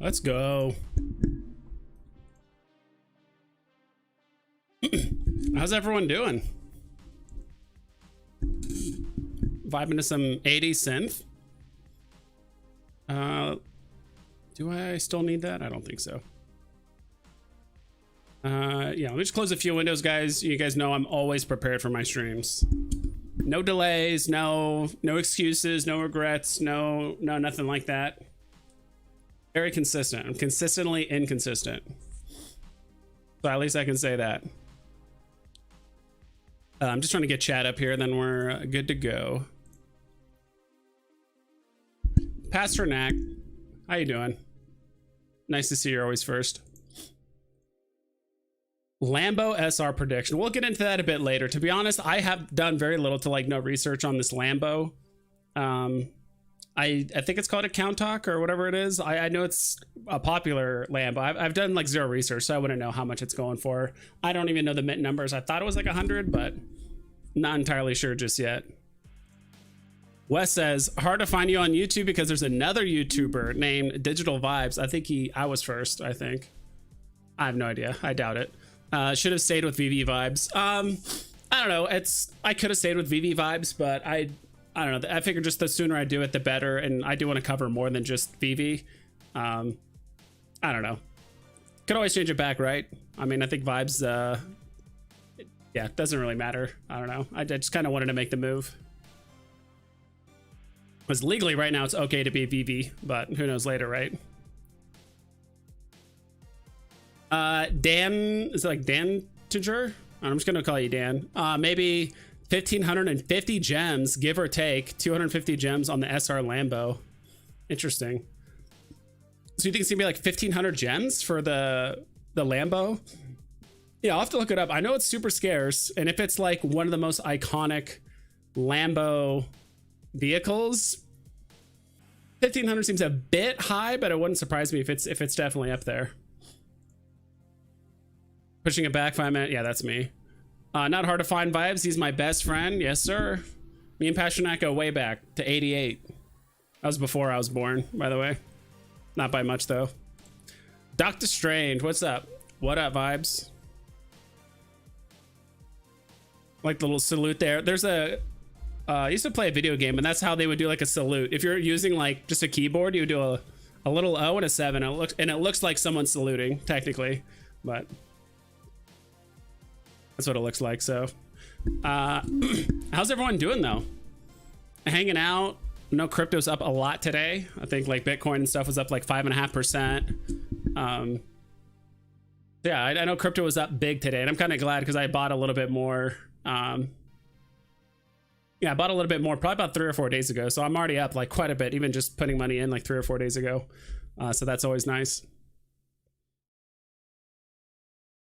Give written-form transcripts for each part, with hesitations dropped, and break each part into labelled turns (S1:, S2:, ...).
S1: Let's go. How's everyone doing? Vibing to some 80s synth. Do I still need that? I don't think so. Yeah, let me just close a few windows, guys. You guys know I'm always prepared for my streams. No delays, no excuses, no regrets, no nothing like that. Very consistent. I'm consistently inconsistent. So at least I can say that. I'm just trying to get chat up here, then we're good to go. Pastor Knack, how you doing? Nice to see you're always first. Lambo SR prediction. We'll get into that a bit later. To be honest, I have done very little to like no research on this Lambo. I think it's called a Count Talk or whatever it is. I know it's a popular Lambo. I've done like zero research, so I wouldn't know how much it's going for. I don't even know the mint numbers. I thought it was like 100, but not entirely sure just yet. Wes says, hard to find you on YouTube because there's another YouTuber named Digital Vibes. I think I was first, I think. I have no idea. I doubt it. Should have stayed with VV Vibes. I don't know. I could have stayed with VV Vibes, but I don't know. I figured just the sooner I do it, the better. And I do want to cover more than just VV. I don't know. Could always change it back, right? I mean, I think Vibes, yeah, it doesn't really matter. I don't know. I just kind of wanted to make the move. Because legally right now it's okay to be VV, but who knows later, right? Dan, is it like Dan Tinger? I'm just gonna call you Dan. Maybe 1,550 gems, give or take 250 gems on the SR Lambo. Interesting. So you think it's gonna be like 1,500 gems for the Lambo? Yeah, I'll have to look it up. I know it's super scarce, and if it's like one of the most iconic Lambo vehicles, 1,500 seems a bit high, but it wouldn't surprise me if it's definitely up there. Pushing it back 5 minutes. Yeah, that's me. Not hard to find Vibes. He's my best friend. Yes, sir. Me and Pasternak go way back to 88. That was before I was born, by the way. Not by much, though. Dr. Strange, what's up? What up, Vibes? Like the little salute there. There's a... I used to play a video game, and that's how they would do like a salute. If you're using like just a keyboard, you would do a little O and a 7. And it looks like someone's saluting, technically. But... that's what it looks like. So how's everyone doing though? Hanging out. No, crypto's up a lot today. I think like Bitcoin and stuff was up like 5.5%. Yeah, I know crypto was up big today, and I'm kind of glad because I bought a little bit more. Yeah, I bought a little bit more probably about 3 or 4 days ago, so I'm already up like quite a bit, even just putting money in like 3 or 4 days ago. So that's always nice.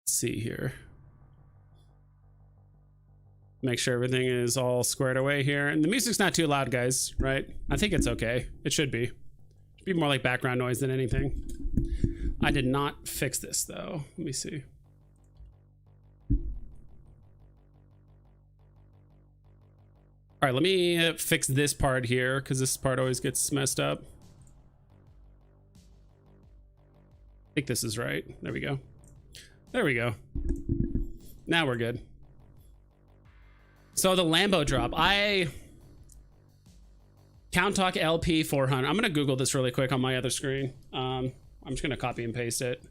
S1: Let's see here. Make sure everything is all squared away here, and the music's not too loud, guys, right? I think it's okay. It should be. Should be more like background noise than anything. I did not fix this though. Let me see. All right, let me fix this part here because this part always gets messed up. I think this is right. There we go. There we go. Now we're good. So the Lambo drop, Count Talk LP 400. I'm gonna Google this really quick on my other screen. I'm just gonna copy and paste it.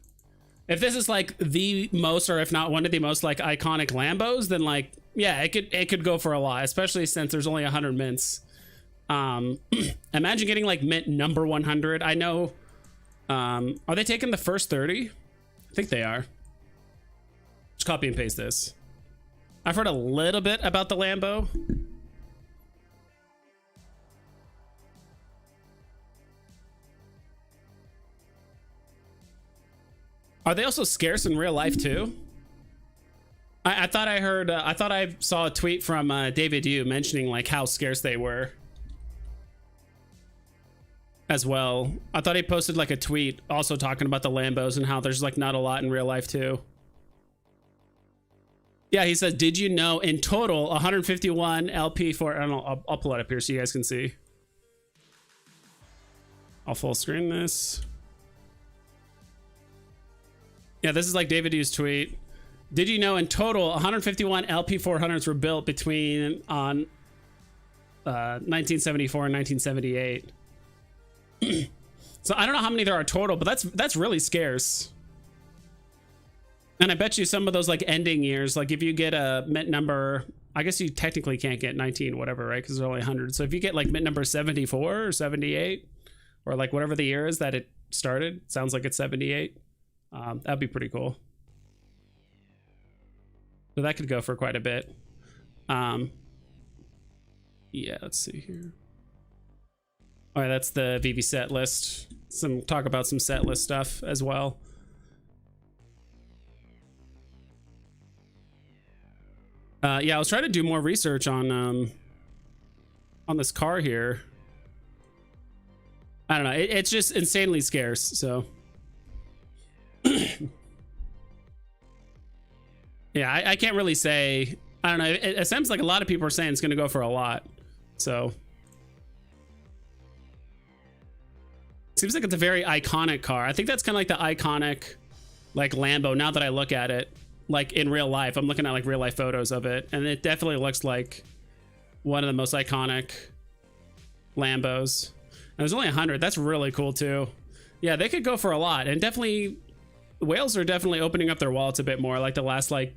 S1: If this is like the most, or if not one of the most like iconic Lambos, then like, yeah, it could go for a lot, especially since there's only 100 mints. Imagine getting like mint number 100. I know, are they taking the first 30? I think they are. Just copy and paste this. I've heard a little bit about the Lambo. Are they also scarce in real life too? I thought I heard, I thought I saw a tweet from David Yu mentioning like how scarce they were as well. I thought he posted like a tweet also talking about the Lambos and how there's like not a lot in real life too. Yeah, he says, did you know in total 151 LP for, and I'll pull it up here so you guys can see. I'll full screen this. Yeah, this is like David Hughes' tweet. Did you know in total 151 LP400s were built between 1974 and 1978? So I don't know how many there are total, but that's really scarce. And I bet you some of those like ending years, like if you get a mint number, I guess you technically can't get 19 whatever, right? Because there's only 100. So if you get like mint number 74 or 78 or like whatever the year is that it started, sounds like it's 78. That'd be pretty cool. So that could go for quite a bit. Yeah, let's see here. All right, that's the VV set list. Some talk about some set list stuff as well. Yeah, I was trying to do more research on this car here. I don't know. It's just insanely scarce. So, yeah, I can't really say. I don't know. It seems like a lot of people are saying it's going to go for a lot. So, seems like it's a very iconic car. I think that's kind of like the iconic, like Lambo. Now that I look at it, like in real life, I'm looking at like real life photos of it, and it definitely looks like one of the most iconic Lambos. And there's only 100. That's really cool too. Yeah, they could go for a lot, and definitely whales are definitely opening up their wallets a bit more. Like the last, like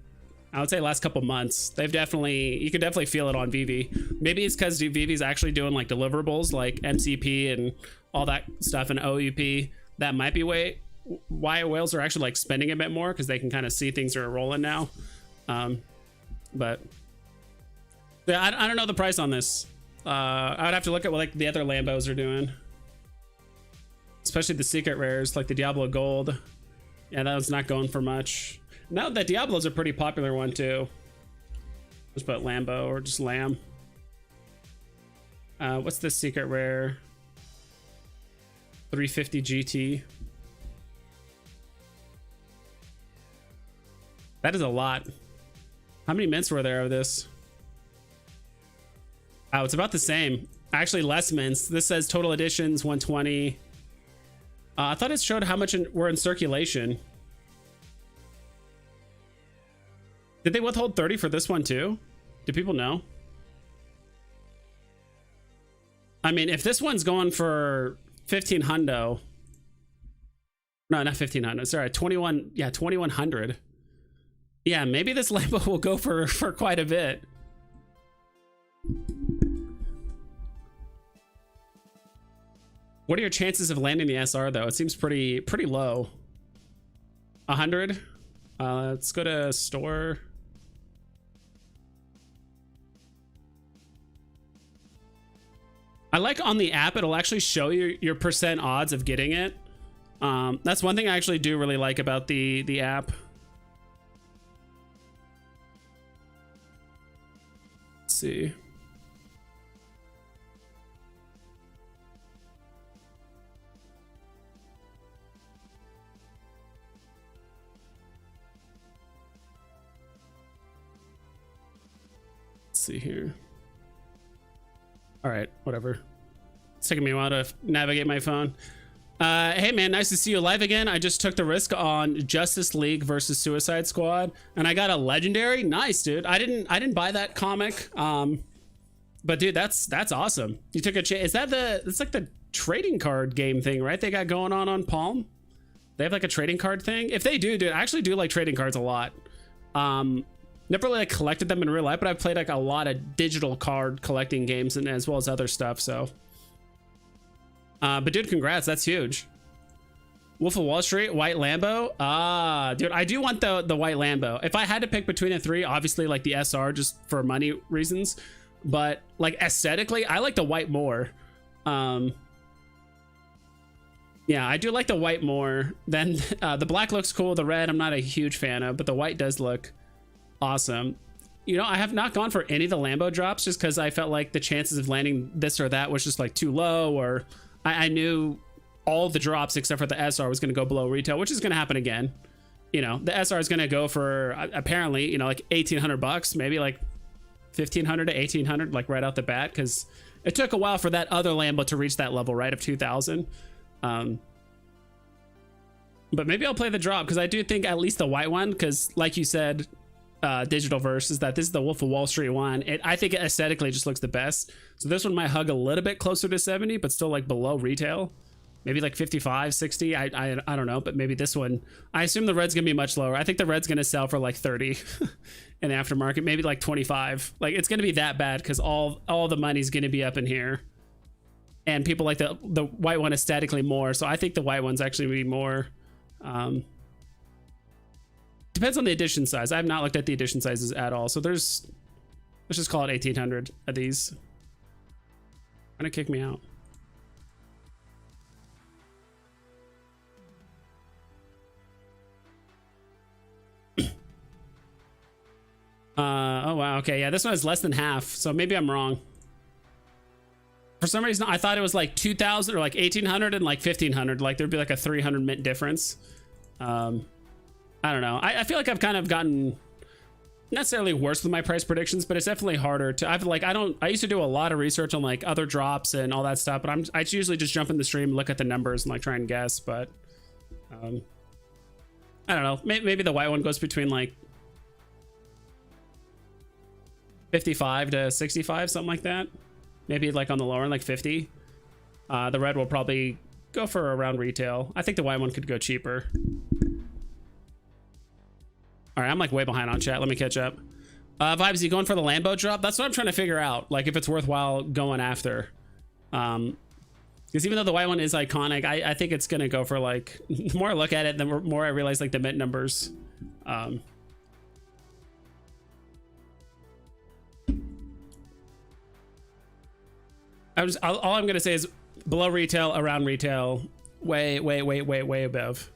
S1: I would say last couple months, they've definitely, you can definitely feel it on VV. Maybe it's because VV's actually doing like deliverables like MCP and all that stuff and OUP. That might be why whales are actually like spending a bit more, because they can kind of see things are rolling now. But yeah, I don't know the price on this. I would have to look at what like the other Lambos are doing, especially the secret rares like the Diablo Gold. Yeah, that one's not going for much. Now that Diablo's a pretty popular one too. Just put Lambo or just Lamb. What's this secret rare? 350 GT. That is a lot. How many mints were there of this? Oh, it's about the same. Actually, less mints. This says total editions 120. I thought it showed how much were in circulation. Did they withhold 30 for this one too? Do people know? I mean, if this one's going for 15 hundo. No, not 15 hundo. Sorry, 21. Yeah, 2100. Yeah, maybe this Lambo will go for quite a bit. What are your chances of landing the SR though? It seems pretty low. 100. Let's go to store. I like on the app, it'll actually show you your percent odds of getting it. That's one thing I actually do really like about the app. Let's see. Let's see here. All right, whatever. It's taking me a while to navigate my phone. Hey man, nice to see you live again. I just took the risk on Justice League versus Suicide Squad, and I got a legendary. Nice, dude. I didn't buy that comic. But dude, that's awesome. You took a chance. Is that it's like the trading card game thing, right? They got going on Palm. They have like a trading card thing. If they do, dude, I actually do like trading cards a lot. Never really like collected them in real life, but I've played like a lot of digital card collecting games and as well as other stuff. So, but dude, congrats, that's huge. Wolf of Wall Street, white Lambo. Dude, I do want the white Lambo. If I had to pick between the three, obviously like the SR just for money reasons, but like aesthetically, I like the white more. Yeah, I do like the white more. Then the black looks cool. The red, I'm not a huge fan of, but the white does look awesome. You know, I have not gone for any of the Lambo drops just because I felt like the chances of landing this or that was just like too low, or I knew all the drops except for the SR was going to go below retail, which is going to happen again. You know, the SR is going to go for apparently, you know, like $1,800, maybe like 1,500 to 1,800, like right out the bat, because it took a while for that other Lambo to reach that level, right, of 2,000. But maybe I'll play the drop because I do think at least the white one, because like you said, digital verse, is that this is the Wolf of Wall Street one. I think it aesthetically just looks the best. So this one might hug a little bit closer to 70, but still like below retail. Maybe like 55, 60. I don't know, but maybe this one. I assume the red's gonna be much lower. I think the red's gonna sell for like 30 in aftermarket, maybe like 25. Like it's gonna be that bad because all the money's gonna be up in here. And people like the white one aesthetically more. So I think the white one's actually gonna be more. Depends on the edition size. I have not looked at the edition sizes at all. So let's just call it 1800 of these. Trying to kick me out. Oh wow, okay, yeah, this one is less than half, so maybe I'm wrong. For some reason, I thought it was like 2,000 or like 1,800 and like 1,500. Like there'd be like a 300 mint difference. I don't know. I feel like I've kind of gotten necessarily worse with my price predictions, but it's definitely harder to. I used to do a lot of research on like other drops and all that stuff, but I usually just jump in the stream, look at the numbers, and like try and guess. But I don't know. Maybe the white one goes between like 55 to 65, something like that. Maybe like on the lower end, like 50. The red will probably go for around retail. I think the white one could go cheaper. All right, I'm like way behind on chat. Let me catch up. Vibes, you going for the Lambo drop? That's what I'm trying to figure out. Like if it's worthwhile going after. Because even though the white one is iconic, I think it's gonna go for like, the more I look at it, the more I realize like the mint numbers. All I'm gonna say is below retail, around retail, way above.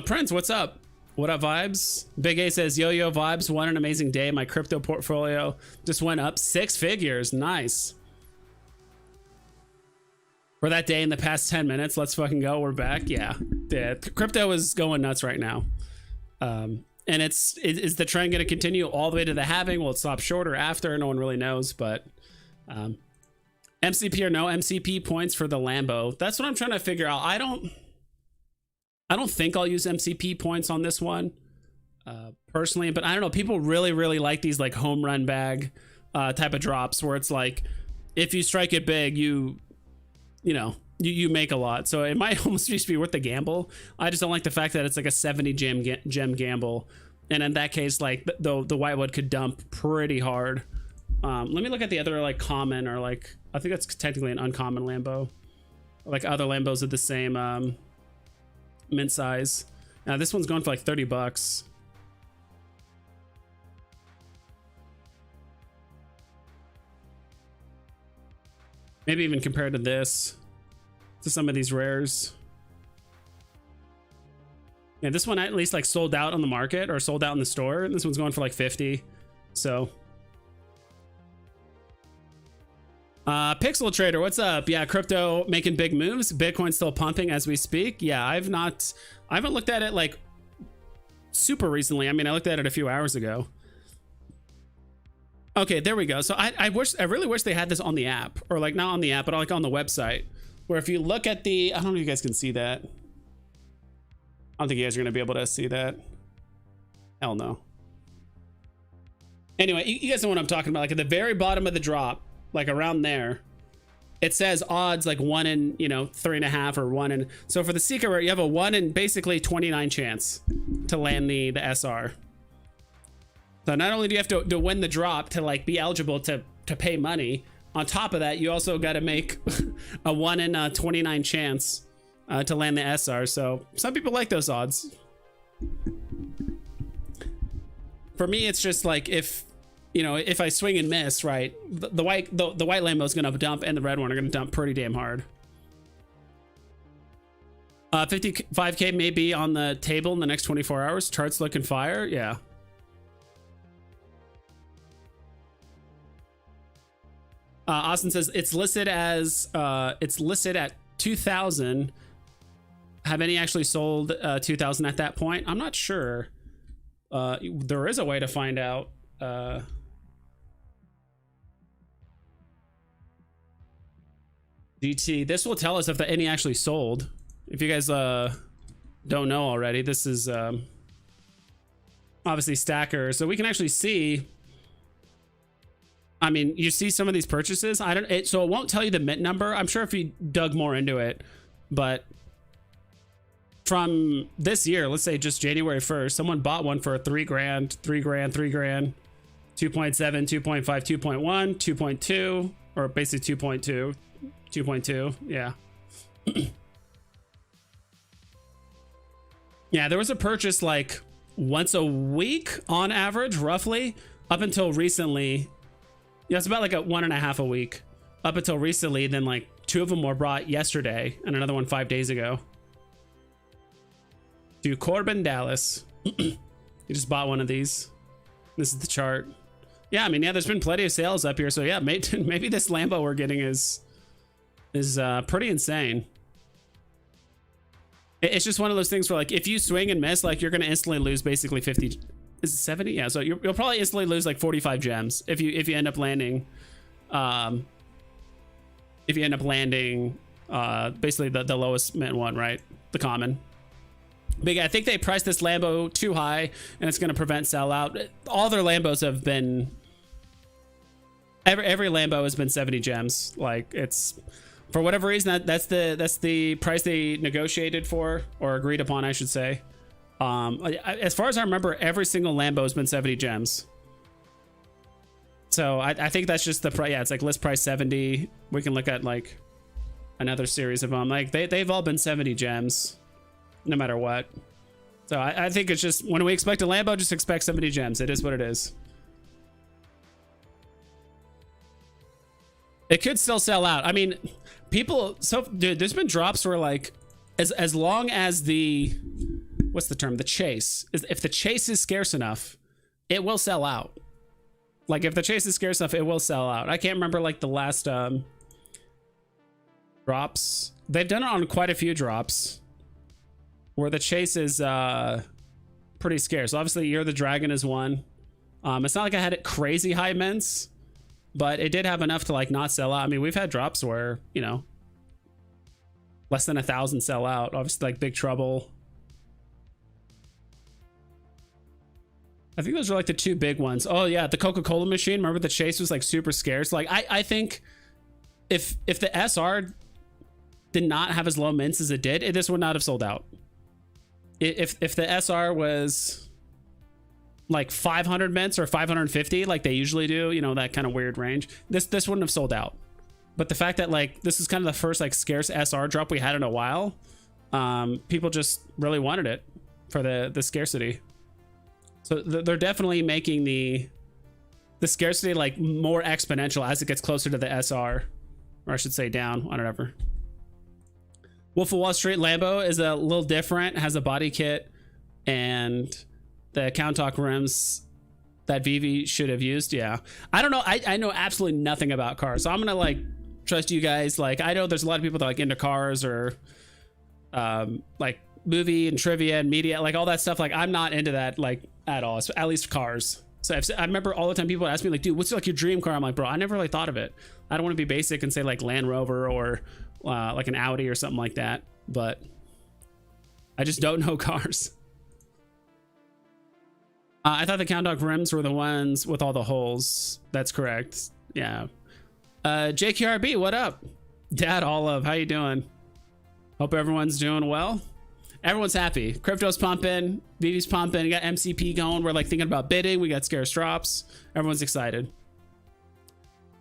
S1: Prince, what's up? What up, Vibes? Big A says, yo Vibes, what an amazing day. My crypto portfolio just went up 6 figures. Nice. For that day in the past 10 minutes, let's fucking go. We're back. Yeah, crypto is going nuts right now. And is the trend going to continue all the way to the halving? Will it stop short or after? No one really knows, but MCP or no MCP points for the Lambo. That's what I'm trying to figure out. I don't think I'll use MCP points on this one personally, but I don't know. People really like these like home run bag type of drops where it's like if you strike it big, you make a lot. So it might almost just be worth the gamble. I just don't like the fact that it's like a 70 gem gamble, and in that case, like the whitewood could dump pretty hard. Let me look at the other like common, or like I think that's technically an uncommon Lambo, like other Lambos of the same mint size. Now this one's going for like 30 bucks. Maybe even compared to this, to some of these rares. Yeah, this one at least like sold out on the market or sold out in the store, and this one's going for like 50. So Pixel Trader, what's up? Yeah, crypto making big moves. Bitcoin's still pumping as we speak. Yeah, I haven't looked at it like super recently. I mean, I looked at it a few hours ago. Okay, there we go. So I really wish they had this on the app, or like not on the app, but like on the website, where if you look at the, I don't know if you guys can see that. I don't think you guys are gonna be able to see that. Hell no. Anyway, you guys know what I'm talking about. Like at the very bottom of the drop, like around there, it says odds like 1 in 3.5 or 1 in. So for the secret rare, you have a 1 in basically 29 chance to land the SR. So not only do you have to win the drop to like be eligible to pay money, on top of that, you also got to make a 1 in 29 chance to land the SR. So some people like those odds. For me, it's just like if I swing and miss, right, the white Lambo is gonna dump, and the red one are gonna dump pretty damn hard. 55K may be on the table in the next 24 hours. Charts looking fire. Yeah. Austin says it's listed at 2,000. Have any actually sold 2,000 at that point? I'm not sure. There is a way to find out. GT, this will tell us if any actually sold. If you guys don't know already, this is obviously Stacker, so we can actually see. I mean, you see some of these purchases. So it won't tell you the mint number. I'm sure if you dug more into it, but from this year, let's say just January 1st, someone bought one for $3 grand, $3 grand, $3 grand, 2.7, 2.5, 2.1, 2.2, or basically 2.2, 2.2. Yeah. Yeah, there was a purchase like once a week on average, roughly, up until recently. Yeah, it's about like a 1.5 a week up until recently. Then like 2 of them were brought yesterday and another one 5 days ago. To Corbin Dallas. You just bought one of these. This is the chart. Yeah, I mean, yeah, there's been plenty of sales up here. So yeah, maybe this Lambo we're getting is pretty insane. It's just one of those things where like if you swing and miss, like you're gonna instantly lose basically 50. Is it 70? Yeah, so you'll probably instantly lose like 45 gems if you end up landing. If you end up landing basically the lowest mint one, right? The common. But yeah, I think they priced this Lambo too high, and it's going to prevent sellout. All their Lambos have been. Every Lambo has been 70 gems. Like it's, for whatever reason, that's the price they negotiated for or agreed upon, I should say. As far as I remember, every single Lambo has been 70 gems. So I think that's just the price. Yeah, it's like list price 70. We can look at like another series of them. Like they've all been 70 gems. No matter what. So I think it's just when we expect a Lambo, just expect 70 gems. It is what it is. It could still sell out. I mean, people, so dude, there's been drops where like as long as the, what's the term? The chase. If the chase is scarce enough, it will sell out. Like if the chase is scarce enough, it will sell out. I can't remember like the last drops. They've done it on quite a few drops where the chase is pretty scarce. Obviously, You're the Dragon is one. It's not like I had it crazy high mints, but it did have enough to like not sell out. I mean, we've had drops where, you know, less than 1,000 sell out. Obviously, like Big Trouble. I think those are like the 2 big ones. Oh yeah, the Coca-Cola machine. Remember the chase was like super scarce. Like I think if the SR did not have as low mints as it did, this would not have sold out. If the SR was like 500 mints or 550 like they usually do, you know, that kind of weird range, this wouldn't have sold out. But the fact that like this is kind of the first like scarce SR drop we had in a while, people just really wanted it for the scarcity. So they're definitely making the scarcity like more exponential as it gets closer to the SR, or I should say down on whatever. Wolf of Wall Street Lambo is a little different, has a body kit and the Countock rims that VIVV should have used. Yeah, I don't know. I know absolutely nothing about cars, so I'm gonna like trust you guys. Like I know there's a lot of people that are like into cars or like movie and trivia and media, like all that stuff. Like I'm not into that like at all, at least cars. So I remember all the time people ask me like, dude, what's like your dream car? I'm like, bro, I never really thought of it. I don't want to be basic and say like Land Rover or like an Audi or something like that, but I just don't know cars. I thought the Countdown rims were the ones with all the holes. That's correct. Yeah. JQRB, what up? Dad Olive, how you doing? Hope everyone's doing well. Everyone's happy. Crypto's pumping. VIVV's pumping. We got MCP going. We're like thinking about bidding. We got scarce drops. Everyone's excited.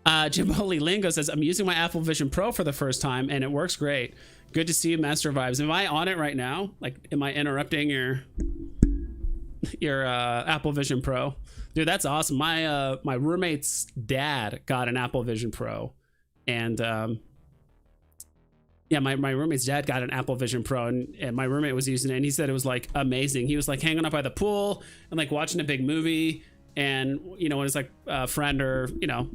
S1: Jimoli Lingo says, I'm using my Apple Vision Pro for the first time and it works great. Good to see you, Master Vibes. Am I on it right now? Like, am I interrupting your Apple Vision Pro? Dude, that's awesome. My roommate's dad got an Apple Vision Pro, and yeah, my roommate's dad got an Apple Vision Pro, and my roommate was using it, and he said it was like amazing. He was like hanging out by the pool and like watching a big movie, and you know when it's like a friend or you know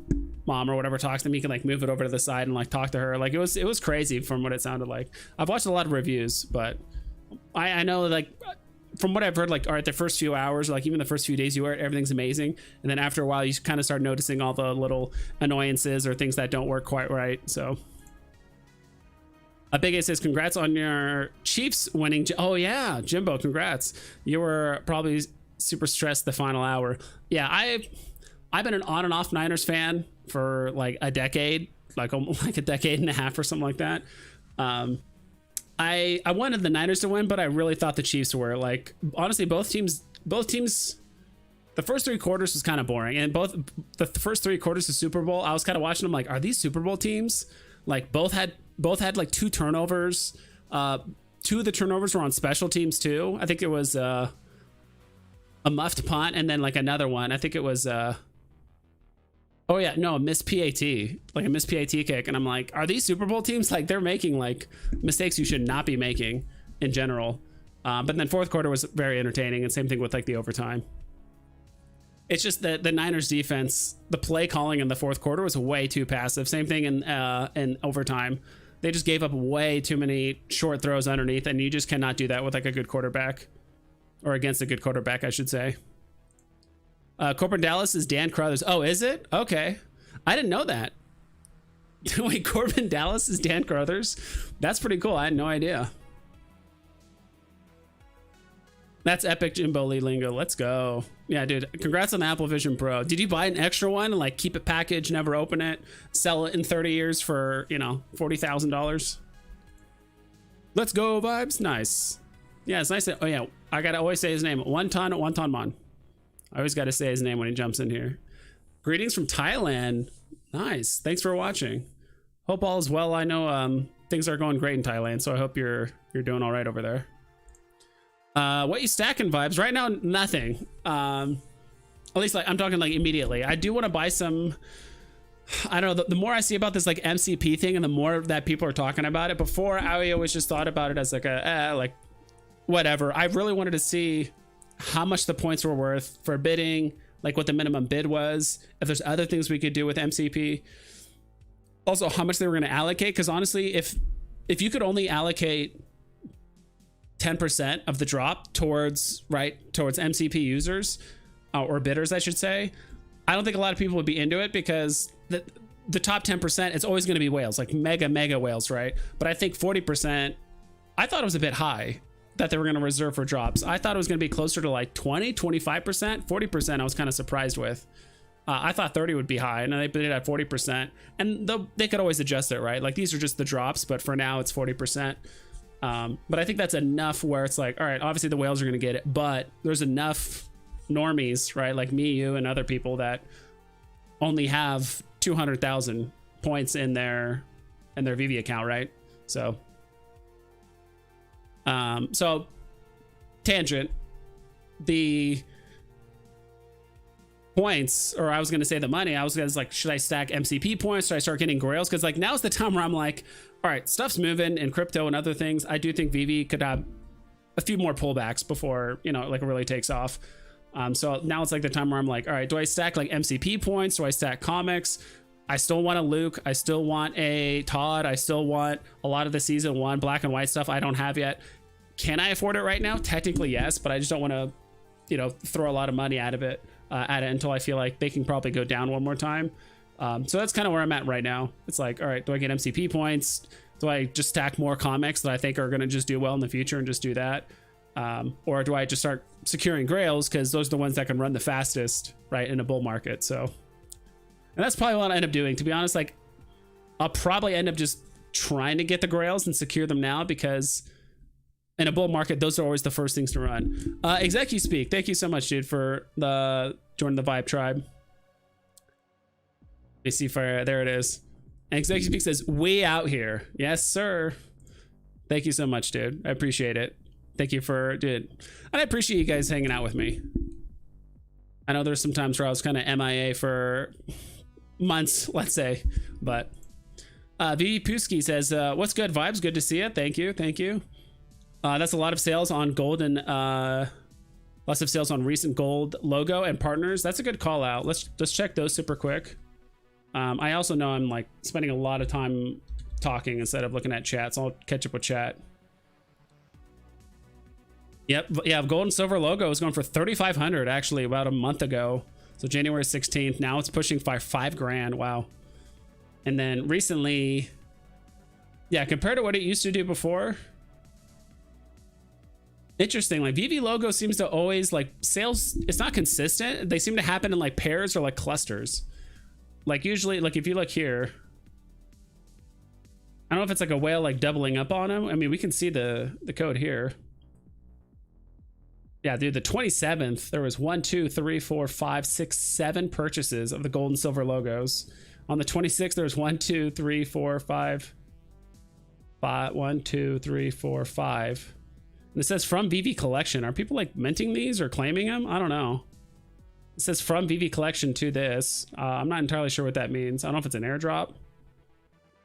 S1: mom or whatever talks to him, he can like move it over to the side and like talk to her. Like it was crazy from what it sounded like. I've watched a lot of reviews, but I know like from what I've heard, like, all right, the first few hours, like even the first few days you wear it, everything's amazing. And then after a while, you kind of start noticing all the little annoyances or things that don't work quite right. So A Big A says, congrats on your Chiefs winning. Oh yeah, Jimbo, congrats. You were probably super stressed the final hour. Yeah, I've been an on and off Niners fan for like a decade, like almost like a decade and a half or something like that. I wanted the Niners to win, but I really thought the Chiefs were, like, honestly, both teams, the first 3 quarters was kind of boring, and both the first 3 quarters of Super Bowl, I was kind of watching them like, are these Super Bowl teams? Like both had like 2 turnovers. 2 of the turnovers were on special teams too. I think it was a muffed punt and then like another one. I think it was a missed PAT, like a missed PAT kick. And I'm like, are these Super Bowl teams? Like, they're making like mistakes you should not be making in general. But then fourth quarter was very entertaining, and same thing with like the overtime. It's just that the Niners defense, the play calling in the fourth quarter was way too passive. Same thing in overtime. They just gave up way too many short throws underneath, and you just cannot do that with like a good quarterback, or against a good quarterback, I should say. Corbin Dallas is Dan Carruthers. Oh, is it? Okay. I didn't know that. Wait, Corbin Dallas is Dan Carruthers? That's pretty cool. I had no idea. That's epic, Jimbo Lee lingo. Let's go. Yeah, dude. Congrats on the Apple Vision Pro. Did you buy an extra one and like keep it packaged, never open it, sell it in 30 years for, you know, $40,000? Let's go, vibes. Nice. Yeah, it's nice. Oh yeah, I gotta always say his name. One ton mon. I always gotta say his name when he jumps in here. Greetings from Thailand. Nice. Thanks for watching. Hope all is well. I know things are going great in Thailand, so I hope you're doing all right over there. What you stacking, vibes? Right now, nothing. At least like I'm talking like immediately. I do want to buy some. I don't know. The more I see about this like MCP thing, and the more that people are talking about it. Before, I always just thought about it as like a like whatever. I really wanted to see how much the points were worth for bidding, like what the minimum bid was. If there's other things we could do with MCP. Also, how much they were going to allocate. Because honestly, if you could only allocate 10% of the drop towards MCP users or bidders, I should say, I don't think a lot of people would be into it, because the top 10%, it's always going to be whales, like mega whales, right? But I think 40%, I thought it was a bit high that they were going to reserve for drops. I thought it was going to be closer to like 25%. 40% I was kind of surprised with. I thought 30 would be high, and they bid it at 40%, and they could always adjust it, right? Like, these are just the drops, but for now it's 40%. But I think that's enough where it's like, all right, obviously the whales are going to get it, but there's enough normies, right? Like me, you, and other people that only have 200,000 points in their VIVV account, right? So tangent, the points, or I was going to say the money, I was going to like, should I stack MCP points? Should I start getting grails? Because like now's the time where I'm like, all right, stuff's moving in crypto and other things. I do think VV could have a few more pullbacks before, you know, like it really takes off. So now it's like the time where I'm like, all right, do I stack like MCP points? Do I stack comics? I still want a Luke. I still want a Todd. I still want a lot of the season 1 black and white stuff I don't have yet. Can I afford it right now? Technically, yes, but I just don't want to, you know, throw a lot of money at it until I feel like they can probably go down one more time. So that's kind of where I'm at right now. It's like, all right, do I get MCP points? Do I just stack more comics that I think are going to just do well in the future and just do that? Or do I just start securing grails, because those are the ones that can run the fastest, right, in a bull market? So, and that's probably what I end up doing. To be honest, like, I'll probably end up just trying to get the grails and secure them now, because in a bull market, those are always the first things to run. Execu Speak, thank you so much, dude, for joining the Vibe Tribe. Let me see if there it is. And Execu Speak says, "We out here." Yes, sir. Thank you so much, dude. I appreciate it. Thank you for, dude. And I appreciate you guys hanging out with me. I know there's some times where I was kind of MIA for months, let's say, but VV Pusky says, "What's good, vibes? Good to see you. Thank you. Thank you." That's a lot of sales on gold and lots of sales on recent gold logo and partners. That's a good call out. Let's check those super quick. I also know I'm like spending a lot of time talking instead of looking at chat, so I'll catch up with chat. Yep, yeah, gold and silver logo was going for 3,500 actually about a month ago. So January 16th. Now it's pushing $5 grand. Wow. And then recently, Yeah, compared to what it used to do before. Interesting. Like VV logo seems to always like sales. It's not consistent. They seem to happen in like pairs or like clusters. Like usually, like if you look here, I don't know if it's like a whale like doubling up on them. I mean, we can see the code here. Yeah, dude, the 27th, there was 1, 2, 3, 4, 5, 6, 7 purchases of the gold and silver logos. On the 26th, there was 1, 2, 3, 4, 5. 1, 2, 3, 4, 5. And it says from VV collection. Are people like minting these or claiming them? I don't know. It says from VV collection to this. I'm not entirely sure what that means. I don't know if it's an airdrop.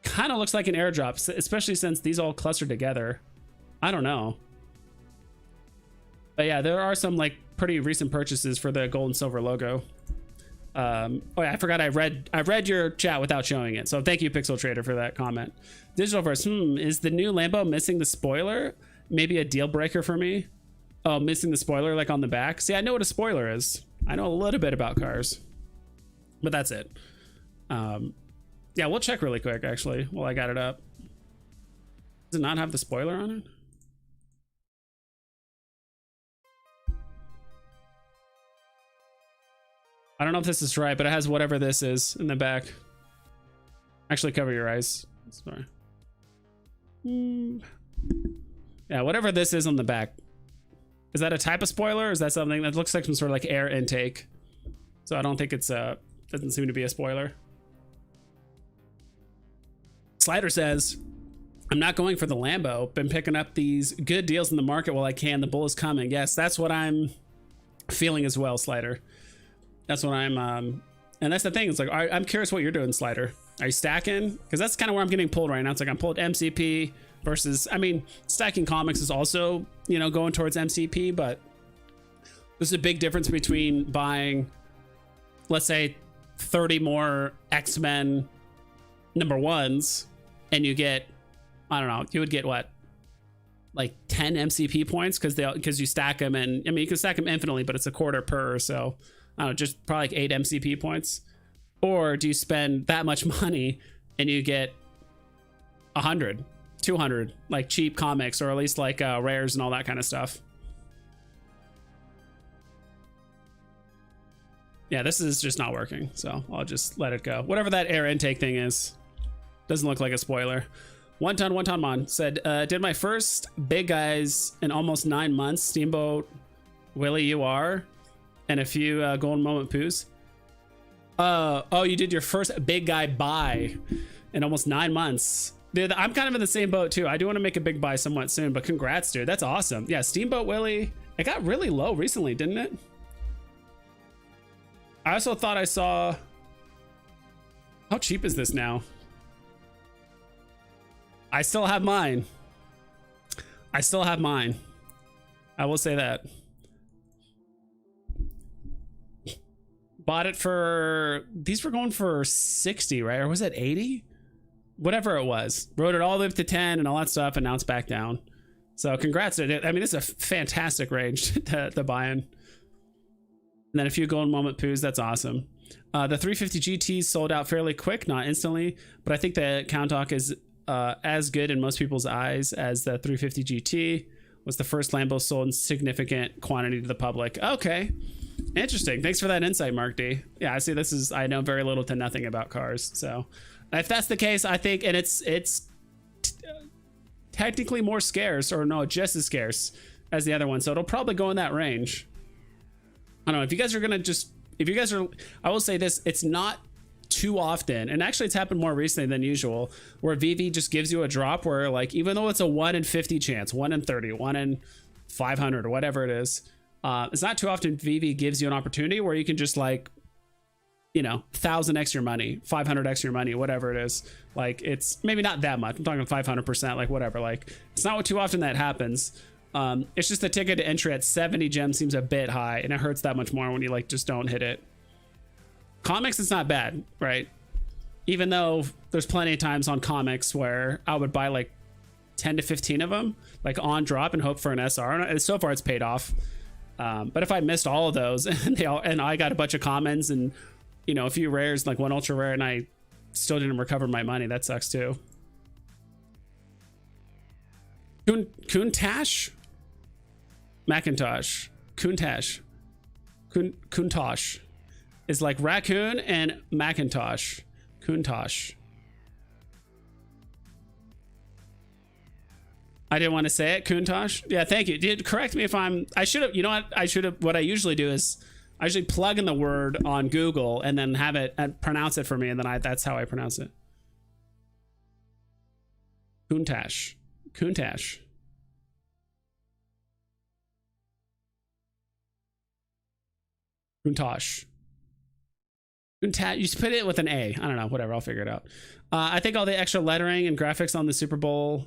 S1: Kind of looks like an airdrop, especially since these all clustered together. I don't know. But yeah, there are some like pretty recent purchases for the gold and silver logo. Oh yeah, I forgot I read your chat without showing it. So thank you, Pixel Trader, for that comment. Digitalverse, is the new Lambo missing the spoiler? Maybe a deal breaker for me. Oh, missing the spoiler like on the back. See, I know what a spoiler is. I know a little bit about cars, but that's it. Yeah, we'll check really quick actually while I got it up. Does it not have the spoiler on it? I don't know if this is right, but it has whatever this is in the back. Actually, cover your eyes. Sorry. Yeah, whatever this is on the back. Is that a type of spoiler? Or is that something that looks like some sort of like air intake? So I don't think it's doesn't seem to be a spoiler. Slider says, I'm not going for the Lambo. Been picking up these good deals in the market while I can. The bull is coming. Yes, that's what I'm feeling as well, Slider. That's what I'm, and that's the thing. It's like, I'm curious what you're doing, Slider. Are you stacking? Because that's kind of where I'm getting pulled right now. It's like I'm pulled MCP versus, I mean, stacking comics is also, you know, going towards MCP, but there's a big difference between buying, let's say, 30 more X-Men #1s, and you get, I don't know, you would get what, like 10 MCP points because you stack them, and I mean, you can stack them infinitely, but it's a quarter per, so I don't know, just probably like 8 MCP points. Or do you spend that much money and you get 100, 200 like cheap comics, or at least like rares and all that kind of stuff? Yeah, this is just not working, so I'll just let it go. Whatever that air intake thing is, doesn't look like a spoiler. One ton mon said, did my first big guys in almost 9 months. Steamboat Willie, you are, and a few golden moment poos. Oh, you did your first big guy buy in almost 9 months. Dude, I'm kind of in the same boat too. I do want to make a big buy somewhat soon, but congrats, dude. That's awesome. Yeah, Steamboat Willie. It got really low recently, didn't it? I also thought I saw... How cheap is this now? I still have mine. I still have mine. I will say that. Bought it for... These were going for 60, right? Or was it 80? Whatever it was. Rode it all the way up to 10 and all that stuff, and now it's back down. So congrats. I mean, this is a fantastic range to buy in. And then a few golden moment poos. That's awesome. The 350 GT sold out fairly quick, not instantly, but I think the Count Talk is as good in most people's eyes as the 350 GT. Was the first Lambo sold in significant quantity to the public. Okay, interesting. Thanks for that insight, Mark D. Yeah, I see. I know very little to nothing about cars. So if that's the case, I think, and it's technically more scarce, or no, just as scarce as the other one. So it'll probably go in that range. I don't know if you guys are gonna I will say this, it's not too often, and actually it's happened more recently than usual, where VV just gives you a drop where, like, even though it's a 1 in 50 chance, 1 in 30, 1 in 500, or whatever it is, it's not too often VV gives you an opportunity where you can just, like, you know, 1,000x your money, 500x your money, whatever it is. Like, it's maybe not that much. I'm talking 500%, like, whatever. Like, it's not too often that happens. It's just the ticket to entry at 70 gems seems a bit high, and it hurts that much more when you, like, just don't hit it. Comics, it's not bad, right? Even though there's plenty of times on comics where I would buy like 10 to 15 of them, like on drop, and hope for an SR. And so far it's paid off. But if I missed all of those and I got a bunch of commons and, you know, a few rares, like one ultra rare, and I still didn't recover my money, that sucks too. Countach? Macintosh. Countach. Countach. Is like raccoon and Macintosh. Countach. I didn't want to say it. Countach. Yeah, thank you. Did correct me if I should have, you know what? I should have, what I usually do is I usually plug in the word on Google and then have it pronounce it for me. And then that's how I pronounce it. Countach. Countach. Countach. You put it with an A. I don't know. Whatever. I'll figure it out. I think all the extra lettering and graphics on the Super Bowl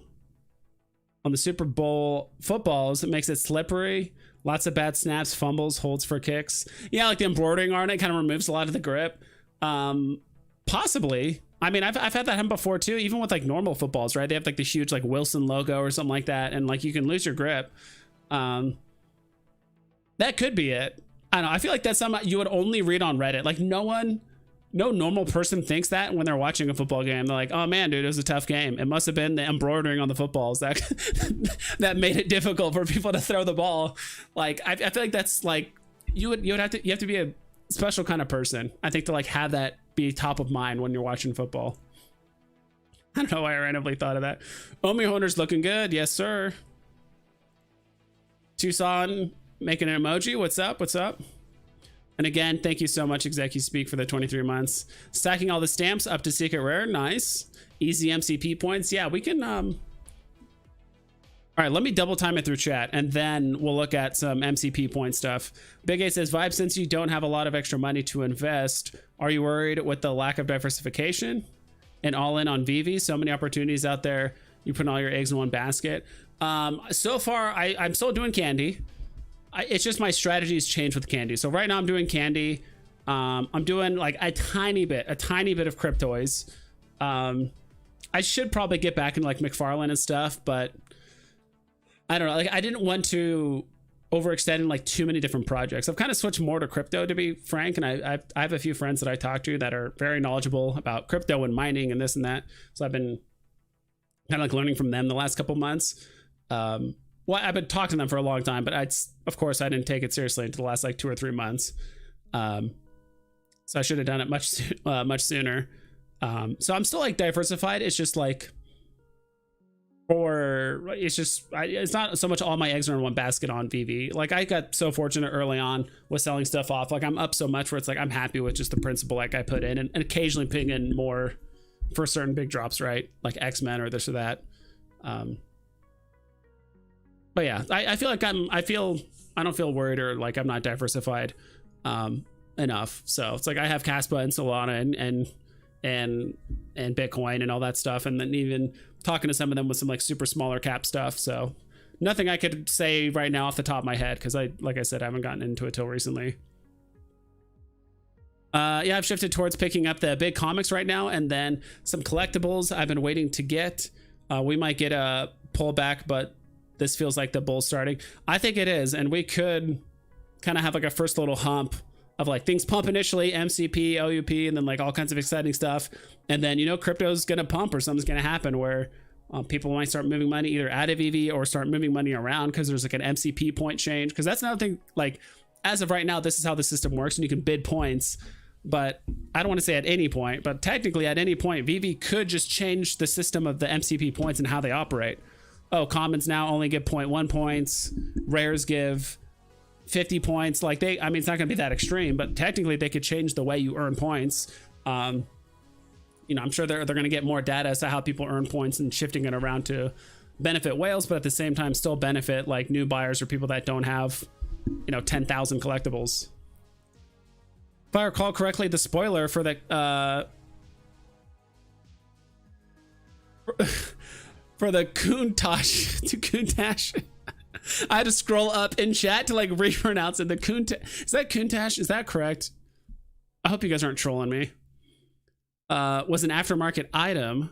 S1: footballs, it makes it slippery. Lots of bad snaps, fumbles, holds for kicks. Yeah, like the embroidering on it kind of removes a lot of the grip. Possibly. I mean, I've had that happen before too, even with like normal footballs, right? They have like the huge like Wilson logo or something like that, and like you can lose your grip. That could be it. I don't know. I feel like that's something you would only read on Reddit. Like no normal person thinks that when they're watching a football game. They're like, oh man, dude, it was a tough game. It must have been the embroidering on the footballs that that made it difficult for people to throw the ball. Like I feel like that's like you have to be a special kind of person, I think, to like have that be top of mind when you're watching football. I don't know why I randomly thought of that. Omi Horner's looking good. Yes, sir. Tucson making an emoji. What's up? What's up? And again, thank you so much, ExecuSpeak, for the 23 months. Stacking all the stamps up to secret rare. Nice. Easy MCP points. Yeah, we can... All right, let me double time it through chat, and then we'll look at some MCP point stuff. Big A says, Vibe, since you don't have a lot of extra money to invest, are you worried with the lack of diversification and all in on VIVV? So many opportunities out there. You put all your eggs in one basket. So far, I'm still doing candy. It's just my strategies changed with candy. So right now I'm doing candy. I'm doing like a tiny bit of cryptoids. I should probably get back into like McFarlane and stuff, but I don't know. Like I didn't want to overextend in like too many different projects. I've kind of switched more to crypto, to be frank. And I have a few friends that I talk to that are very knowledgeable about crypto and mining and this and that. So I've been kind of like learning from them the last couple months. Well, I've been talking to them for a long time, but of course I didn't take it seriously until the last like 2 or 3 months. So I should have done it much sooner. So I'm still like diversified. It's just like, it's not so much all my eggs are in one basket on VV. Like I got so fortunate early on with selling stuff off. Like I'm up so much where it's like I'm happy with just the principal like I put in, and occasionally putting in more for certain big drops, right? Like X-Men or this or that. But yeah, I feel like I don't feel worried or like I'm not diversified enough. So it's like I have Caspa and Solana and Bitcoin and all that stuff, and then even talking to some of them with some like super smaller cap stuff. So nothing I could say right now off the top of my head, because like I said, I haven't gotten into it till recently. Yeah, I've shifted towards picking up the big comics right now, and then some collectibles I've been waiting to get. We might get a pullback, but this feels like the bull's starting. I think it is, and we could kind of have like a first little hump of like things pump initially, MCP, OUP, and then like all kinds of exciting stuff. And then, you know, crypto's gonna pump or something's gonna happen where people might start moving money either out of EV or start moving money around because there's like an MCP point change. Because that's another thing, like as of right now, this is how the system works, and you can bid points. But I don't want to say at any point, but technically at any point, VV could just change the system of the MCP points and how they operate. Oh, commons now only give 0.1 points. Rares give 50 points. Like I mean, it's not going to be that extreme, but technically they could change the way you earn points. You know, I'm sure they're going to get more data as to how people earn points and shifting it around to benefit whales, but at the same time still benefit like new buyers or people that don't have, you know, 10,000 collectibles. If I recall correctly, the spoiler for the for the Countach, I had to scroll up in chat to like repronounce it. The Countach, is that Countach? Is that correct? I hope you guys aren't trolling me. Was an aftermarket item.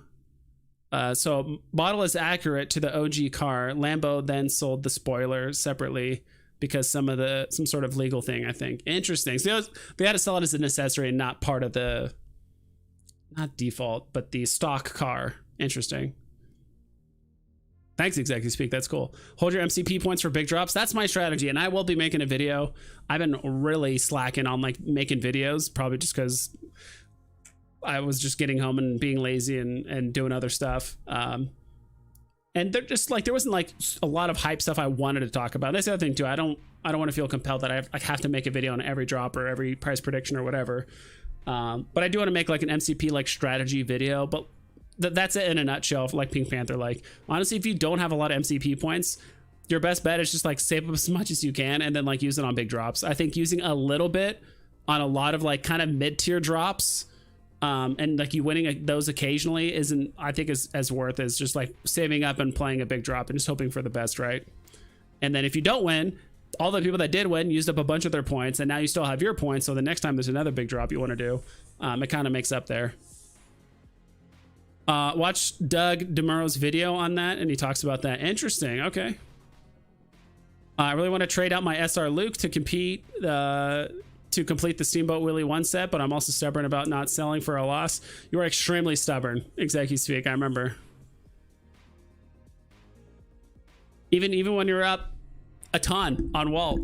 S1: So model is accurate to the OG car. Lambo then sold the spoiler separately because some sort of legal thing, I think. Interesting. So they had to sell it as an accessory and not part of the, not default, but the stock car. Interesting. Thanks, Executive Speak. That's cool. Hold your MCP points for big drops. That's my strategy, and I will be making a video. I've been really slacking on like making videos, probably just because I was just getting home and being lazy and doing other stuff. And they're just like, there wasn't like a lot of hype stuff I wanted to talk about. That's the other thing too. I don't want to feel compelled that I have to make a video on every drop or every price prediction or whatever. But I do want to make like an MCP like strategy video, but that's it in a nutshell. Like Pink Panther, like honestly, if you don't have a lot of MCP points, your best bet is just like save up as much as you can and then like use it on big drops. I think using a little bit on a lot of like kind of mid-tier drops, and like you winning those occasionally isn't, I think, as worth as just like saving up and playing a big drop and just hoping for the best, right? And then if you don't win, all the people that did win used up a bunch of their points, and now you still have your points, so the next time there's another big drop you want to do, it kind of makes up there. Watch Doug DeMuro's video on that, and he talks about that. Interesting. Okay. I really want to trade out my SR Luke to compete to complete the Steamboat Willie 1 set, but I'm also stubborn about not selling for a loss. You are extremely stubborn, Executive Speak. I remember. Even when you're up a ton on Walt.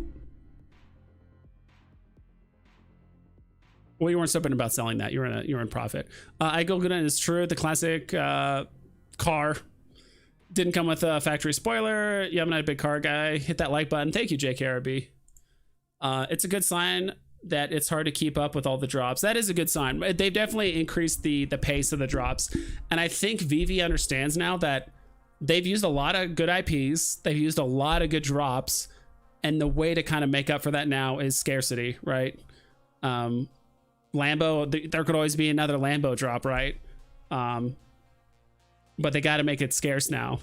S1: Well, you weren't stubborn about selling that. You're in profit. I go good, and it's true. The classic car didn't come with a factory spoiler. Yeah, I'm not a big car guy. Hit that like button. Thank you, JKRB. It's a good sign that it's hard to keep up with all the drops. That is a good sign. They've definitely increased the pace of the drops, and I think VIVV understands now that they've used a lot of good IPs. They've used a lot of good drops, and the way to kind of make up for that now is scarcity, right? Lambo, there could always be another Lambo drop, right? But they got to make it scarce now.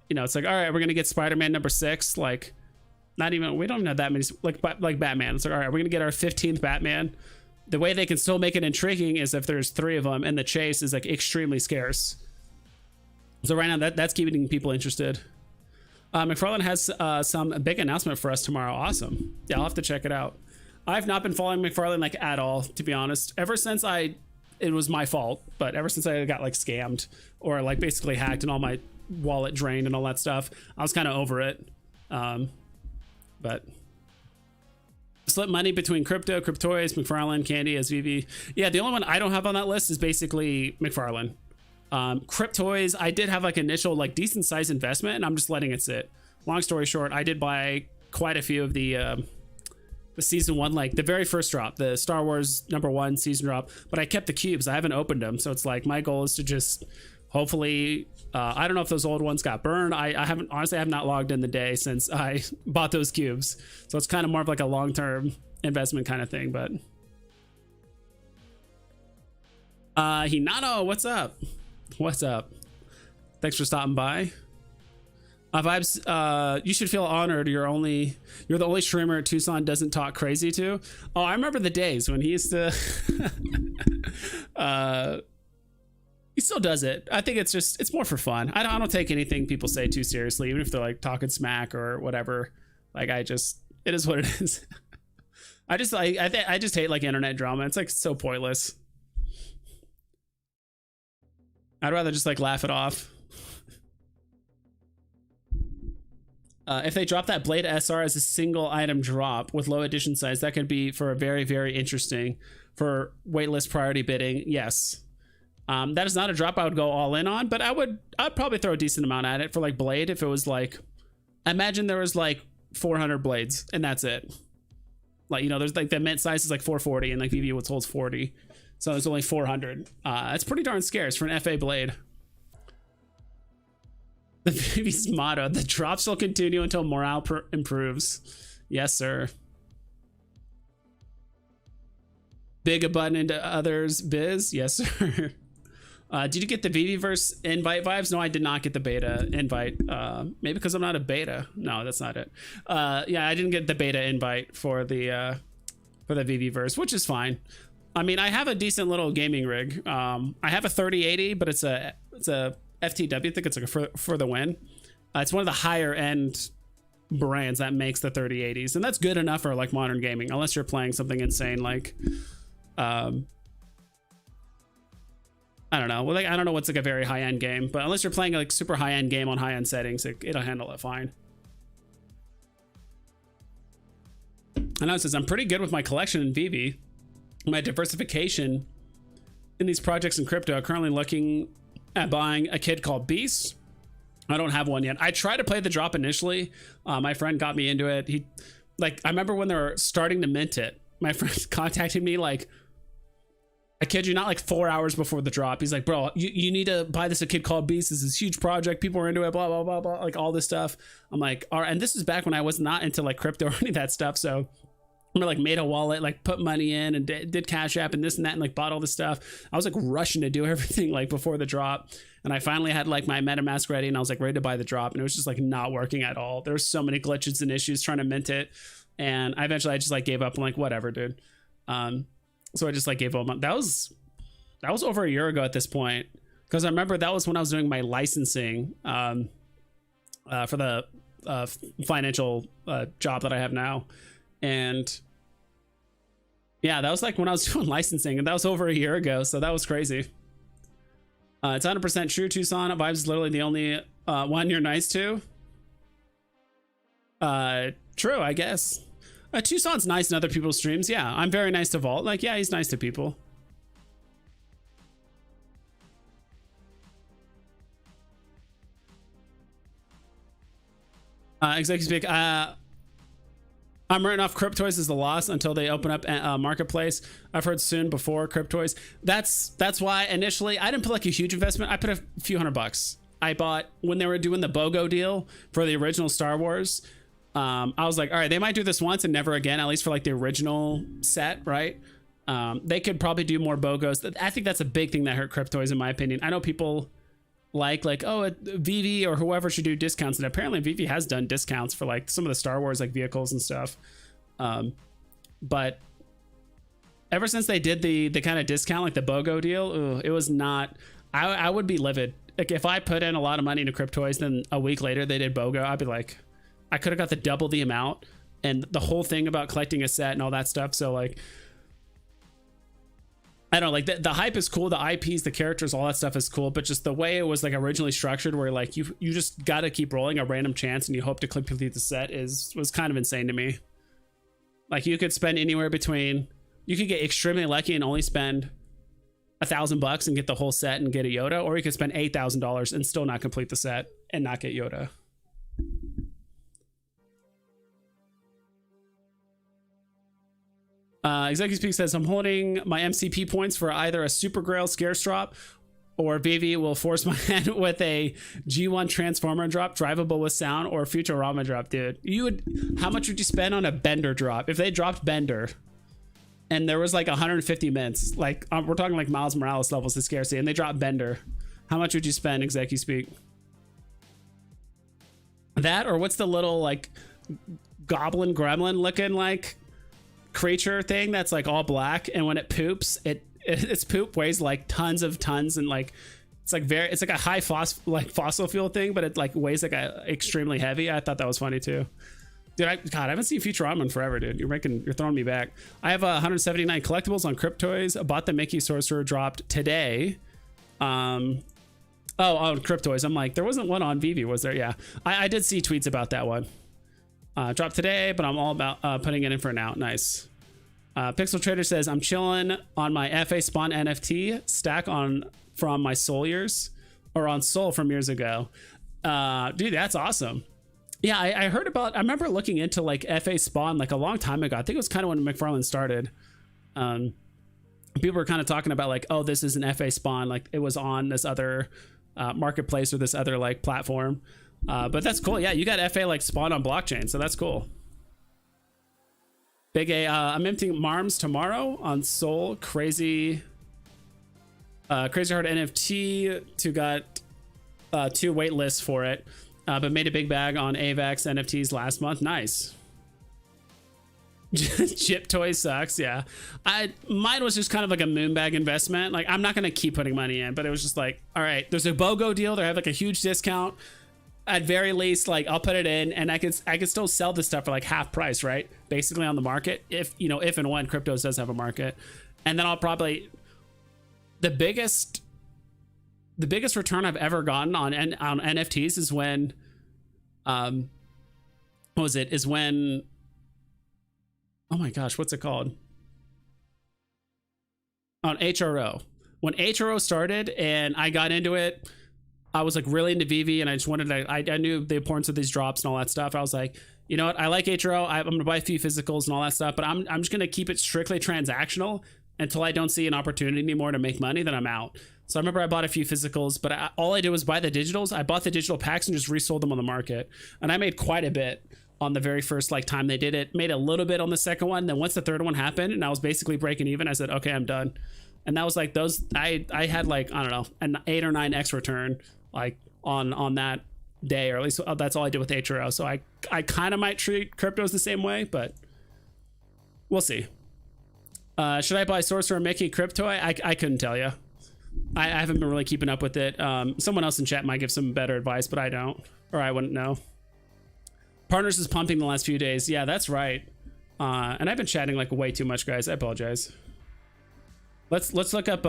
S1: You know, it's like, all right, we're gonna get Spider-Man #6. Like, not even, we don't even have that many, like Batman. It's like, all right, we're gonna get our 15th Batman. The way they can still make it intriguing is if there's 3 of them, and the chase is like extremely scarce. So right now, that's keeping people interested. McFarlane has some big announcement for us tomorrow. Awesome. Yeah, I'll have to check it out. I've not been following McFarlane like at all, to be honest. Ever since it was my fault, but ever since I got like scammed or like basically hacked and all my wallet drained and all that stuff, I was kind of over it. But split money between crypto, Cryptoys, McFarlane, Candy, SVV. Yeah, the only one I don't have on that list is basically McFarlane. Cryptoys, I did have like initial like decent size investment, and I'm just letting it sit. Long story short, I did buy quite a few of the season 1, like the very first drop, the Star Wars #1 season drop, but I kept the cubes. I haven't opened them, so it's like my goal is to just hopefully, I don't know if those old ones got burned. I haven't, honestly, I have not logged in the day since I bought those cubes, so it's kind of more of like a long-term investment kind of thing. But Hinano, what's up? What's up? Thanks for stopping by. Vibes, you should feel honored. You're the only streamer Tucson doesn't talk crazy to. Oh, I remember the days when he used to he still does it. I think it's more for fun. I don't take anything people say too seriously, even if they're like talking smack or whatever. Like, it is what it is. I just hate like internet drama. It's like so pointless. I'd rather just like laugh it off. If they drop that Blade SR as a single item drop with low edition size, that could be for a very, very interesting for waitlist priority bidding. Yes. That is not a drop I would go all in on, but I'd probably throw a decent amount at it for like Blade. If it was like, imagine there was like 400 blades and that's it. Like, you know, there's like the mint size is like 440 and like VV holds 40. So there's only 400. It's pretty darn scarce for an FA blade. The VV's motto: the drops will continue until morale improves. Yes, sir. Big abundant to others biz. Yes, sir. Did you get the VVverse invite vibes? No, I did not get the beta invite. Maybe because I'm not a beta. No, that's not it. Yeah, I didn't get the beta invite for the VVverse, which is fine. I mean, I have a decent little gaming rig. I have a 3080, but it's a FTW. I think it's like a for the win. It's one of the higher end brands that makes the 3080s, and that's good enough for like modern gaming, unless you're playing something insane like I don't know. Well, like, I don't know what's like a very high end game, but unless you're playing like super high end game on high end settings, it'll handle it fine. And now it says I'm pretty good with my collection in VV, my diversification in these projects in crypto. I'm currently looking at buying a kid called Beast. I don't have one yet. I tried to play the drop initially. My friend got me into it. I remember when they were starting to mint it, my friend contacted me like, I kid you not, like 4 hours before the drop. He's like, bro, you need to buy this, a kid called Beast. This is a huge project. People are into it, blah, blah, blah, blah, like all this stuff. I'm like, all right. And this is back when I was not into like crypto or any of that stuff. So I like made a wallet, like put money in and did Cash App and this and that, and like bought all this stuff. I was like rushing to do everything like before the drop. And I finally had like my MetaMask ready and I was like ready to buy the drop. And it was just like not working at all. There were so many glitches and issues trying to mint it. And I just like gave up. I'm like, whatever, dude. So I just like gave up. That was over a year ago at this point. Cause I remember that was when I was doing my licensing for the financial job that I have now. And yeah, that was like when I was doing licensing, and that was over a year ago. So that was crazy. It's 100% true. Tucson Vibes is literally the only one you're nice to. True, I guess. Tucson's nice in other people's streams. Yeah, I'm very nice to Vault. Like, yeah, he's nice to people. Executive speak. I'm writing off Cryptoys as the loss until they open up a marketplace. I've heard soon before Cryptoys. That's why initially I didn't put like a huge investment. I put a few $100. I bought when they were doing the BOGO deal for the original Star Wars. I was like, all right, they might do this once and never again, at least for like the original set, right? They could probably do more BOGOs. I think that's a big thing that hurt Cryptoys, in my opinion. I know people like oh, VV or whoever should do discounts, and apparently VV has done discounts for like some of the Star Wars like vehicles and stuff. But ever since they did the kind of discount, like the BOGO deal, it was not. I would be livid. Like if I put in a lot of money into Cryptoys, then a week later they did BOGO, I'd be like, I could have got the double the amount, and the whole thing about collecting a set and all that stuff. So like, I don't know, like the hype is cool, the IPs, the characters, all that stuff is cool, but just the way it was like originally structured, where like you just got to keep rolling a random chance and you hope to complete the set was kind of insane to me. Like you could spend anywhere between, you could get extremely lucky and only spend $1,000 and get the whole set and get a Yoda, or you could spend $8,000 and still not complete the set and not get Yoda. Executive Speak says, I'm holding my MCP points for either a Super Grail Scarce drop, or VV will force my hand with a G1 Transformer drop, drivable with sound, or Futurama drop. Dude, how much would you spend on a Bender drop? If they dropped Bender and there was like 150 mints, like we're talking like Miles Morales levels of scarcity, and they dropped Bender, how much would you spend, Executive Speak? That, or what's the little like goblin gremlin looking like creature thing that's like all black, and when it poops, its poop weighs like tons and like it's like a high fossil fuel thing, but it like weighs like extremely heavy. I thought that was funny too, dude. I haven't seen Futurama in forever, dude. You're throwing me back. I have 179 collectibles on Cryptoys. I bought the Mickey Sorcerer dropped today. On Cryptoys. I'm like, there wasn't one on VV, was there? Yeah, I did see tweets about that one. Dropped today, but I'm all about putting it in for now. Nice. Pixel Trader says, I'm chilling on my FA Spawn NFT stack from my Soul years, or on Soul from years ago. Dude, that's awesome. Yeah, I heard about, I remember looking into like FA Spawn like a long time ago. I think it was kind of when McFarlane started. People were kind of talking about like, oh, this is an FA Spawn. Like it was on this other marketplace or this other like platform. But that's cool. Yeah, you got FA like Spawn on blockchain, so that's cool. Big A, I'm emptying Marms tomorrow on Soul. Crazy Hard NFT. Got 2 wait lists for it, but made a big bag on AVAX NFTs last month. Nice. Chip toy sucks. Yeah, mine was just kind of like a moonbag investment. Like I'm not gonna keep putting money in, but it was just like, all right, there's a BOGO deal. They have like a huge discount. At very least, like I'll put it in, and I could still sell this stuff for like half price, right? Basically on the market, if and when cryptos does have a market. And then I'll probably, the biggest the biggest return I've ever gotten on NFTs is when, what was it? Is when, oh my gosh, what's it called? On HRO. When HRO started and I got into it, I was like really into VIVV, and I just wanted to, I knew the importance of these drops and all that stuff. I was like, you know what? I like HRO. I'm going to buy a few physicals and all that stuff, but I'm just going to keep it strictly transactional until I don't see an opportunity anymore to make money. Then I'm out. So I remember I bought a few physicals, but all I did was buy the digitals. I bought the digital packs and just resold them on the market. And I made quite a bit on the very first like time they did it. Made a little bit on the second one. Then once the third one happened and I was basically breaking even, I said, okay, I'm done. And that was like those, I had like, I don't know, an 8 or 9x return like on that day, or at least that's all I did with HRO. So I kind of might treat cryptos the same way, but we'll see. Should I buy Sorcerer Mickey crypto? I couldn't tell you. I haven't been really keeping up with it. Someone else in chat might give some better advice, but I don't, or I wouldn't know. Partners is pumping the last few days. Yeah, that's right. And I've been chatting like way too much, guys. I apologize. Let's look up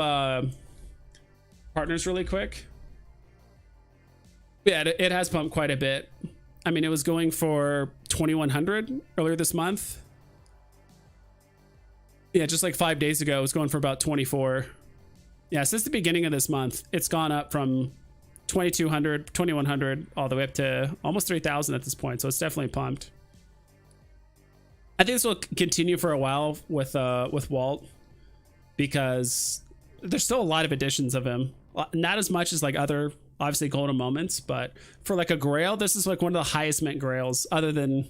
S1: Partners really quick. Yeah, it has pumped quite a bit. I mean, it was going for 2,100 earlier this month. Yeah, just like 5 days ago, it was going for about 24. Yeah, since the beginning of this month, it's gone up from 2,200, 2,100, all the way up to almost 3,000 at this point. So it's definitely pumped. I think this will continue for a while with Walt, because there's still a lot of editions of him. Not as much as like other, obviously, golden moments, but for like a Grail, this is like one of the highest mint Grails, other than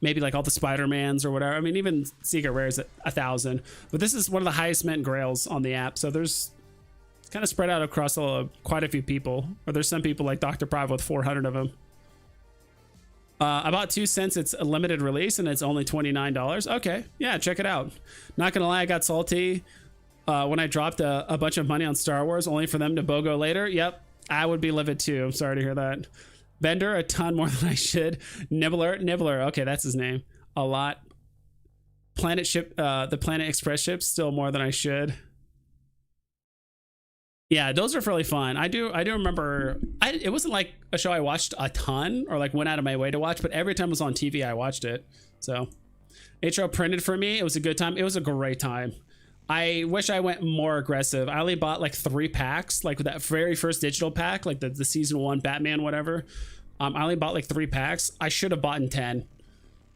S1: maybe like all the Spider-Mans or whatever. I mean, even Secret Rare is at 1,000, but this is one of the highest mint Grails on the app. So it's kind of spread out across quite a few people, or there's some people like Dr. Private with 400 of them. About 2 cents. It's a limited release and it's only $29. Okay, yeah, check it out. Not gonna lie, I got salty when I dropped a bunch of money on Star Wars, only for them to BOGO later. Yep, I would be livid too. I'm sorry to hear that. Bender, a ton more than I should. Nibbler, okay, that's his name. A lot. Planet ship, the Planet Express ship, still more than I should. Yeah, those are fairly fun. I do remember. It wasn't like a show I watched a ton or like went out of my way to watch, but every time it was on TV, I watched it. So, HRO printed for me. It was a good time. It was a great time. I wish I went more aggressive. I only bought like 3 packs, like that very first digital pack, like the season 1 Batman, whatever. I only bought like 3 packs. I should have bought 10.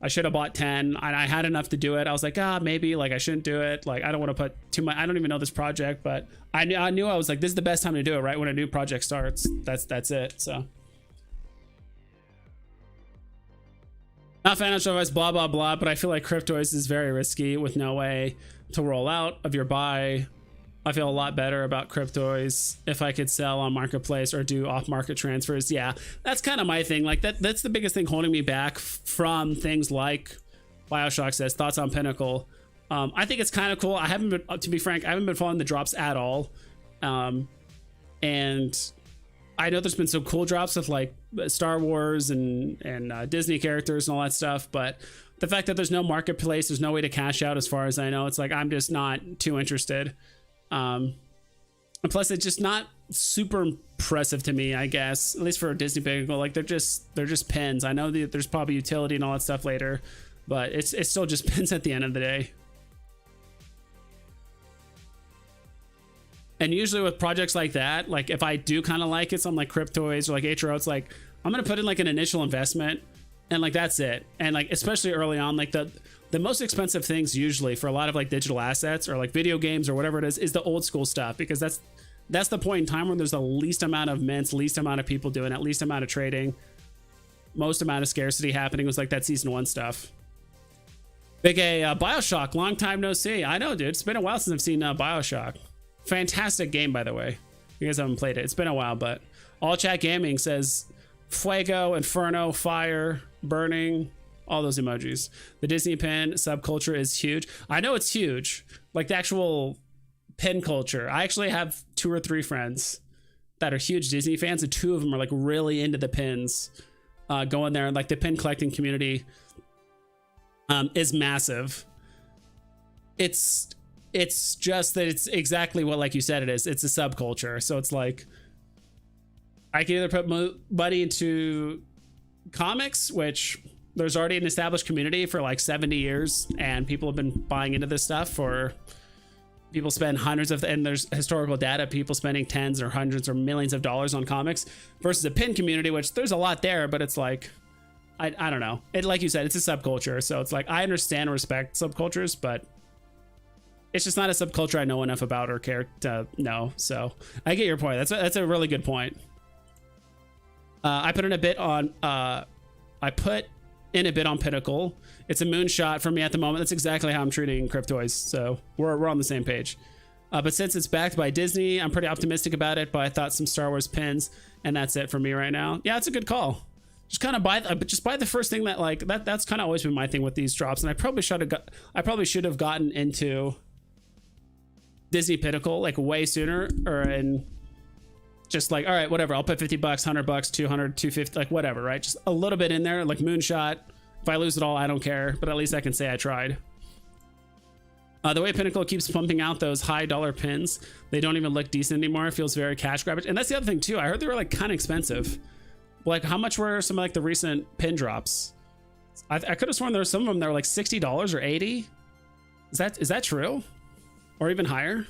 S1: I should have bought 10, and I had enough to do it. I was like, maybe like I shouldn't do it. Like, I don't want to put too much. I don't even know this project, but I knew I was like, this is the best time to do it, right? When a new project starts, that's it. So, not financial advice, blah, blah, blah, but I feel like cryptos is very risky with no way to roll out of your buy. I feel a lot better about cryptos if I could sell on marketplace or do off-market transfers. Yeah, that's kind of my thing. Like that's the biggest thing holding me back from things like Bioshock says, thoughts on Pinnacle. I think it's kind of cool. I haven't been, to be frank, I haven't been following the drops at all. And I know there's been some cool drops with like Star Wars and Disney characters and all that stuff, but the fact that there's no marketplace, there's no way to cash out as far as I know, it's like I'm just not too interested. And plus it's just not super impressive to me, I guess, at least for a Disney Pinnacle. Like they're just pins. I know that there's probably utility and all that stuff later, but it's still just pins at the end of the day. And usually with projects like that, like if I do kind of like it, something like Cryptoids or like HRO, it's like I'm gonna put in like an initial investment and like that's it. And like especially early on, like the most expensive things usually for a lot of like digital assets or like video games or whatever it is the old school stuff, because that's the point in time when there's the least amount of mints, least amount of people doing it, least amount of trading, most amount of scarcity happening. It was like that season 1 stuff. Big A, Bioshock, long time no see. I know, dude, it's been a while since I've seen Bioshock. Fantastic game, by the way. You guys haven't played it, it's been a while. But All Chat Gaming says Fuego, Inferno, Fire, Burning, all those emojis. The Disney pin subculture is huge. I know it's huge, like the actual pin culture. I actually have 2 or 3 friends that are huge Disney fans, and 2 of them are like really into the pins. Going there, and like the pin collecting community is massive. It's just that it's exactly what, like you said, it is. It's a subculture. So it's like I can either put money into comics, which there's already an established community for like 70 years, and people have been buying into this stuff for. People spend hundreds of, and there's historical data, people spending tens or hundreds or millions of dollars on comics versus a pin community, which there's a lot there, but it's like, I don't know. It, like you said, it's a subculture. So it's like, I understand and respect subcultures, but it's just not a subculture I know enough about or care to know. So I get your point. That's a really good point. I put in a bit on, Pinnacle. It's a moonshot for me at the moment. That's exactly how I'm treating Cryptoys. So we're on the same page. But since it's backed by Disney, I'm pretty optimistic about it. But I thought some Star Wars pins, and that's it for me right now. Yeah, it's a good call. Just kind of buy the first thing that like that. That's kind of always been my thing with these drops. And I probably should have gotten into Disney Pinnacle like way sooner, or in just like, all right, whatever. I'll put $50, $100, 200, 250, like whatever, right? Just a little bit in there, like moonshot. If I lose it all, I don't care, but at least I can say I tried. The way Pinnacle keeps pumping out those high dollar pins, they don't even look decent anymore. It feels very cash grabbish. And that's the other thing too. I heard they were like kind of expensive. Like how much were some of like the recent pin drops? I could have sworn there were some of them that were like $60 or $80. Is that true? Or even higher?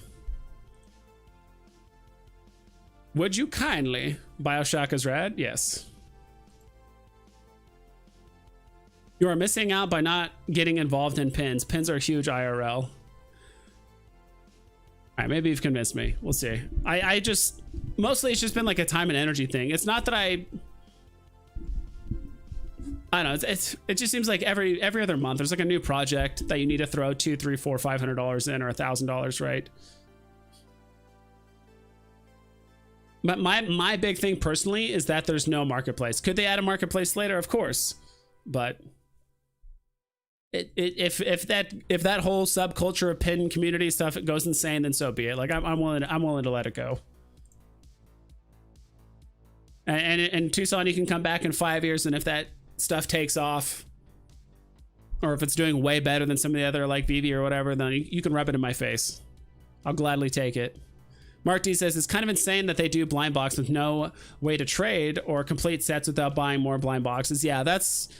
S1: Would you kindly? Bioshock is rad? Yes. You are missing out by not getting involved in pins. Pins are huge IRL. All right, maybe you've convinced me. We'll see. I just, mostly it's just been like a time and energy thing. It's not that I don't know. It just seems like every other month there's like a new project that you need to throw $200, $300, $400, $500 in, or $1,000, right? But my big thing personally is that there's no marketplace. Could they add a marketplace later? Of course, but if that whole subculture of pin community stuff goes insane, then so be it. Like I'm willing to let it go. And in Tucson, you can come back in 5 years, and if that stuff takes off, or if it's doing way better than some of the other like VIVV or whatever, then you can rub it in my face. I'll gladly take it. Mark D says it's kind of insane that they do blind box with no way to trade or complete sets without buying more blind boxes. Yeah, that's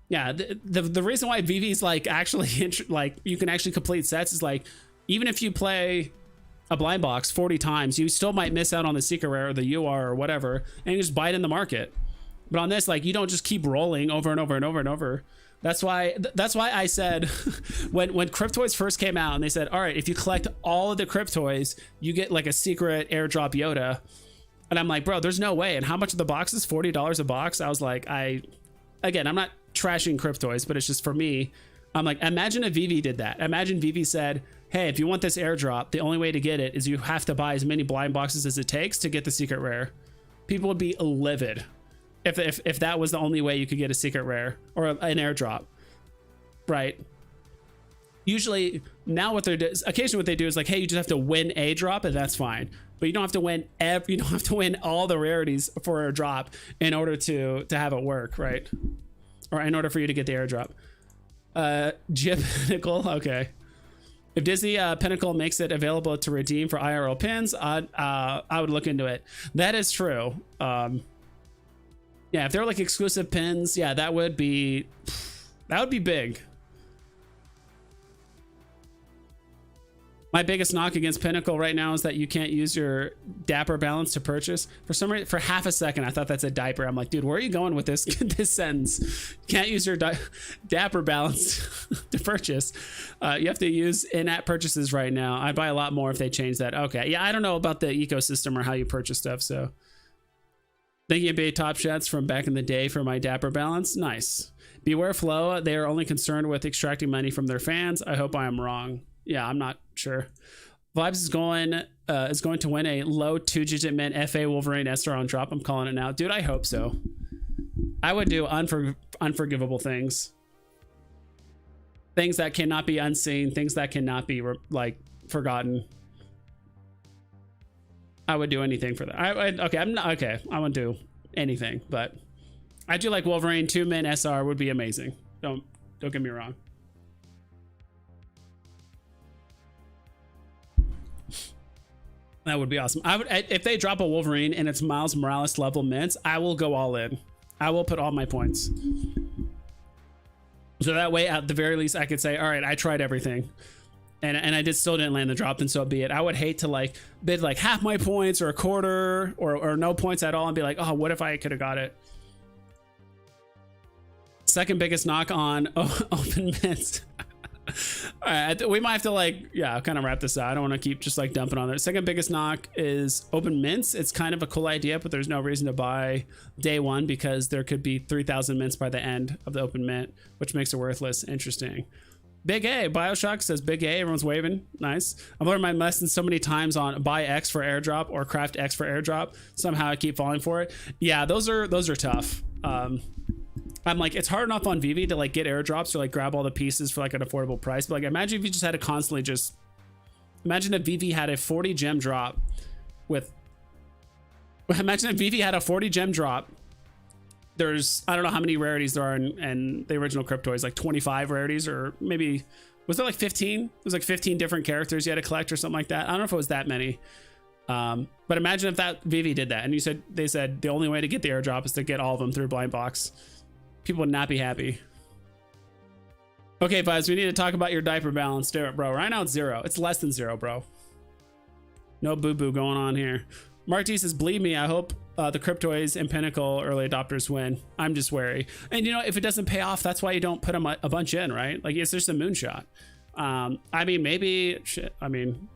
S1: the reason why VV's like actually like you can actually complete sets is like, even if you play a blind box 40 times, you still might miss out on the secret rare or the UR or whatever, and you just buy it in the market. But on this, like, you don't just keep rolling over and over and over and over. That's why I said when Cryptoys first came out and they said, all right, if you collect all of the Cryptoys, you get like a secret airdrop Yoda. And I'm like, bro, there's no way. And how much of the box is $40 a box? I was like, again, I'm not trashing Cryptoys, but it's just for me. I'm like, imagine if VIVV did that. Imagine VIVV said, hey, if you want this airdrop, the only way to get it is you have to buy as many blind boxes as it takes to get the secret rare. People would be livid if that was the only way you could get a secret rare or an airdrop, right? Usually now occasionally what they do is like, hey, you just have to win a drop and that's fine, but you don't have to win you don't have to win all the rarities for a drop in order to have it work, right? Or in order for you to get the airdrop. Pinnacle, okay. If Disney Pinnacle makes it available to redeem for IRL pins, I would look into it. That is true. Yeah, if they're like exclusive pins, yeah, that would be big. My biggest knock against Pinnacle right now is that you can't use your Dapper balance to purchase. For some reason, for half a second, I thought that's a diaper. I'm like, dude, where are you going with this this sentence? You can't use your Dapper balance to purchase. You have to use in-app purchases right now. I'd buy a lot more if they change that. Okay, yeah, I don't know about the ecosystem or how you purchase stuff, so. Thinking of NBA Top Shots from back in the day for my Dapper balance. Nice. Beware Flow. They are only concerned with extracting money from their fans. I hope I am wrong. Yeah, I'm not sure. Vibes is going to win a low 2-digit mint FA Wolverine SR on drop. I'm calling it now. Dude, I hope so. I would do unforgivable things. Things that cannot be unseen. Things that cannot be like forgotten. I would do anything for that. Okay, I'm not okay. I won't do anything, but I do like Wolverine 2-min SR would be amazing. Don't get me wrong. That would be awesome. I would, if they drop a Wolverine and it's Miles Morales level mints, I will go all in. I will put all my points. So that way, at the very least, I could say, all right, I tried everything. And I still didn't land the drop, then so be it. I would hate to like bid like half my points or a quarter or no points at all and be like, oh, what if I could have got it? Second biggest knock on open mints. All right, we might have to like, yeah, kind of wrap this out. I don't want to keep just like dumping on there. Second biggest knock is open mints. It's kind of a cool idea, but there's no reason to buy day one because there could be 3,000 mints by the end of the open mint, which makes it worthless. Interesting. Big A, Bioshock says Big A, everyone's waving. Nice. I've learned my lesson so many times on buy X for airdrop or craft X for airdrop. Somehow I keep falling for it. Yeah, those are tough. I'm like, it's hard enough on VV to like get airdrops or like grab all the pieces for like an affordable price. But like, imagine if you just had to constantly just, imagine if VV had a 40 gem drop with, imagine if VV had a 40 gem drop. There's, I don't know how many rarities there are in the original Cryptoids, like 25 rarities, or maybe, was there like 15? It was like 15 different characters you had to collect or something like that. I don't know if it was that many. But imagine if that VV did that and they said the only way to get the airdrop is to get all of them through blind box. People would not be happy. Okay, Vibes, we need to talk about your diaper balance. Do it, bro. Right now it's 0. It's less than 0, bro. No boo-boo going on here. Mark T says, believe me, I hope the Cryptoids and Pinnacle early adopters win. I'm just wary. And you know, if it doesn't pay off, that's why you don't put a bunch in, right? Like, it's just a moonshot. I mean, maybe, shit, I mean,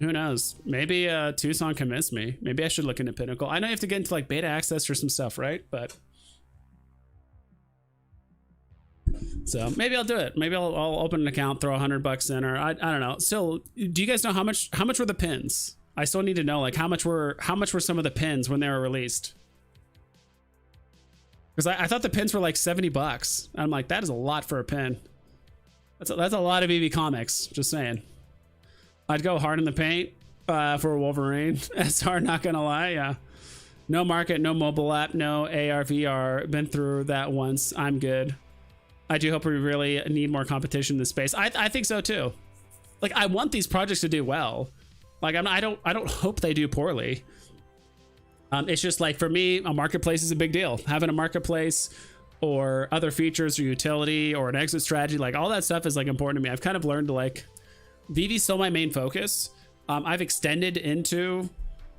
S1: who knows? Maybe Tucson convinced me. Maybe I should look into Pinnacle. I know you have to get into like beta access or some stuff, right? But so maybe I'll do it. Maybe I'll open an account, throw $100 in, or I don't know. Still, do you guys know how much were the pins? I still need to know like how much were some of the pins when they were released? Because I thought the pins were like $70. I'm like, that is a lot for a pin. That's a lot of EV comics. Just saying. I'd go hard in the paint for Wolverine. That's hard, not gonna lie. Yeah. No market, no mobile app, no AR, VR. Been through that once. I'm good. I do hope we really need more competition in this space. I think so too. Like, I want these projects to do well. Like, I don't hope they do poorly. It's just like, for me, a marketplace is a big deal. Having a marketplace or other features or utility or an exit strategy, like all that stuff is like important to me. I've kind of learned to like, VV's still my main focus. I've extended into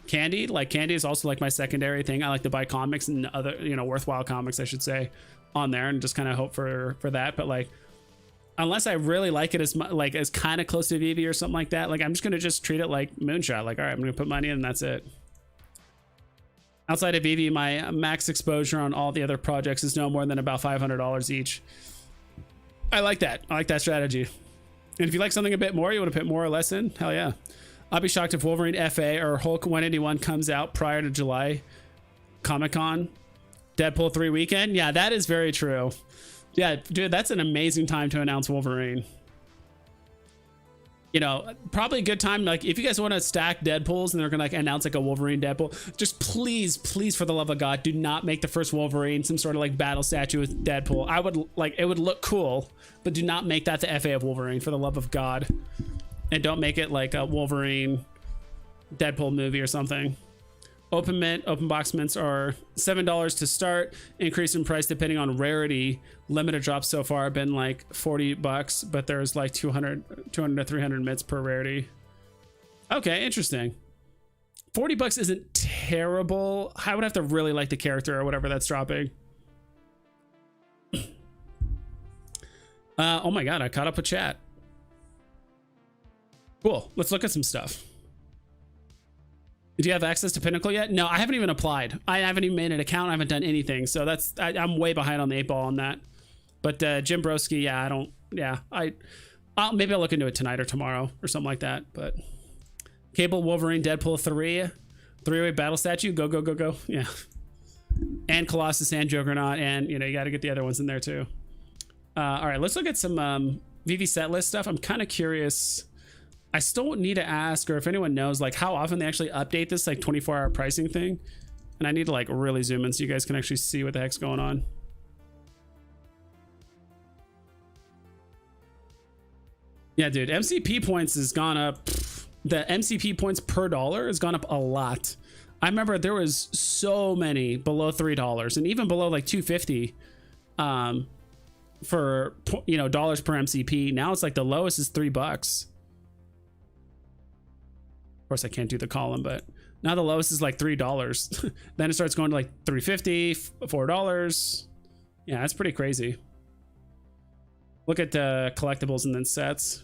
S1: Candy. Like, Candy is also like my secondary thing. I like to buy comics and other, you know, worthwhile comics, I should say, on there, and just kind of hope for that. But like, unless I really like it as kind of close to VV or something like that, like I'm just gonna just treat it like moonshot. Like, all right, I'm gonna put money in and that's it. Outside of VV, my max exposure on all the other projects is no more than about $500 each. I like that. I like that strategy. And if you like something a bit more, you want to put more or less in, hell yeah. I'll be shocked if Wolverine FA or Hulk 181 comes out prior to July Comic-Con. Deadpool 3 weekend. Yeah, that is very true. Yeah, dude, that's an amazing time to announce Wolverine. You know, probably a good time. Like, if you guys want to stack Deadpools and they're gonna like announce like a Wolverine Deadpool, just please, for the love of God, do not make the first Wolverine some sort of like battle statue with Deadpool. I would like, it would look cool, but do not make that the FA of Wolverine, for the love of God. And don't make it like a Wolverine Deadpool movie or something. Open mint, open box mints are $7 to start. Increase in price depending on rarity. Limited drops so far have been like $40, but there's like 200 to 300 mints per rarity. Okay, interesting. $40 isn't terrible. I would have to really like the character or whatever that's dropping. Oh my God, I caught up with chat. Cool, let's look at some stuff. Do you have access to Pinnacle yet? No, I haven't even applied. I haven't even made an account. I haven't done anything. So that's, I'm way behind on the 8-ball on that. But Jim Broski, yeah, I don't, yeah, maybe I'll look into it tonight or tomorrow or something like that. But Cable, Wolverine, Deadpool 3, three-way battle statue, go, go, go, go. Yeah. And Colossus and Juggernaut. And, you know, you got to get the other ones in there too. All right, let's look at some VV set list stuff. I'm kind of curious. I still need to ask, or if anyone knows, like how often they actually update this like 24-hour pricing thing. And I need to like really zoom in so you guys can actually see what the heck's going on. Yeah, dude, MCP points has gone up the MCP points per dollar has gone up a lot. I remember there was so many below $3 and even below like 250 for, you know, dollars per MCP. Now it's like the lowest is $3. Of course I can't do the column, but now the lowest is like $3. Then it starts going to like $3.50, $4. Yeah, that's pretty crazy. Look at the collectibles and then sets.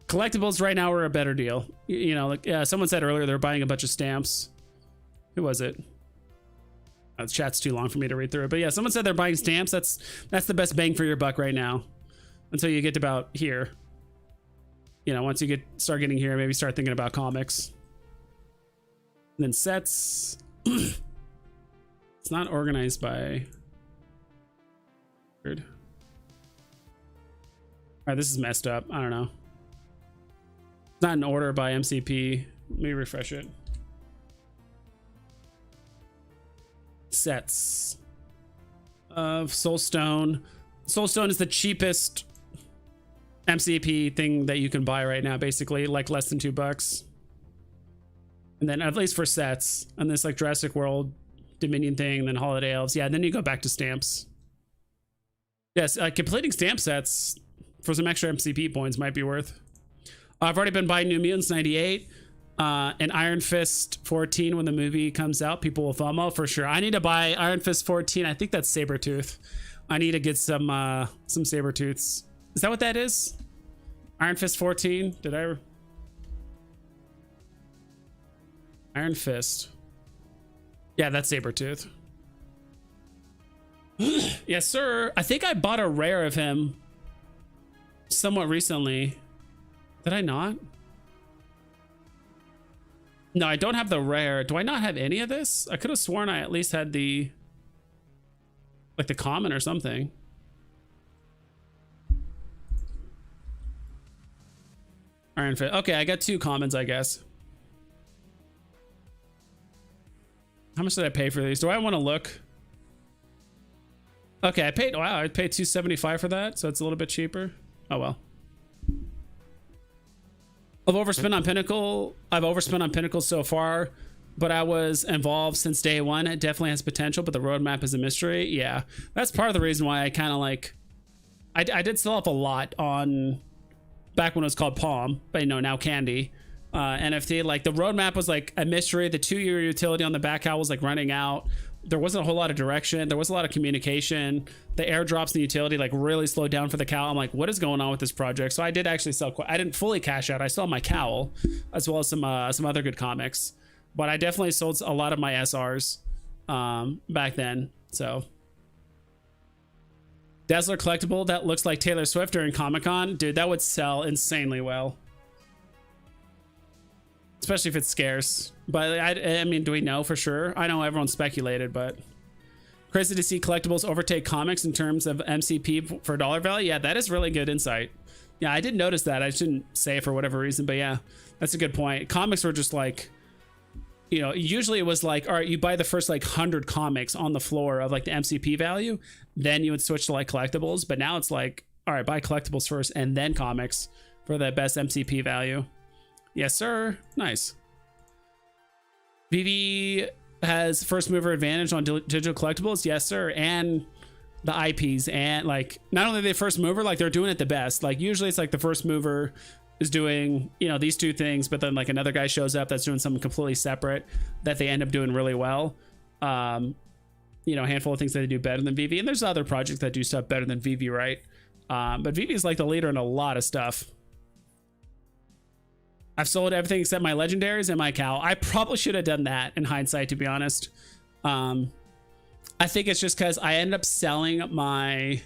S1: Collectibles right now are a better deal. You know, like someone said earlier they're buying a bunch of stamps. Who was it? The chat's too long for me to read through it, but yeah, someone said they're buying stamps. That's the best bang for your buck right now, until you get to about here. You know, once you start getting here, maybe start thinking about comics. And then sets. It's not organized by. Weird. All right, this is messed up. I don't know. It's not in order by MCP. Let me refresh it. Sets of Soulstone. Soulstone is the cheapest MCP thing that you can buy right now, basically, like less than $2. And then at least for sets, and this like Jurassic World Dominion thing, and then Holiday Elves. Yeah, then you go back to stamps. Yes, completing stamp sets for some extra MCP points might be worth. I've already been buying New Mutants 98 and Iron Fist 14 when the movie comes out. People will FOMO for sure. I need to buy Iron Fist 14. I think that's Sabretooth. I need to get some Sabretooths. Is that what that is? Iron Fist 14? Did I? Iron Fist. Yeah, that's Sabretooth. Yes, sir. I think I bought a rare of him somewhat recently. Did I not? No, I don't have the rare. Do I not have any of this? I could have sworn I at least had the like the common or something. Iron Fist. Okay, I got 2 commons, I guess. How much did I pay for these? Do I want to look? Okay, I paid $275 for that, so it's a little bit cheaper. Oh well. I've overspent on Pinnacle so far, but I was involved since day one. It definitely has potential, but the roadmap is a mystery. Yeah, that's part of the reason why I kind of like. I did sell off a lot on back when it was called Palm, but you know now Candy NFT. Like the roadmap was like a mystery. The 2-year utility on the back half was like running out. There wasn't a whole lot of direction. There was a lot of communication. The airdrops and the utility like really slowed down for the cowl. I'm like, what is going on with this project? So I did actually sell. I didn't fully cash out. I sold my cowl as well as some other good comics, but I definitely sold a lot of my SRs back then. So Dazzler collectible that looks like Taylor Swift during Comic-Con, dude, that would sell insanely well. Especially if it's scarce. But I mean, do we know for sure? I know everyone speculated, but crazy to see collectibles overtake comics in terms of MCP for dollar value. Yeah, that is really good insight. Yeah, I did notice that. I shouldn't say it for whatever reason, but yeah, that's a good point. Comics were just like, you know, usually it was like, all right, you buy the first like 100 comics on the floor of like the MCP value, then you would switch to like collectibles. But now it's like, all right, buy collectibles first and then comics for the best MCP value. Yes, sir. Nice. VV has first mover advantage on digital collectibles. Yes, sir. And the IPs, and like not only the first mover, like they're doing it the best. Like usually it's like the first mover is doing, you know, these 2 things, but then like another guy shows up that's doing something completely separate that they end up doing really well. You know, a handful of things that they do better than VV, and there's other projects that do stuff better than VV, right? But VV is like the leader in a lot of stuff. I've sold everything except my legendaries and my cow. I probably should have done that in hindsight, to be honest. I think it's just because I ended up selling a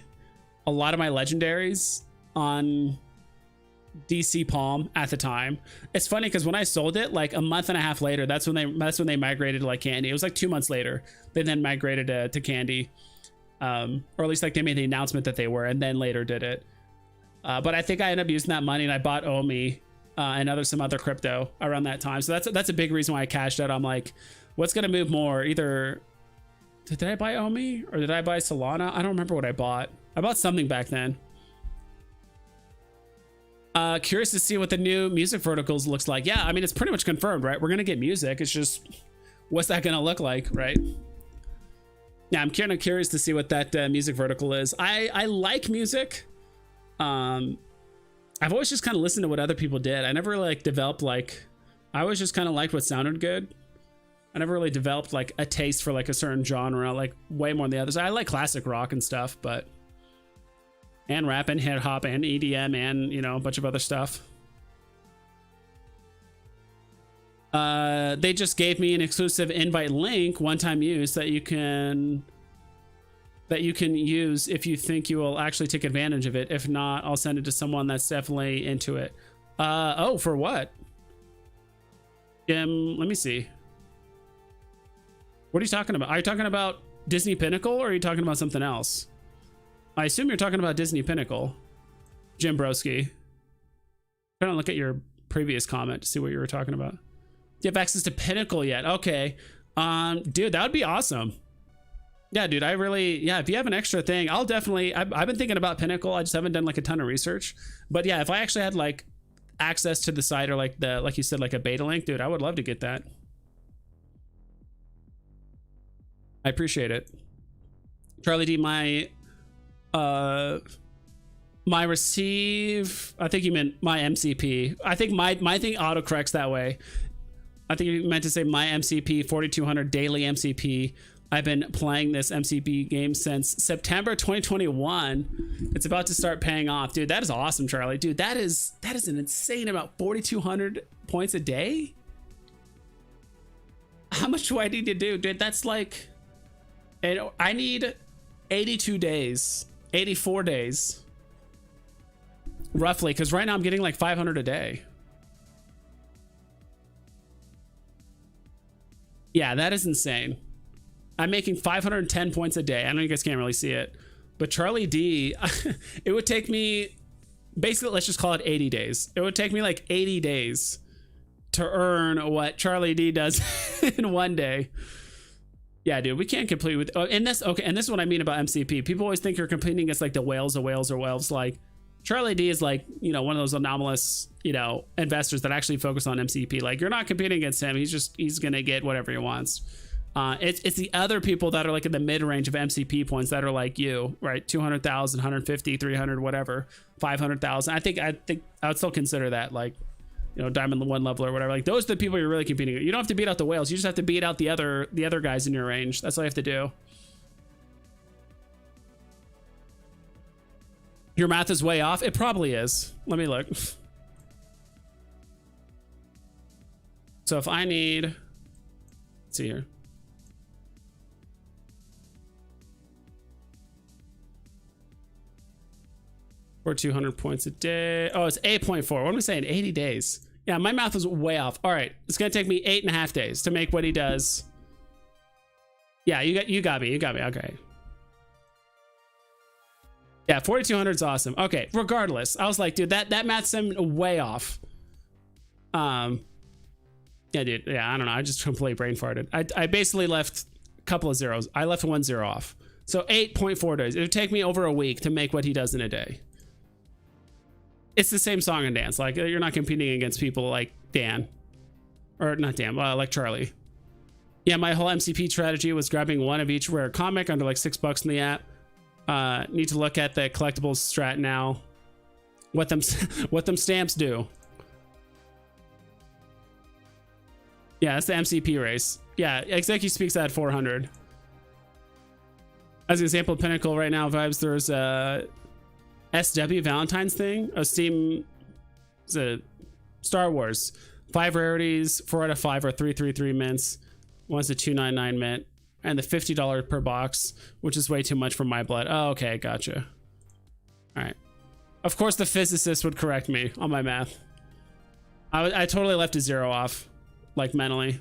S1: lot of my legendaries on DC Palm at the time. It's funny because when I sold it, like a month and a half later, that's when they migrated to like Candy. It was like 2 months later. They then migrated to Candy, or at least like they made the announcement that they were, and then later did it. But I think I ended up using that money and I bought Omi. And some other crypto around that time. So that's a big reason why I cashed out. I'm like, what's gonna move more? Either did I buy Omi or did I buy Solana? I don't remember what I bought. I bought something back then. Curious to see what the new music verticals looks like. Yeah, I mean, it's pretty much confirmed, right? We're gonna get music. It's just, what's that gonna look like, right? Yeah, I'm kind of curious to see what that music vertical is. I like music. I've always just kind of listened to what other people did. I never like developed like, I always just kind of liked what sounded good. I never really developed like a taste for like a certain genre, like way more than the others. I like classic rock and stuff, but and rap and hip hop and EDM and, you know, a bunch of other stuff. They just gave me an exclusive invite link, one-time use, that you can use if you think you will actually take advantage of it. If not, I'll send it to someone that's definitely into it. Oh, for what? Let me see. What are you talking about? Are you talking about Disney Pinnacle, or are you talking about something else? I assume you're talking about Disney Pinnacle, Jim Broski. Trying to look at your previous comment to see what you were talking about. Do you have access to Pinnacle yet? Okay. Dude, that would be awesome. Yeah, dude, if you have an extra thing, I'll definitely, I've been thinking about Pinnacle. I just haven't done like a ton of research, but yeah, if I actually had like access to the site, or like like you said, like a beta link, dude, I would love to get that. I appreciate it. Charlie D, my receive, I think you meant my MCP. I think my thing autocorrects that way. I think you meant to say my MCP 4200 daily MCP. I've been playing this MCP game since September 2021. It's about to start paying off. Dude, that is awesome, Charlie. Dude, that is an insane amount. 4,200 points a day? How much do I need to do? Dude, that's like, I need 82 days, 84 days, roughly, because right now I'm getting like 500 a day. Yeah, that is insane. I'm making 510 points a day. I know you guys can't really see it, but Charlie D, it would take me, basically, let's just call it 80 days. It would take me like 80 days to earn what Charlie D does in one day. Yeah, dude, we can't compete with, and this is what I mean about MCP. People always think you're competing against like the whales of whales or whales. Like Charlie D is like, you know, one of those anomalous, you know, investors that actually focus on MCP. Like, you're not competing against him. He's gonna get whatever he wants. It's the other people that are like in the mid range of MCP points that are like you, right? 200,000, 150, 300, whatever, 500,000. I think I would still consider that like, you know, diamond one level or whatever. Like, those are the people you're really competing with. You don't have to beat out the whales. You just have to beat out the other guys in your range. That's all you have to do. Your math is way off. It probably is. Let me look. So if I need, let's see here. Or 200 points a day. Oh, it's 8.4. What am I saying? 80 days. Yeah, my math was way off. All right, it's gonna take me 8.5 days to make what he does. Yeah, you got me. Okay. Yeah, 4,200 is awesome. Okay, regardless, I was like, dude, that math seemed way off. Yeah, dude. Yeah, I don't know. I just completely brain farted. I basically left a couple of zeros. I left 1 0 off. So 8.4 days. It would take me over a week to make what he does in a day. It's the same song and dance. Like, you're not competing against people like Dan, or not Dan, like Charlie. Yeah, my whole MCP strategy was grabbing one of each rare comic under like $6 in the app. Need to look at the collectibles strat now. What them stamps do. Yeah, that's the MCP race. Yeah, Execu speaks at 400. As an example, Pinnacle right now vibes. There's a SW Valentine's thing. A Steam. It's a Star Wars. 5 rarities. 4 out of 5 are 333 mints. One's a 299 mint. And the $50 per box, which is way too much for my blood. Oh, okay, gotcha. All right. Of course, the physicist would correct me on my math. I totally left a 0 off, like mentally.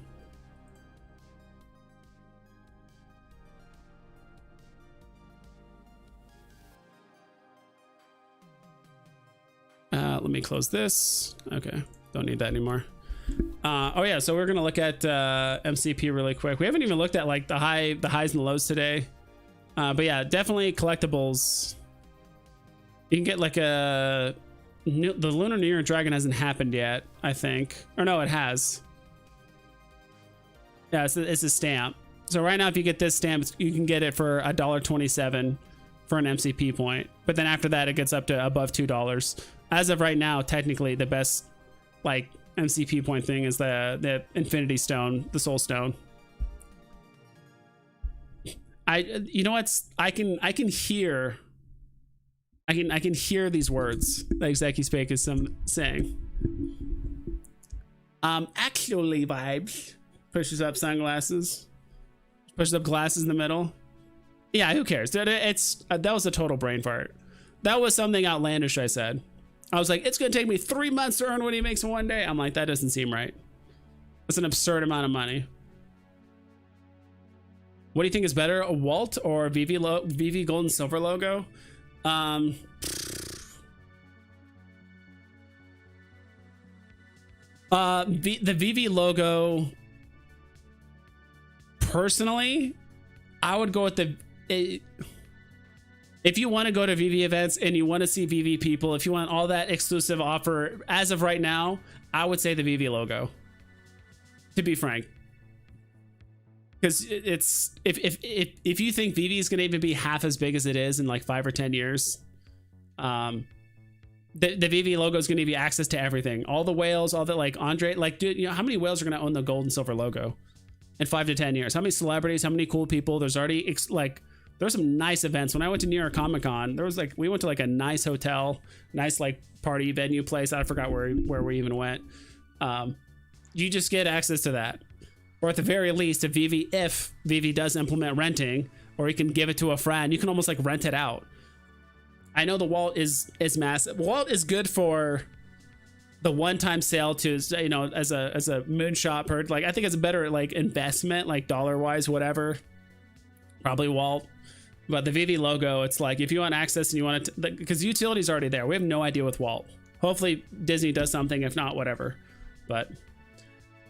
S1: Let me close this. Okay, don't need that anymore. Oh yeah, so we're gonna look at MCP really quick. We haven't even looked at like the highs and the lows today, but yeah, definitely collectibles. You can get like a the Lunar New Year Dragon hasn't happened yet, I think. Or no, it has. Yeah, it's a stamp. So right now, if you get this stamp, you can get it for $1.27 for an MCP point. But then after that, it gets up to above $2. As of right now, technically, the best like MCP point thing is the Infinity Stone, the Soul Stone. You know what? I can hear these words that Execu Spake is saying. Actually, vibes. Pushes up sunglasses. Pushes up glasses in the middle. Yeah, who cares? That was a total brain fart. That was something outlandish I said. I was like, it's gonna take me 3 months to earn what he makes in 1 day. I'm like, that doesn't seem right. That's an absurd amount of money. What do you think is better, a Walt or a VV gold and silver logo? The VV logo, personally, I would go with if you want to go to VV events and you want to see VV people, if you want all that exclusive offer, as of right now, I would say the VV logo, to be frank. Because it's if you think VV is going to even be half as big as it is in like 5 or 10 years, the VV logo is going to give you access to everything, all the whales, all the like Andre, like dude, you know how many whales are going to own the gold and silver logo in 5 to 10 years? How many celebrities? How many cool people? There's already there's some nice events. When I went to New York Comic Con, there was like we went to like a nice hotel, nice like party venue place. I forgot where we even went. You just get access to that. Or at the very least, if VV does implement renting, or you can give it to a friend, you can almost like rent it out. I know the Walt is massive. Walt is good for the one-time sale to, you know, as a moonshot per, like I think it's a better like investment, like dollar-wise, whatever. Probably Walt. But the VV logo, it's like if you want access and you want it, because utility's already there. We have no idea with Walt. Hopefully Disney does something. If not, whatever. But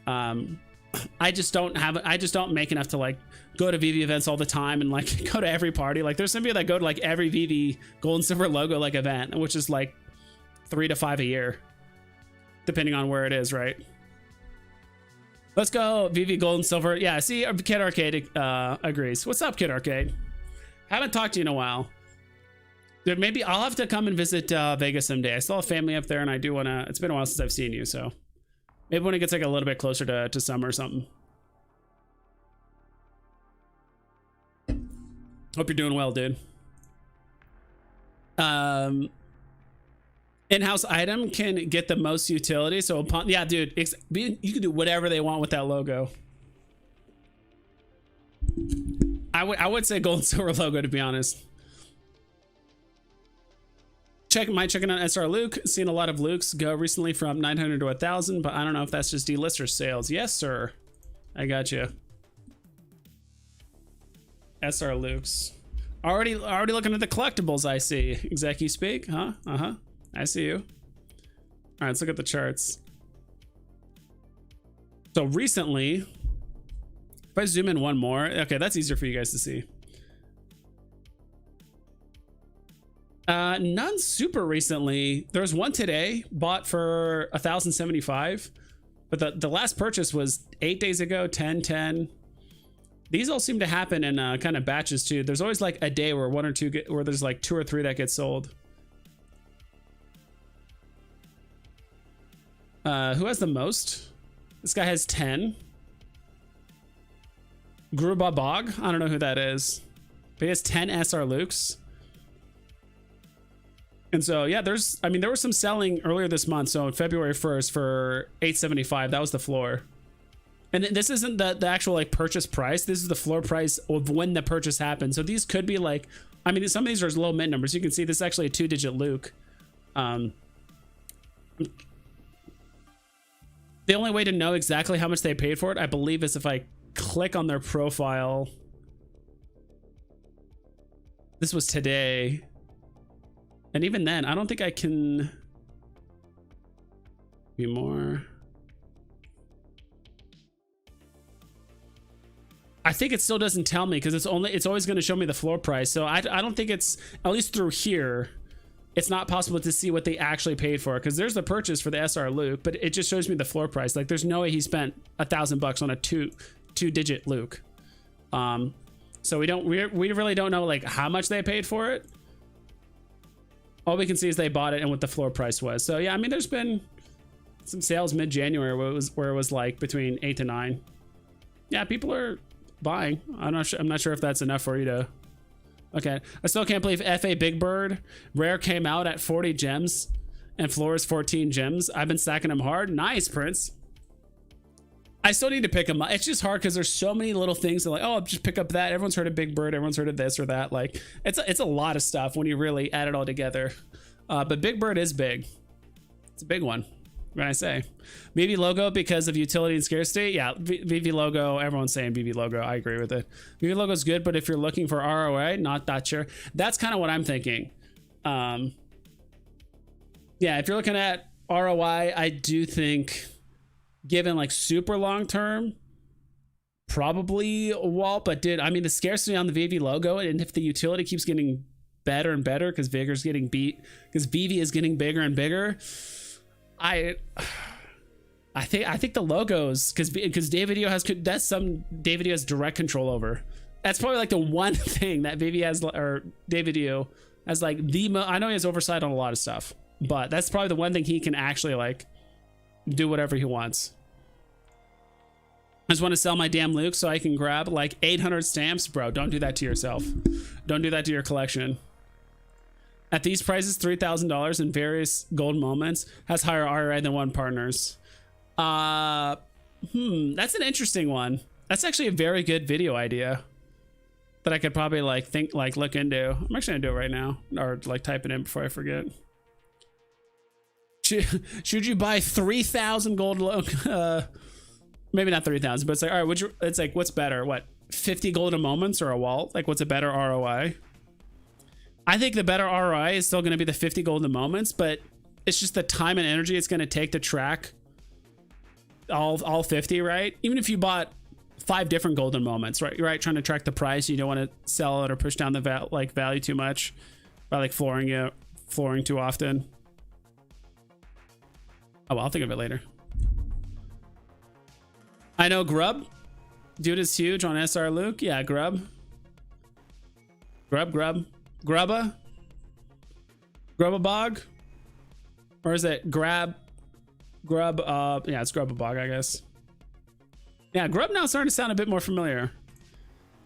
S1: I just don't make enough to like go to VV events all the time and like go to every party. Like there's some people that go to like every VV gold and silver logo like event, which is like 3 to 5 a year, depending on where it is, right? Let's go VV gold and silver. Yeah, see, Kid Arcade agrees. What's up, Kid Arcade? Haven't talked to you in a while. Dude, maybe I'll have to come and visit Vegas someday. I still have family up there and I do want to, it's been a while since I've seen you, so maybe when it gets like a little bit closer to summer or something. Hope you're doing well, dude. In-house item can get the most utility. So upon, yeah, dude, you can do whatever they want with that logo. I would say gold and silver logo, to be honest. Checking out SR Luke. Seen a lot of Lukes go recently from 900 to 1,000, but I don't know if that's just delister sales. Yes, sir. I got you. SR Lukes. Already looking at the collectibles. I see. Execu Speak, huh? I see you. All right, let's look at the charts. So recently, if I zoom in one more, okay, that's easier for you guys to see. None super recently. There was one today, bought for 1,075, but the last purchase was 8 days ago, 10. These all seem to happen in kind of batches too. There's always like a day where one or two where there's like 2 or 3 that get sold. Who has the most? This guy has 10. Gruba Bog, I don't know who that is, but he has 10 SR Lukes. And so, yeah, there was some selling earlier this month. So February 1st for 875, that was the floor. And this isn't the actual like purchase price. This is the floor price of when the purchase happened. So these could be like, I mean, some of these are low mint numbers. You can see this is actually a 2-digit Luke. The only way to know exactly how much they paid for it, I believe, is if I click on their profile. This was today. And even then, I don't think I can be more. I think it still doesn't tell me because it's always going to show me the floor price. So I don't think it's, at least through here, it's not possible to see what they actually paid for, because there's the purchase for the SR Luke, but it just shows me the floor price. Like there's no way he spent $1,000 on a two-digit Luke. So we really don't know like how much they paid for it. All we can see is they bought it and what the floor price was. So yeah, I mean, there's been some sales mid-January where it was like between 8 to 9. Yeah, people are buying. I'm not sure if that's enough for you to. Okay, I still can't believe FA Big Bird Rare came out at 40 gems and floor is 14 gems. I've been stacking them hard. Nice, Prince. I still need to pick them up. It's just hard because there's so many little things that like, oh, just pick up that. Everyone's heard of Big Bird. Everyone's heard of this or that. Like it's a lot of stuff when you really add it all together. But Big Bird is big. It's a big one. What I say? VV logo because of utility and scarcity. Yeah, VV logo. Everyone's saying VV logo. I agree with it. VV logo is good, but if you're looking for ROI, not that sure. That's kind of what I'm thinking. Yeah, if you're looking at ROI, I do think, given like super long term, probably a wall. But I mean the scarcity on the VV logo, and if the utility keeps getting better and better because Vigor's getting beat, because VV is getting bigger and bigger. I think the logos, because Davidio has, that's some Davidio has direct control over. That's probably like the one thing that VV has, or Davidio has like I know he has oversight on a lot of stuff, but that's probably the one thing he can actually like do whatever he wants. I just want to sell my damn Luke so I can grab like 800 stamps. Bro, don't do that to yourself. Don't do that to your collection. At these prices, $3,000 in various gold moments has higher ROI than one partner's. That's an interesting one. That's actually a very good video idea that I could probably like look into. I'm actually gonna do it right now, or like type it in before I forget. Should you buy 3,000 gold maybe not 3,000, but it's like, all right, it's like, what's better? What, 50 golden moments or a wall? Like, what's a better ROI? I think the better ROI is still going to be the 50 golden moments, but it's just the time and energy it's going to take to track all 50, right? Even if you bought 5 different golden moments, right? You're right, trying to track the price. You don't want to sell it or push down the value too much by like flooring too often. Oh, well, I'll think of it later. I know Grub. Dude is huge on SR Luke. Yeah, Grub. Grubba? Grubbabog? Or is it Grub? Yeah, it's Grubbabog, I guess. Yeah, Grub now starting to sound a bit more familiar.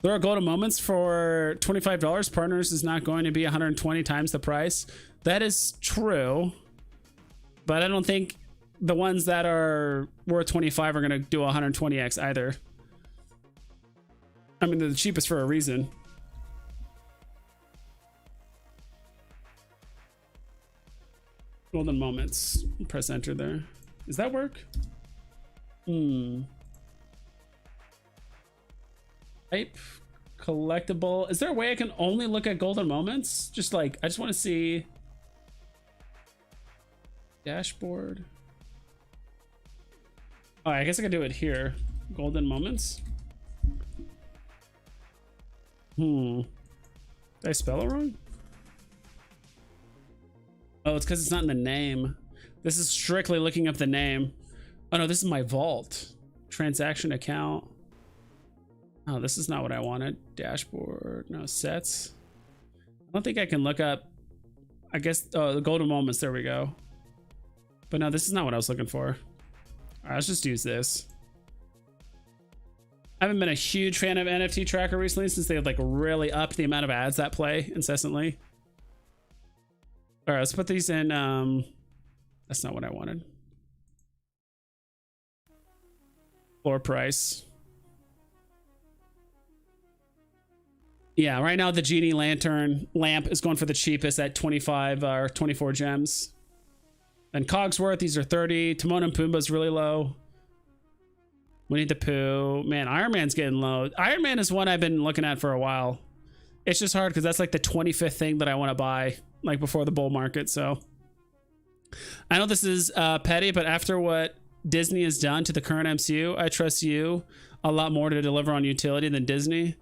S1: There are golden moments for $25. Partners is not going to be 120 times the price. That is true. But I don't think the ones that are worth 25 are going to do 120x either. I mean, they're the cheapest for a reason. Golden moments. Press enter there. Does that work? Type collectible. Is there a way I can only look at golden moments? Just like, I just want to see dashboard. Oh, I guess I can do it here. Golden moments. Did I spell it wrong? Oh, it's because it's not in the name. This is strictly looking up the name. Oh no, this is my vault. Transaction account. Oh, this is not what I wanted. Dashboard. No, sets. I don't think I can look up. I guess, oh, the golden moments. There we go. But no, this is not what I was looking for. All right, let's just use this. I haven't been a huge fan of NFT Tracker recently since they've like really upped the amount of ads that play incessantly. All right, let's put these in. That's not what I wanted. Floor price. Yeah, right now the Genie Lantern lamp is going for the cheapest at 25 or 24 gems. And Cogsworth, these are 30. Timon and Pumbaa's really low. Winnie the Pooh. Man, Iron Man's getting low. Iron Man is one I've been looking at for a while. It's just hard because that's like the 25th thing that I want to buy, like before the bull market. So I know this is petty, but after what Disney has done to the current MCU, I trust you a lot more to deliver on utility than Disney.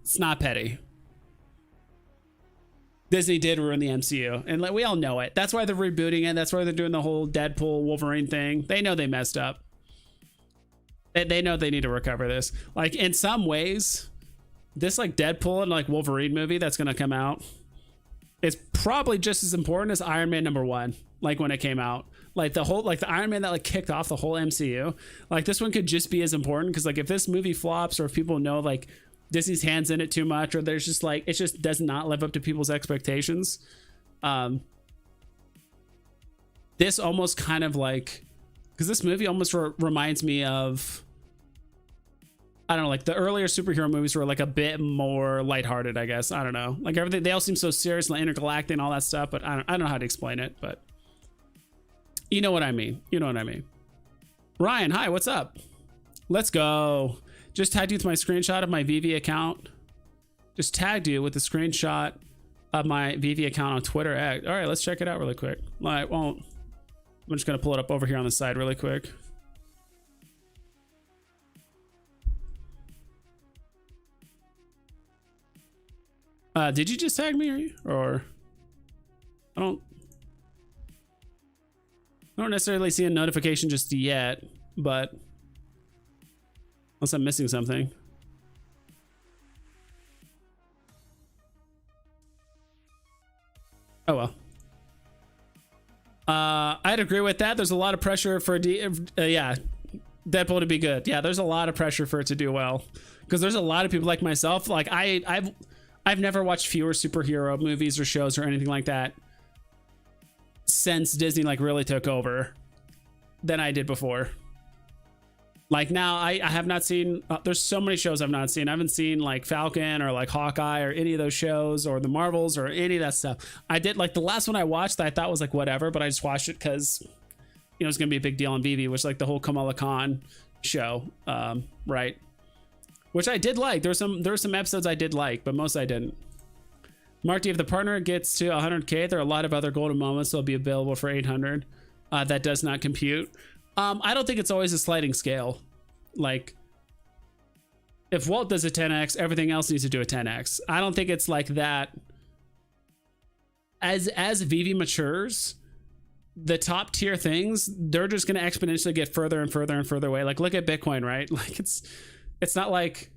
S1: It's not petty. Disney did ruin the MCU, and like, we all know it. That's why they're rebooting it. That's why they're doing the whole Deadpool Wolverine thing. They know they messed up. They know they need to recover this. Like, in some ways, this like Deadpool and like Wolverine movie that's gonna come out is probably just as important as Iron Man #1. Like when it came out, like the Iron Man that like kicked off the whole MCU. Like this one could just be as important because like if this movie flops or if people know like Disney's hands in it too much, or there's just like it just does not live up to people's expectations. This almost kind of like, because this movie almost reminds me of, I don't know, like the earlier superhero movies were like a bit more lighthearted, I guess. I don't know, like everything, they all seem so serious, like intergalactic and all that stuff, but I don't know how to explain it, but you know what I mean. You know what I mean. Ryan, hi, what's up? Let's go. Just tagged you with my screenshot of my VV account. Just tagged you with the screenshot of my VV account on Twitter. All right, let's check it out really quick. I won't. I'm just gonna pull it up over here on the side really quick. Did you just tag me or I don't necessarily see a notification just yet, but unless I'm missing something. Oh well. I'd agree with that. There's a lot of pressure for yeah, Deadpool to be good. Yeah, there's a lot of pressure for it to do well because there's a lot of people like myself. Like I've never watched fewer superhero movies or shows or anything like that since Disney like really took over than I did before. Like now I have not seen, there's so many shows I've not seen. I haven't seen like Falcon or like Hawkeye or any of those shows or the Marvels or any of that stuff. I did like the last one I watched that I thought was like whatever, but I just watched it because, you know, it's going to be a big deal on VV, which is like the whole Kamala Khan show. Right. Which I did like. There were some episodes I did like, but most I didn't. Mark, if the partner gets to 100K, there are a lot of other golden moments that'll be available for 800. That does not compute. I don't think it's always a sliding scale. Like, if Walt does a 10x, everything else needs to do a 10x. I don't think it's like that. As VV matures, the top tier things, they're just going to exponentially get further and further and further away. Like, look at Bitcoin, right? Like, it's not like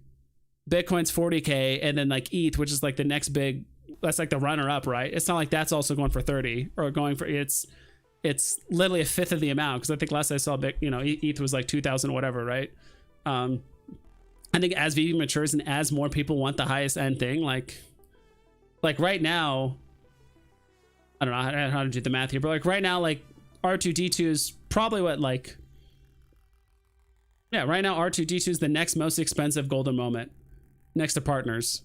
S1: Bitcoin's 40K and then like ETH, which is like the next big, that's like the runner up, right? It's not like that's also going for 30 or going for, it's literally a fifth of the amount, because I think last I saw, you know, ETH was like 2,000 whatever, right? I think as VV matures and as more people want the highest end thing, like right now, I don't know how to do the math here, but like right now, like R2D2 is probably what, like, yeah, right now R2D2 is the next most expensive golden moment next to partners.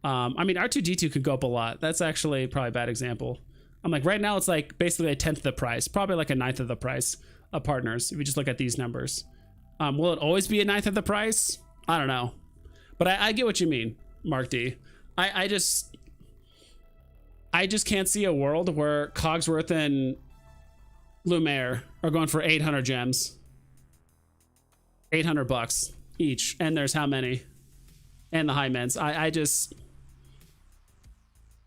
S1: I mean, R2D2 could go up a lot. That's actually probably a bad example. I'm like, right now it's like basically a 10th of the price, probably like a 9th of the price of partners if you just look at these numbers. Will it always be a 9th of the price? I don't know, but I get what you mean, Mark D. I just can't see a world where Cogsworth and Lumiere are going for 800 gems, $800 each, and there's how many, and the high mens. I just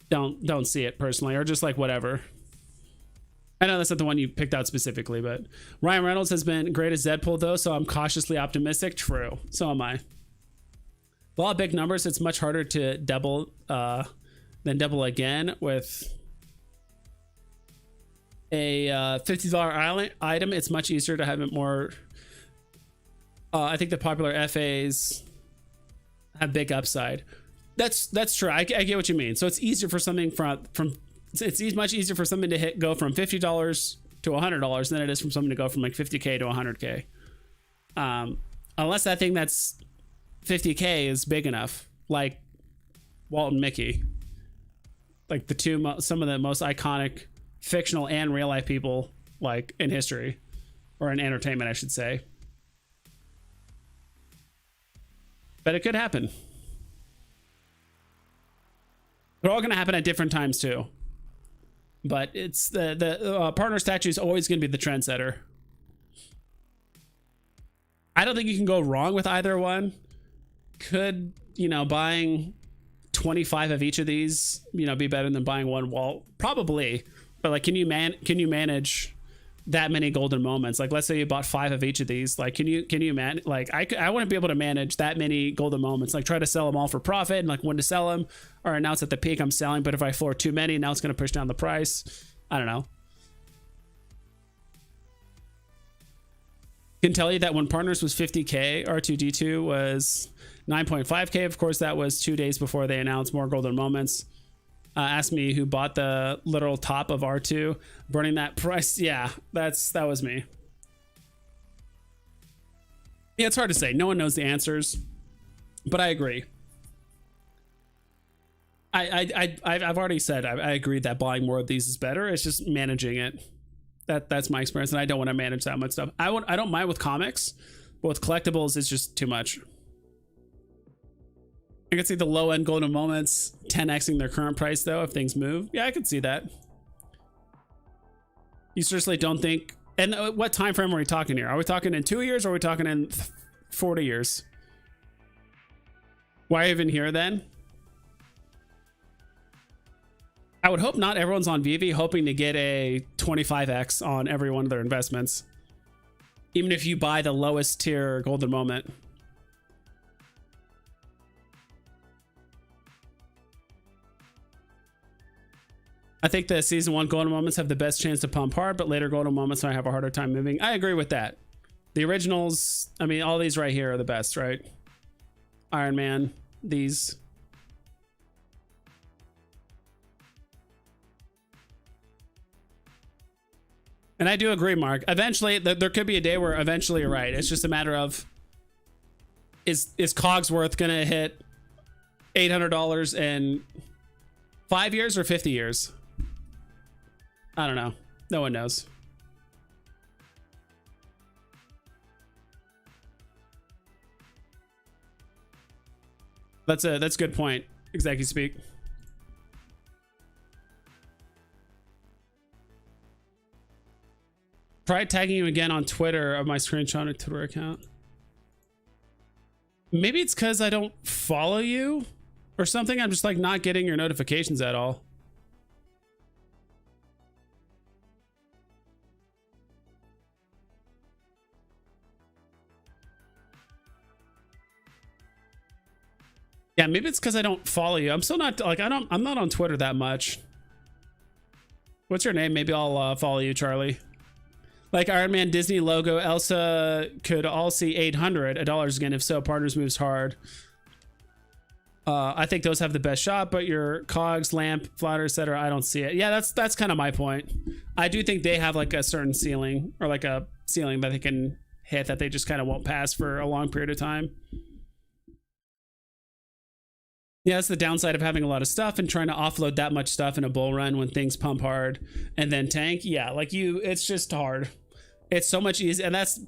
S1: don't see it personally, or just like whatever. I know that's not the one you picked out specifically, but Ryan Reynolds has been great as Deadpool though, so I'm cautiously optimistic. True, so am I. Law of big numbers, it's much harder to double than double again with a $50 item. It's much easier to have it more. I think the popular FAs have big upside. That's true. I get what you mean. So it's easier for something it's much easier for something to go from $50 to $100 than it is from something to go from like 50K to 100K. Unless that thing that's 50K is big enough, like Walt and Mickey, like the some of the most iconic fictional and real life people like in history, or in entertainment, I should say. But it could happen. They're all going to happen at different times too. But it's the partner statue is always going to be the trendsetter. I don't think you can go wrong with either one. Could, you know, buying 25 of each of these, you know, be better than buying one wall? Probably. But like, can you manage that many golden moments? Like, let's say you bought 5 of each of these. Like, can you manage? Like, I wouldn't be able to manage that many golden moments. Like, try to sell them all for profit and like when to sell them, or announce at the peak I'm selling. But if I floor too many, now it's going to push down the price. I don't know. Can tell you that when Partners was 50K, R2D2 was 9.5K. Of course, that was 2 days before they announced more golden moments. Ask me who bought the literal top of R2, burning that price. Yeah, that was me. Yeah, it's hard to say. No one knows the answers, but I agree. I've already said I agree that buying more of these is better. It's just managing it. That's my experience, and I don't want to manage that much stuff. I don't mind with comics, but with collectibles, it's just too much. I can see the low end golden moments 10xing their current price though if things move. Yeah, I could see that. You seriously don't think? And what time frame are we talking here? Are we talking in 2 years or are we talking in 40 years? Why even here then? I would hope not everyone's on VIVV hoping to get a 25x on every one of their investments, even if you buy the lowest tier golden moment. I think the season 1 golden moments have the best chance to pump hard, but later golden moments might have a harder time moving. I agree with that. The originals, I mean, all these right here are the best, right? Iron Man, these. And I do agree, Mark. Eventually, there could be a day where eventually you're right. It's just a matter of, is Cogsworth going to hit $800 in 5 years or 50 years? I don't know. No one knows. That's a good point. Exactly speak. Try tagging you again on Twitter of my screenshot of Twitter account. Maybe it's because I don't follow you or something. I'm just like not getting your notifications at all. Yeah, maybe it's because I don't follow you. I'm still not like I'm not on Twitter that much. What's your name? Maybe I'll follow you, Charlie. Like Iron Man, Disney logo, Elsa could all see 800 $1 again. If so, Partners moves hard. I think those have the best shot, but your cogs, lamp, flatter, etc. I don't see it. Yeah, that's kind of my point. I do think they have like a certain ceiling or like a ceiling that they can hit that they just kind of won't pass for a long period of time. Yeah, that's the downside of having a lot of stuff and trying to offload that much stuff in a bull run when things pump hard and then tank. Yeah, like it's just hard. It's so much easier, and that's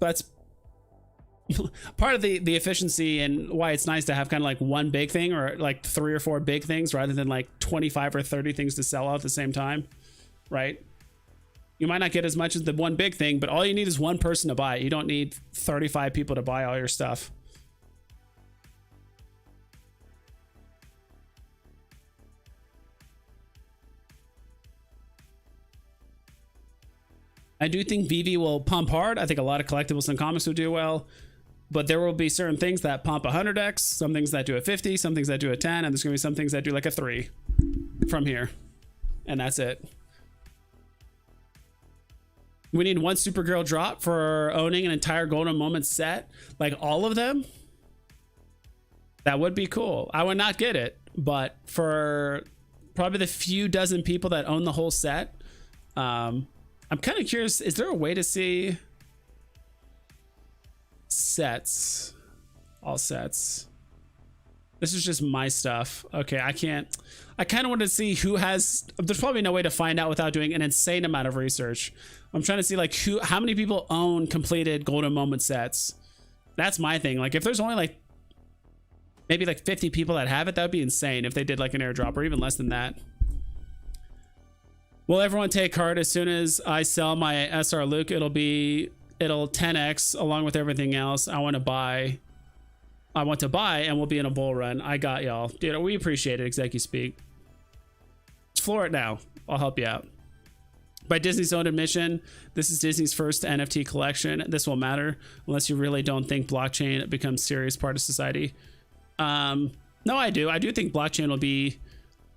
S1: part of the efficiency and why it's nice to have kind of like one big thing or like 3 or 4 big things rather than like 25 or 30 things to sell out at the same time, right? You might not get as much as the one big thing, but all you need is one person to buy it. You don't need 35 people to buy all your stuff. I do think VIVV will pump hard. I think a lot of collectibles and comics will do well, but there will be certain things that pump 100x, some things that do a 50, some things that do a 10, and there's gonna be some things that do like a 3 from here, and that's it. We need one Supergirl drop for owning an entire golden moment set, like all of them. That would be cool. I would not get it, but for probably the few dozen people that own the whole set, I'm kind of curious, is there a way to see sets? All sets. This is just my stuff. Okay, I kind of want to see who has, there's probably no way to find out without doing an insane amount of research. I'm trying to see like how many people own completed golden moment sets. That's my thing. Like if there's only like maybe like 50 people that have it, that would be insane if they did like an airdrop or even less than that. Will everyone take card as soon as I sell my SR Luke? It'll 10x along with everything else. I want to buy. I want to buy, and we'll be in a bull run. I got y'all, dude. We appreciate it. Execu speak. Let's floor it now. I'll help you out. By Disney's own admission, this is Disney's first NFT collection. This will matter unless you really don't think blockchain becomes a serious part of society. No, I do. I do think blockchain will be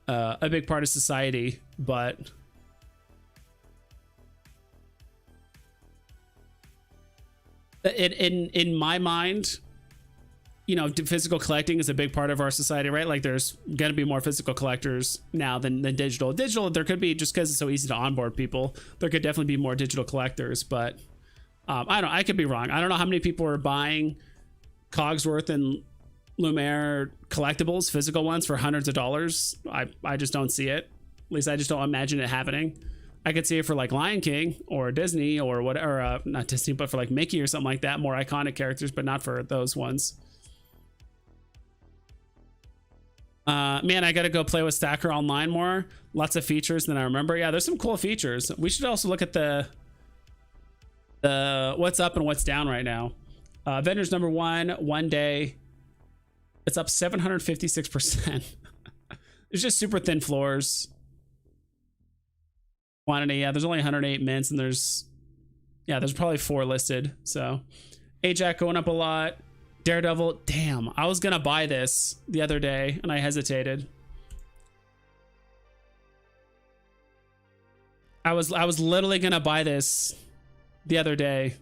S1: a big part of society, but in my mind, you know, physical collecting is a big part of our society, right? Like there's going to be more physical collectors now than digital. Digital, there could be, just because it's so easy to onboard people, there could definitely be more digital collectors, but I could be wrong. I don't know how many people are buying Cogsworth and Lumiere collectibles, physical ones, for hundreds of dollars. I just don't see it. At least I just don't imagine it happening. I could see it for like Lion King or Disney or whatever, or not Disney, but for like Mickey or something like that, more iconic characters, but not for those ones. Man, I gotta go play with Stacker Online more. Lots of features than I remember. Yeah, there's some cool features. We should also look at the what's up and what's down right now. Vendors number one day, it's up 756%. It's just super thin floors. Quantity, yeah, there's only 108 mints, and there's probably 4 listed. So Ajax going up a lot. Daredevil, damn, I was gonna buy this the other day and I hesitated. I was literally gonna buy this the other day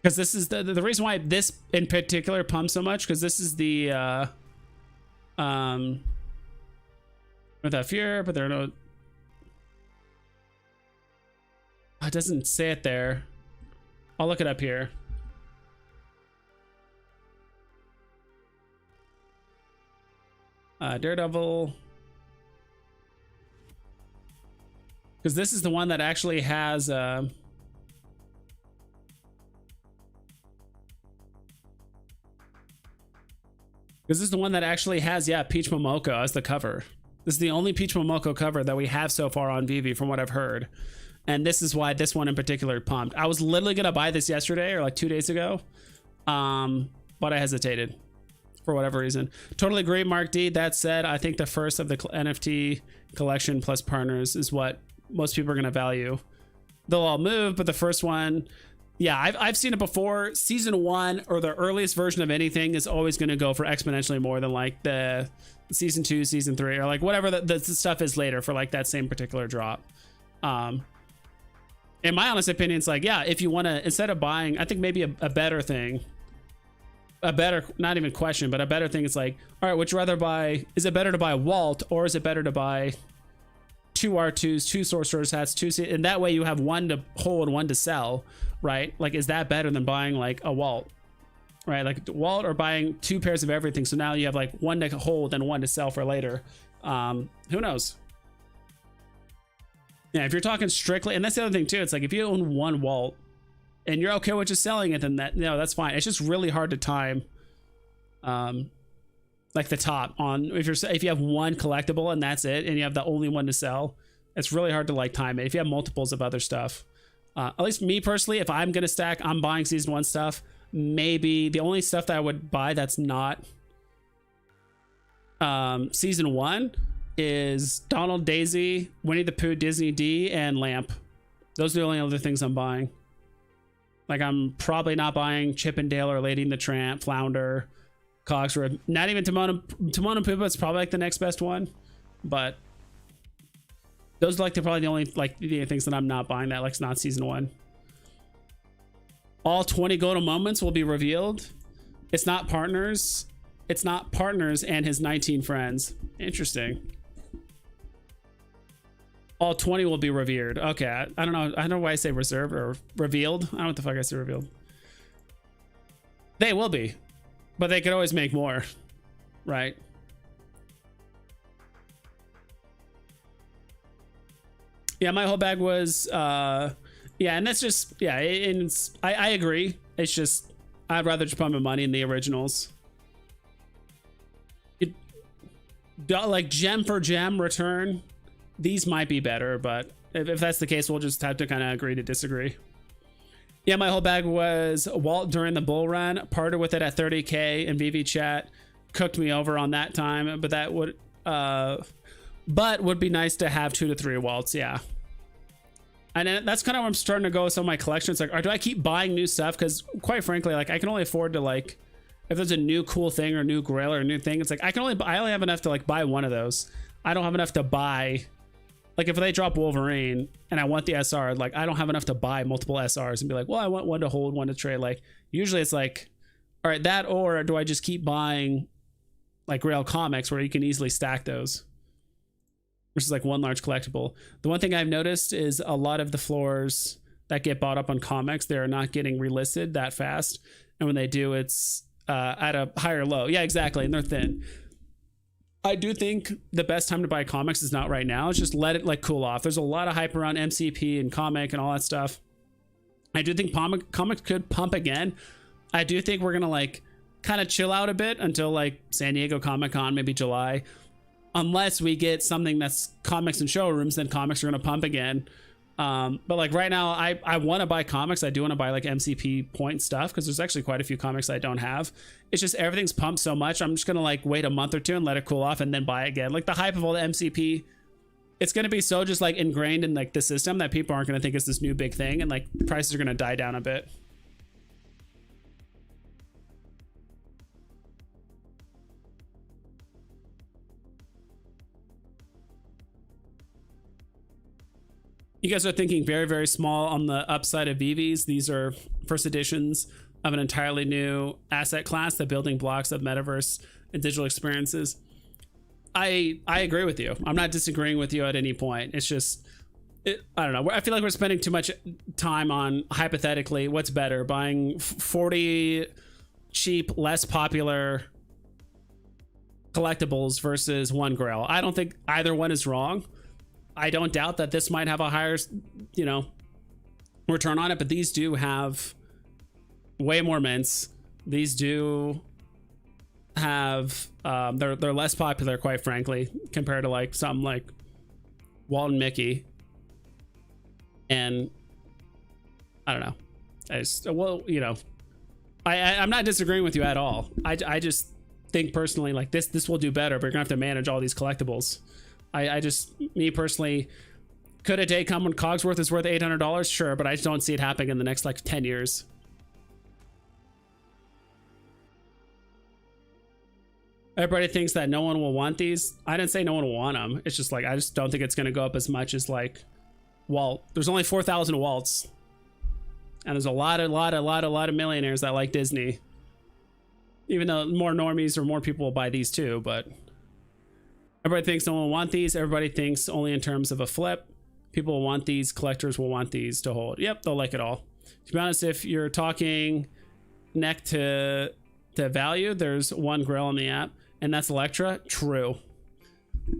S1: because this is the reason why this in particular pumps so much, because this is the without fear, but there are no, it doesn't say it there. I'll look it up here. Daredevil, because this is the one that actually has because this is the one that actually has, yeah, Peach Momoko as the cover. This is the only Peach Momoko cover that we have so far on VIVV from what I've heard, and this is why this one in particular pumped. I was literally gonna buy this yesterday or like 2 days ago, but I hesitated for whatever reason. Totally agree, Mark D. That said, I think the first of the NFT collection plus partners is what most people are going to value. They'll all move, but the first one, yeah, I've seen it before. Season 1 or the earliest version of anything is always going to go for exponentially more than like the season 2, season 3, or like whatever the stuff is later for like that same particular drop. In my honest opinion, it's like, yeah, if you want to, instead of buying, I think maybe a better thing, a better, not even question, but a better thing is like, all right, would you rather buy, is it better to buy Walt, or is it better to buy 2 R2s, 2 sorcerers hats, 2, and that way you have 1 to hold, 1 to sell, right? Like, is that better than buying like a Walt, right? Like Walt, or buying 2 pairs of everything, so now you have like 1 to hold and 1 to sell for later. Who knows? Yeah, if you're talking strictly, and that's the other thing too, it's like if you own 1 Walt and you're okay with just selling it, then that, no, that's fine. It's just really hard to time like the top on, if you have 1 collectible and that's it, and you have the only 1 to sell, it's really hard to like time it if you have multiples of other stuff. At least me personally, if I'm gonna stack, I'm buying season 1 stuff. Maybe the only stuff that I would buy that's not season 1 is Donald, Daisy, Winnie the Pooh, Disney D, and Lamp. Those are the only other things I'm buying. Like, I'm probably not buying Chip and Dale or Lady and the Tramp, Flounder, Cogsworth. Not even Timon and Pumbaa. It's probably like the next best one, but those are like probably the only like the things that I'm not buying that like not season 1. All 20 golden moments will be revealed. It's not partners. It's not partners and his 19 friends. Interesting. All 20 will be revered. Okay, I don't know. I don't know why I say reserved or revealed. I don't know what the fuck I say revealed. They will be, but they could always make more, right? Yeah, my whole bag was, yeah, and that's just, yeah, I agree. It's just, I'd rather just put my money in the originals. Like gem for gem return, these might be better, but if that's the case, we'll just have to kind of agree to disagree. Yeah, my whole bag was Walt during the bull run. Parted with it at 30K in VV chat. Cooked me over on that time, but that would but would be nice to have 2 to 3 Walts. Yeah. And then that's kind of where I'm starting to go with some of my collections. Like, or do I keep buying new stuff? Because quite frankly, like, I can only afford to, like, if there's a new cool thing or new Grail or a new thing, it's like I only have enough to like buy one of those. I don't have enough to buy. Like if they drop Wolverine and I want the SR, like I don't have enough to buy multiple SRs and be like, well, I want one to hold, one to trade. Like usually it's like, all right, that, or do I just keep buying like Grail comics where you can easily stack those versus like one large collectible. The one thing I've noticed is a lot of the floors that get bought up on comics, they're not getting relisted that fast. And when they do, it's at a higher low. Yeah, exactly. And they're thin. I do think the best time to buy comics is not right now. It's just let it like cool off. There's a lot of hype around MCP and comic and all that stuff. I do think comics could pump again. I do think we're gonna like kind of chill out a bit until like San Diego Comic-Con, maybe July. Unless we get something that's comics and showrooms, then comics are gonna pump again. But like right now, I want to buy comics. I do want to buy like MCP point stuff because there's actually quite a few comics I don't have. It's just everything's pumped so much. I'm just gonna like wait a month or two and let it cool off and then buy again. Like the hype of all the MCP, it's gonna be so just like ingrained in like the system that people aren't gonna think it's this new big thing, and like prices are gonna die down a bit. You guys are thinking very, very small on the upside of VVs. These are first editions of an entirely new asset class, the building blocks of metaverse and digital experiences. I agree with you. I'm not disagreeing with you at any point. It's just, I don't know. I feel like we're spending too much time on hypothetically what's better, buying 40 cheap, less popular collectibles versus one Grail. I don't think either one is wrong. I don't doubt that this might have a higher, you know, return on it, but these do have way more mints. These do have, they're less popular, quite frankly, compared to like something like Walt and Mickey. And I don't know. Well, you know, I'm not disagreeing with you at all. I just think personally, like this will do better, but you're gonna have to manage all these collectibles. I just, me personally, could a day come when Cogsworth is worth $800? Sure, but I just don't see it happening in the next like 10 years. Everybody thinks that no one will want these. I didn't say no one will want them. It's just like, I just don't think it's going to go up as much as like Walt. There's only 4,000 Walts. And there's a lot of millionaires that like Disney. Even though more normies or more people will buy these too, but everybody thinks no one will want these. Everybody thinks only in terms of a flip. People will want these. Collectors will want these to hold. Yep, they'll like it all. To be honest, if you're talking neck to value, there's one Grail on the app, and that's Electra. True.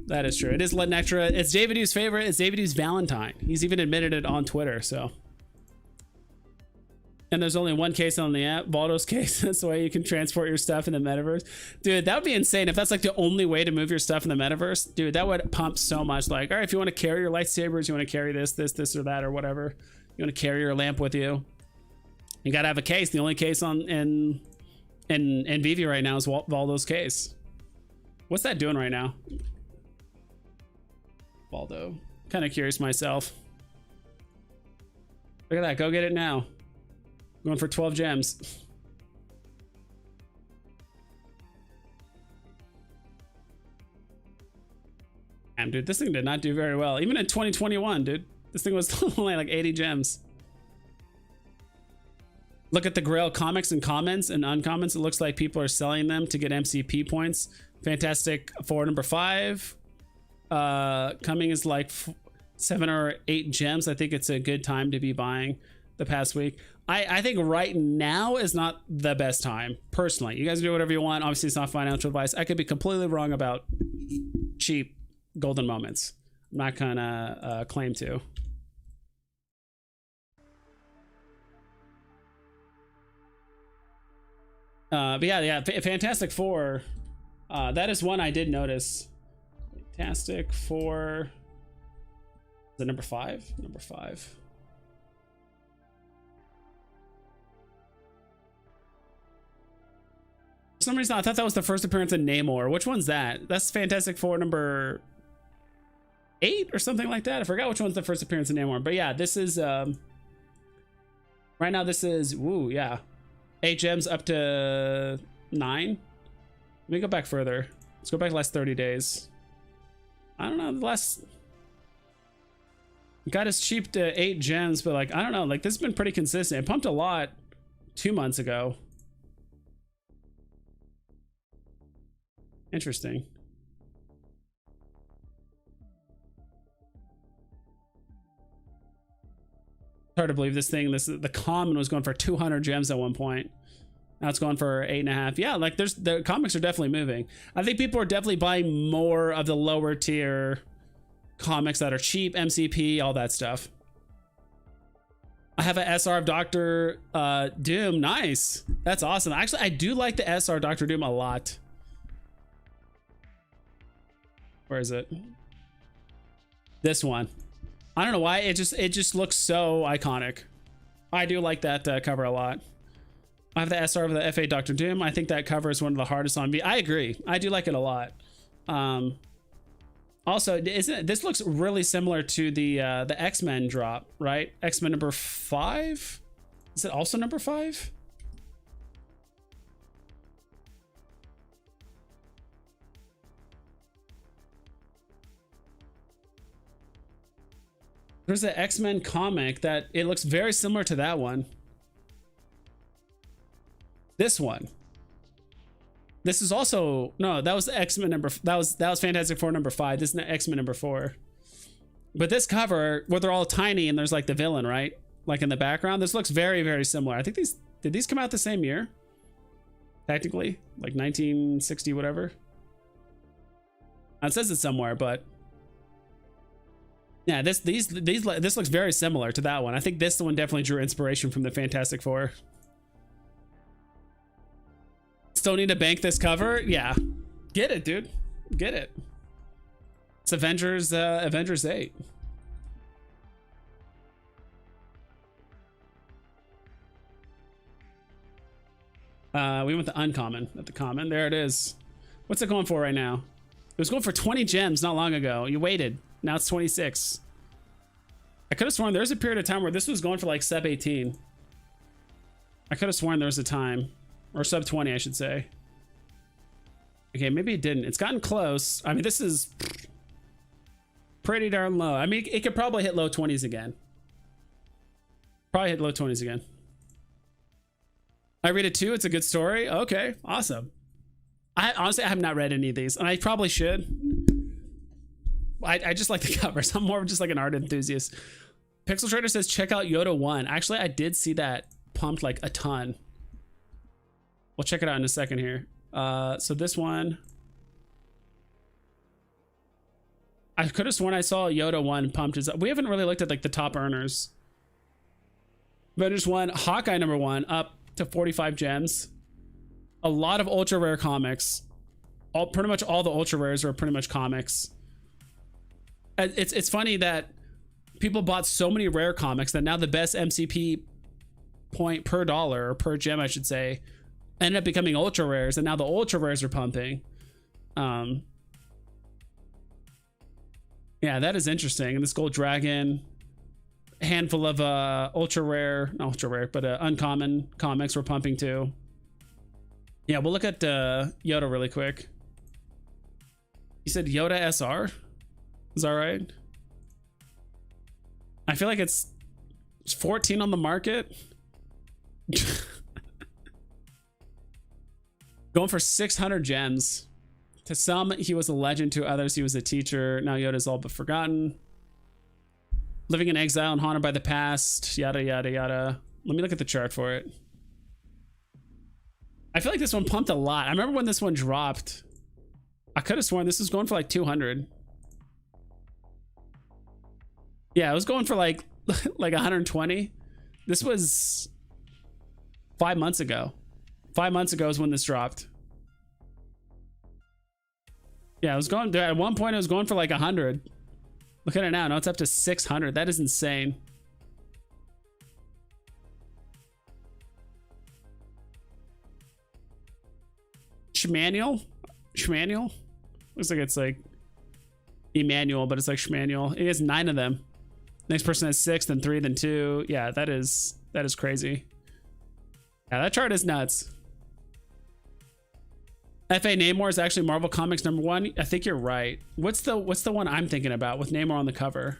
S1: That is true. It is Nectra. It's David U's favorite. It's David U's Valentine. He's even admitted it on Twitter, so. And there's only one case on the app, Baldo's case. That's the way you can transport your stuff in the metaverse. Dude, that would be insane if that's like the only way to move your stuff in the metaverse. Dude, that would pump so much. Like, all right, if you want to carry your lightsabers, you want to carry this or that or whatever. You want to carry your lamp with you. You got to have a case. The only case on in VV right now is Baldo's case. What's that doing right now? Baldo. Kind of curious myself. Look at that. Go get it now. Going for 12 gems. Damn, dude, this thing did not do very well. Even in 2021, dude. This thing was only like 80 gems. Look at the Grail comics and comments and uncomments. It looks like people are selling them to get MCP points. Fantastic Four number 5. Coming is like 7 or 8 gems. I think it's a good time to be buying the past week. I think right now is not the best time, personally. You guys do whatever you want. Obviously, it's not financial advice. I could be completely wrong about cheap golden moments. I'm not gonna claim to. But yeah, Fantastic Four. That is one I did notice. Fantastic Four. Is it number 5? Number 5. some reason I thought that was the first appearance in Namor. Which one's that? That's Fantastic Four number 8 or something like that. I forgot which one's the first appearance in Namor. But yeah, this is right now this is 8 gems up to 9. Let me go back further. Let's go back the last 30 days. I don't know, the last got us cheap to 8 gems, but like I don't know, like this has been pretty consistent. It pumped a lot 2 months ago. Interesting. Hard to believe this thing. The common was going for 200 gems at one point. Now it's going for 8.5. Yeah, like the comics are definitely moving. I think people are definitely buying more of the lower tier comics that are cheap, MCP, all that stuff. I have an SR of Doctor Doom. Nice. That's awesome. Actually, I do like the SR Doctor Doom a lot. Where is it? This one. I don't know why. It just looks so iconic. I do like that cover a lot. I have the SR of the F8 Doctor Doom. I think that cover is one of the hardest on me. I agree. I do like it a lot. Also, this looks really similar to the X-Men drop, right? X-Men number 5? Is it also number 5? There's an X-Men comic that it looks very similar to that one. This one. This is also no, that was the X-Men number. That was Fantastic Four number 5. This is X-Men number 4. But this cover, where they're all tiny and there's like the villain, right? Like in the background. This looks very, very similar. I think did these come out the same year? Technically, like 1960, whatever. It says it somewhere, but yeah, this looks very similar to that one. I think this one definitely drew inspiration from the Fantastic Four. Still need to bank this cover? Yeah. Get it, dude. Get it. It's Avengers 8. We went the uncommon, not the common. There it is. What's it going for right now? It was going for 20 gems not long ago. You waited. Now it's 26. I could have sworn there's a period of time where this was going for like sub 18. I could have sworn there was a time. Or sub 20, I should say. Okay, maybe it didn't. It's gotten close. I mean, this is pretty darn low. I mean, it could probably hit low 20s again. Probably hit low 20s again. I read it too. It's a good story. Okay, awesome. Honestly, I have not read any of these, and I probably should. I just like the covers. I'm more of just like an art enthusiast. Pixel Trader says, check out Yoda 1. Actually, I did see that pumped like a ton. We'll check it out in a second here. So this one, I could have sworn I saw Yoda 1 pumped. We haven't really looked at like the top earners. Avengers 1, Hawkeye number 1 up to 45 gems. A lot of ultra rare comics. Pretty much all the ultra rares are pretty much comics. It's funny that people bought so many rare comics that now the best MCP point per dollar, or per gem I should say, ended up becoming ultra rares, and now the ultra rares are pumping. Yeah, that is interesting. And this gold dragon, a handful of not ultra rare, but uncommon comics were pumping too. Yeah, we'll look at Yoda really quick. You said Yoda SR? Is that right? I feel like it's 14 on the market. Going for 600 gems. To some, he was a legend. To others, he was a teacher. Now Yoda's all but forgotten. Living in exile and haunted by the past. Yada, yada, yada. Let me look at the chart for it. I feel like this one pumped a lot. I remember when this one dropped. I could have sworn this was going for like 200. Yeah, it was going for like 120. This was 5 months ago. 5 months ago is when this dropped. Yeah, it was going there at one point. It was going for like 100. Look at it now. Now it's up to 600. That is insane. Schmanuel. Schmanuel. Looks like it's like Emmanuel, but it's like Schmanuel. He has 9 of them. Next person has 6, then 3, then 2. Yeah, that is crazy. Yeah, that chart is nuts. F.A. Namor is actually Marvel Comics #1. I think you're right. What's the one I'm thinking about with Namor on the cover?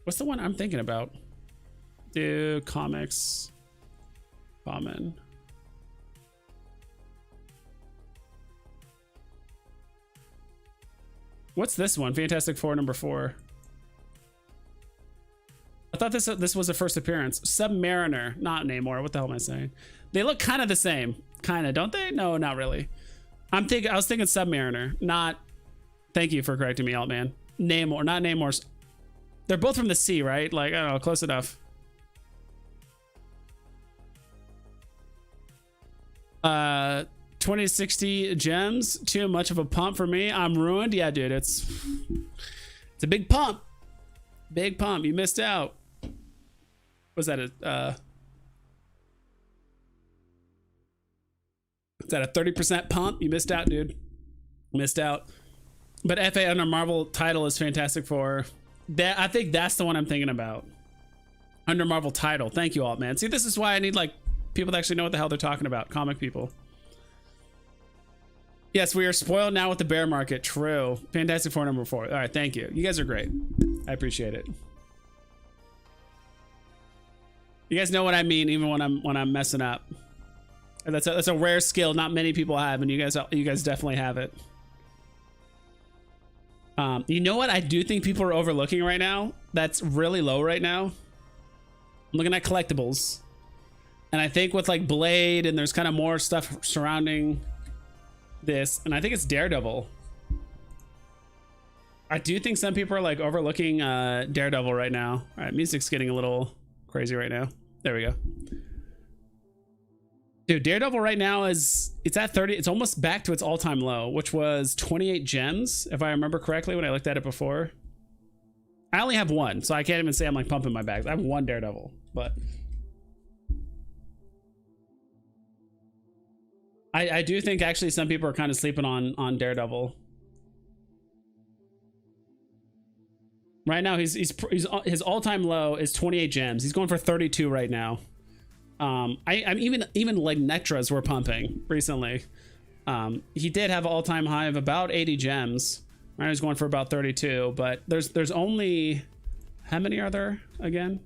S1: What's the one I'm thinking about? Do comics common. What's this one? Fantastic Four #4. I thought this was a first appearance. Submariner, not Namor. What the hell am I saying? They look kind of the same, kind of, don't they? No, not really. I was thinking Submariner, not. Thank you for correcting me, Altman. Namor, not Namor's. They're both from the sea, right? Like, I don't know, close enough. 2060 gems, too much of a pump for me. I'm ruined. Yeah, dude, it's a big pump. Big pump. You missed out. Was that a is that a 30% pump? You missed out, dude. Missed out. But FA under Marvel title is Fantastic Four. That, I think that's the one I'm thinking about. Under Marvel title. Thank you, Altman. See, this is why I need like people that actually know what the hell they're talking about. Comic people. Yes, we are spoiled now with the bear market. True. Fantastic Four #4. All right, thank you. You guys are great. I appreciate it. You guys know what I mean, even when I'm messing up. And that's a rare skill not many people have, and you guys definitely have it. You know what I do think people are overlooking right now? That's really low right now. I'm looking at collectibles, and I think with like Blade and there's kind of more stuff surrounding this, and I think it's Daredevil. I do think some people are like overlooking Daredevil right now. All right, music's getting a little crazy right now. There we go. Dude, Daredevil right now it's at 30. It's almost back to its all-time low, which was 28 gems, if I remember correctly when I looked at it before. I only have one, so I can't even say I'm like pumping my bags. I have one Daredevil, but I do think actually some people are kind of sleeping on Daredevil. Right now, his all-time low is 28 gems. He's going for 32 right now. I'm even like Nectras were pumping recently. He did have an all-time high of about 80 gems. Right, he's going for about 32, but there's only, how many are there again?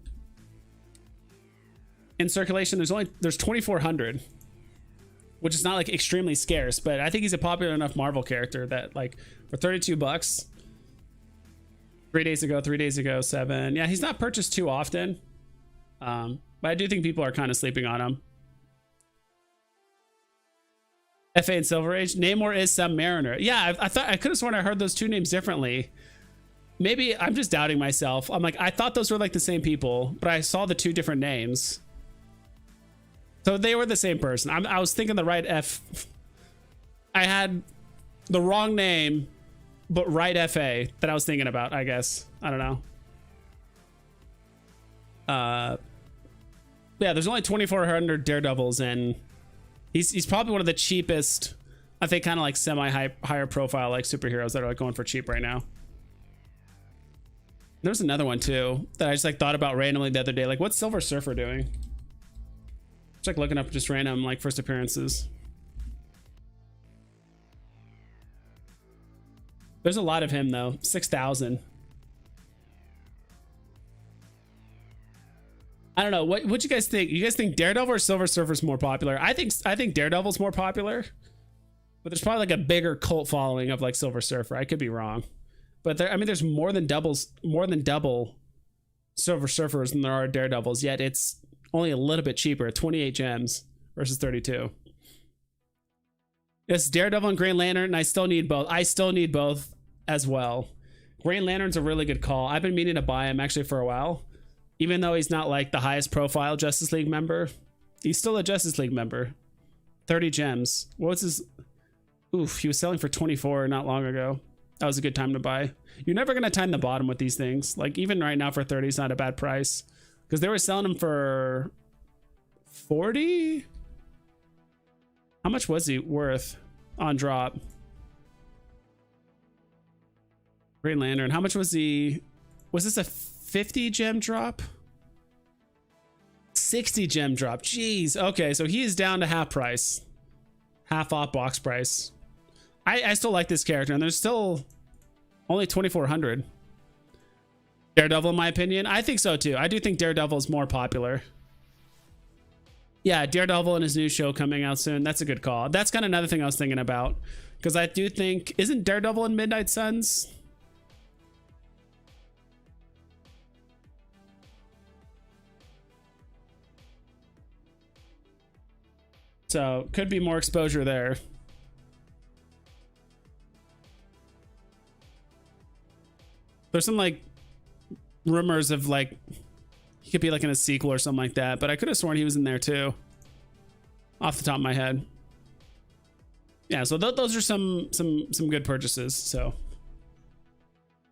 S1: In circulation, there's 2,400, which is not like extremely scarce, but I think he's a popular enough Marvel character that like for $32. 3 days ago, 7. Yeah, he's not purchased too often. But I do think people are kind of sleeping on him. FA and Silver Age. Namor is Submariner. Yeah, I thought I could have sworn I heard those two names differently. Maybe I'm just doubting myself. I'm like, I thought those were like the same people, but I saw the two different names. So they were the same person. I was thinking the right F. I had the wrong name, but right FA that I was thinking about, I guess. I don't know. Yeah, there's only 2,400 Daredevils, and he's probably one of the cheapest, I think, kind of like higher profile like superheroes that are like going for cheap right now. There's another one too that I just like thought about randomly the other day. Like, what's Silver Surfer doing? Just like looking up just random like first appearances. There's a lot of him though. 6,000. I don't know. What you guys think? You guys think Daredevil or Silver Surfer's more popular? I think Daredevil's more popular, but there's probably like a bigger cult following of like Silver Surfer. I could be wrong, but I mean, there's more than double Silver Surfers than there are Daredevils. Yet it's only a little bit cheaper. 28 gems versus 32. It's Daredevil and Green Lantern, and I still need both. I still need both as well. Green Lantern's a really good call. I've been meaning to buy him actually for a while. Even though he's not like the highest profile Justice League member, he's still a Justice League member. 30 gems. What was his? Oof, he was selling for 24 not long ago. That was a good time to buy. You're never going to time the bottom with these things. Like even right now for 30 is not a bad price. Because they were selling them for 40. How much was he worth on drop? Green Lantern. How much was he? Was this a 50 gem drop? 60 gem drop. Jeez. Okay, so he is down to half price. Half off box price. I still like this character, and there's still only 2,400. Daredevil, in my opinion. I think so too. I do think Daredevil is more popular. Yeah, Daredevil and his new show coming out soon. That's a good call. That's kind of another thing I was thinking about, because I do think, isn't Daredevil in Midnight Suns? So could be more exposure there. There's some like rumors of like he could be like in a sequel or something like that, but I could have sworn he was in there too, off the top of my head. Yeah, so those are some good purchases. So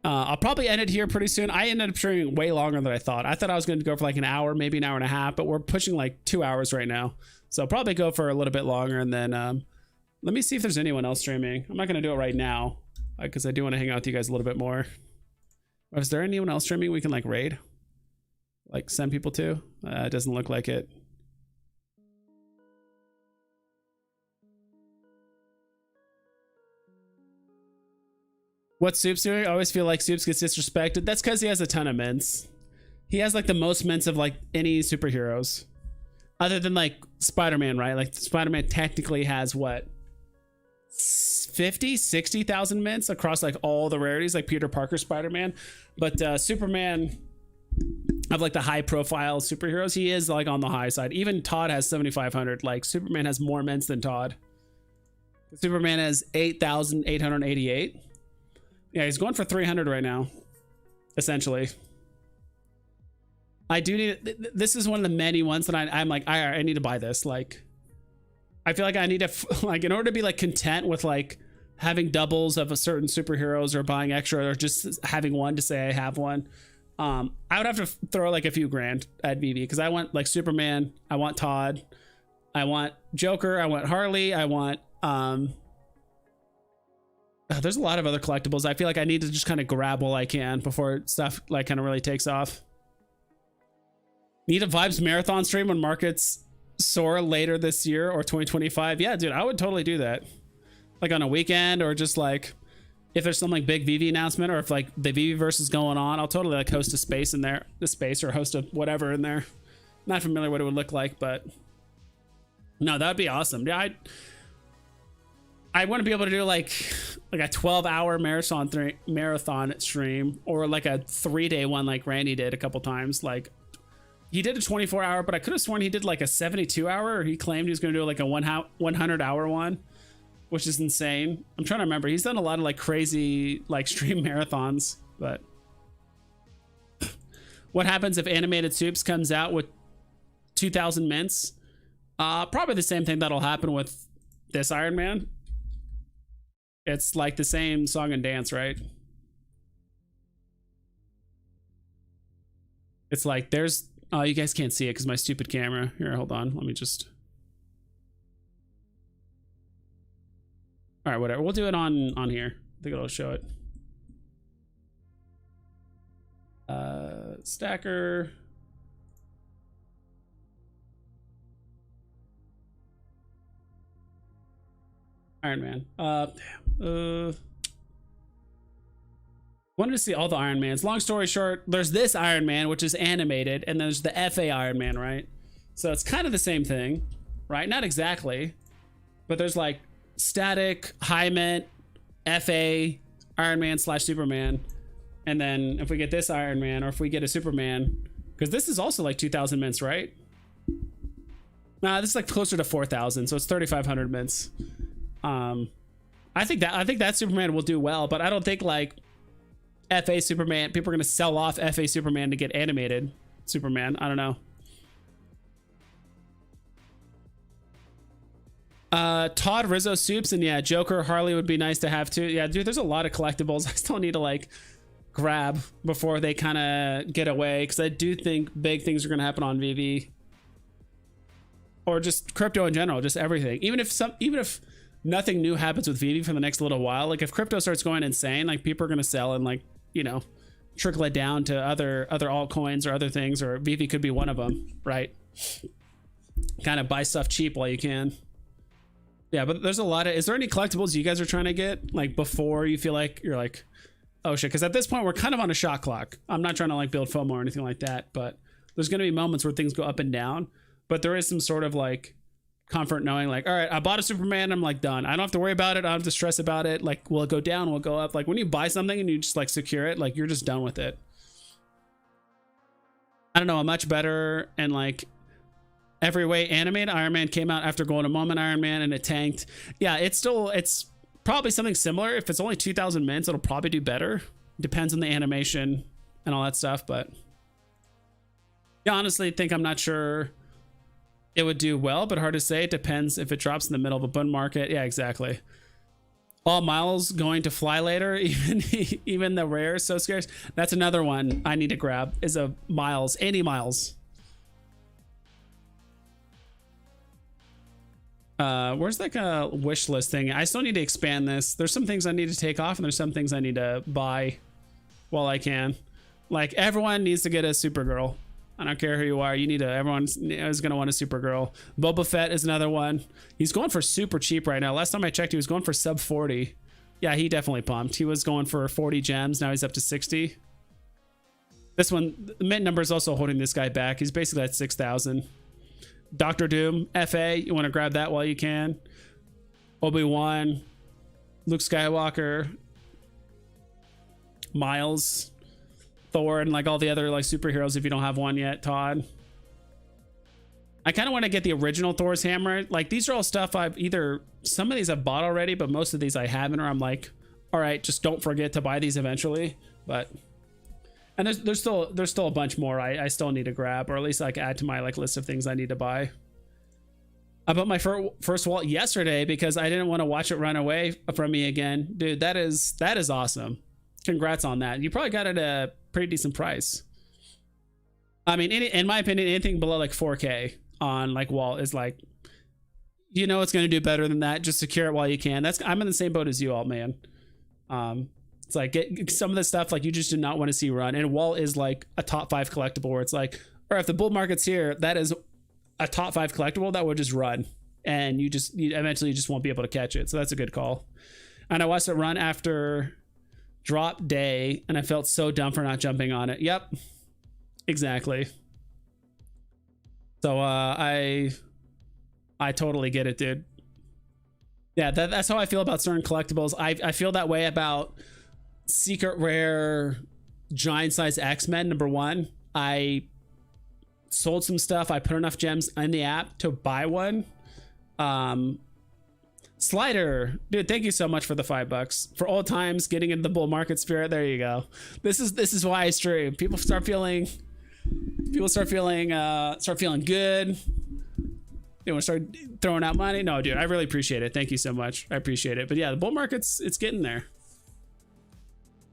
S1: I'll probably end it here pretty soon. I ended up streaming way longer than I thought. I thought I was going to go for like an hour, maybe an hour and a half, but we're pushing like 2 hours right now. So I'll probably go for a little bit longer, and then let me see if there's anyone else streaming. I'm not going to do it right now because I do want to hang out with you guys a little bit more. Is there anyone else streaming we can like raid? Like send people to? It doesn't look like it. What's Soups doing? I always feel like Soups gets disrespected. That's because he has a ton of mints. He has like the most mints of like any superheroes. Other than like Spider-Man, right? Like Spider-Man technically has what? 50, 60,000 mints across like all the rarities, like Peter Parker Spider-Man. But Superman, of like the high profile superheroes, he is like on the high side. Even Todd has 7,500. Like Superman has more mints than Todd. Superman has 8,888. Yeah, he's going for 300 right now, essentially. I do need, this is one of the many ones that I'm like, I need to buy this. Like, I feel like I need to, like, in order to be like content with like having doubles of a certain superheroes or buying extra or just having one to say I have one, I would have to throw like a few grand at VV, because I want like Superman, I want Todd, I want Joker, I want Harley, I want there's a lot of other collectibles. I feel like I need to just kind of grab while I can before stuff like kind of really takes off. Need a Vibes marathon stream when markets soar later this year or 2025. Yeah, dude, I would totally do that. Like on a weekend, or just like if there's some like big VV announcement, or if like the VVverse is going on, I'll totally like host a space in there, or host a whatever in there. Not familiar what it would look like, but no, that'd be awesome. Yeah, I want to be able to do like a 12-hour marathon stream, or like a 3-day one like Randy did a couple times. Like he did a 24-hour, but I could have sworn he did like a 72-hour, or he claimed he was going to do like a 100-hour one, which is insane. I'm trying to remember. He's done a lot of like crazy like stream marathons. But what happens if Animated Soups comes out with 2,000 mints? Probably the same thing that'll happen with this Iron Man. It's like the same song and dance, right? It's like there's, oh, you guys can't see it because my stupid camera. Here, hold on. Let me just. All right, whatever. We'll do it on here. I think it'll show it. Stacker. Iron Man. Wanted to see all the Iron Mans. Long story short, there's this Iron Man, which is animated, and there's the FA Iron Man, right? So it's kind of the same thing, right? Not exactly, but there's like static, high mint, FA, Iron Man / Superman. And then if we get this Iron Man, or if we get a Superman, because this is also like 2,000 mints, right? Nah, this is like closer to 4,000, so it's 3,500 mints. I think that Superman will do well, but I don't think like FA Superman, people are going to sell off FA Superman to get animated Superman. I don't know. Todd, Rizzo, Soups, and yeah, Joker, Harley would be nice to have too. Yeah, dude, there's a lot of collectibles I still need to like grab before they kind of get away, because I do think big things are going to happen on VV. or just crypto in general, just everything. Even if nothing new happens with VV for the next little while, like if crypto starts going insane, like people are going to sell and like, you know, trickle it down to other altcoins or other things, or VV could be one of them, right? Kind of buy stuff cheap while you can. Yeah, but there's a lot of, is there any collectibles you guys are trying to get like before you feel like you're like, oh shit? Because at this point we're kind of on a shot clock. I'm not trying to like build FOMO or anything like that, but there's going to be moments where things go up and down, but there is some sort of like comfort knowing like, all right, I bought a Superman, I'm like done. I don't have to worry about it. I don't have to stress about it. Like, will it go down? Will it go up? Like when you buy something and you just like secure it, like you're just done with it. I don't know, a much better and like every way animated Iron Man came out after going to Moment Iron Man and it tanked. Yeah, it's probably something similar. If it's only 2,000 mints, it'll probably do better. Depends on the animation and all that stuff, but yeah, honestly think I'm not sure it would do well, but hard to say. It depends if it drops in the middle of a bull market. Yeah, exactly. All miles going to fly later, even the rare, so scarce. That's another one I need to grab is a miles, 80 miles. Where's like a wish list thing? I still need to expand this. There's some things I need to take off and there's some things I need to buy while I can. Like everyone needs to get a Supergirl. I don't care who you are. You need to, everyone is going to want a Supergirl. Boba Fett is another one. He's going for super cheap right now. Last time I checked, he was going for sub 40. Yeah, he definitely pumped. He was going for 40 gems. Now he's up to 60. This one, the mint number is also holding this guy back. He's basically at 6,000. Doctor Doom, FA, you want to grab that while you can. Obi-Wan, Luke Skywalker, Miles, Thor, and like all the other like superheroes if you don't have one yet, Todd. I kind of want to get the original Thor's hammer. Like these are all stuff I've either, some of these I've bought already, but most of these I haven't, or I'm like, all right, just don't forget to buy these eventually. But and there's still a bunch more I still need to grab, or at least like add to my like list of things I need to buy. I bought my first wallet yesterday because I didn't want to watch it run away from me again. Dude, that is awesome. Congrats on that. You probably got it at a pretty decent price. I mean, in my opinion, anything below like 4K on like wallet is like, you know, it's going to do better than that. Just secure it while you can. I'm in the same boat as you all, man. It's like get some of the stuff like you just do not want to see run. And Wall is like a top 5 collectible where it's like, or if the bull market's here, that is a top 5 collectible that would just run, and you eventually just won't be able to catch it. So that's a good call. And I watched it run after drop day, and I felt so dumb for not jumping on it. Yep, exactly. So I totally get it, dude. Yeah, that's how I feel about certain collectibles. I feel that way about secret rare giant size X-Men #1. I sold some stuff. I put enough gems in the app to buy one. Slider, dude, thank you so much for the $5 for old times getting into the bull market spirit. There you go. This is why I stream. People start feeling good. They want to start throwing out money. No, dude, I really appreciate it. Thank you so much. I appreciate it. But yeah, the bull market's, it's getting there.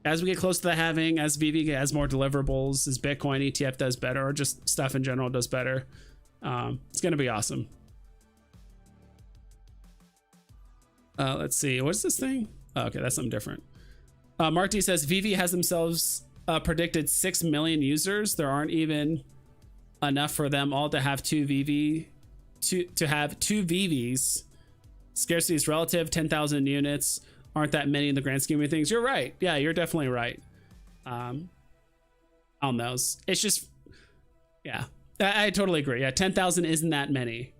S1: As we get close to the halving, as VV has more deliverables, as Bitcoin ETF does better, or just stuff in general does better, it's going to be awesome. Let's see. What's this thing? Oh, okay, that's something different. Mark D says VV has themselves predicted 6 million users. There aren't even enough for them all to have two VVs. Scarcity is relative. 10,000 units aren't that many in the grand scheme of things. You're right. Yeah, you're definitely right. On those, it's just, yeah, I totally agree. Yeah, 10,000 isn't that many.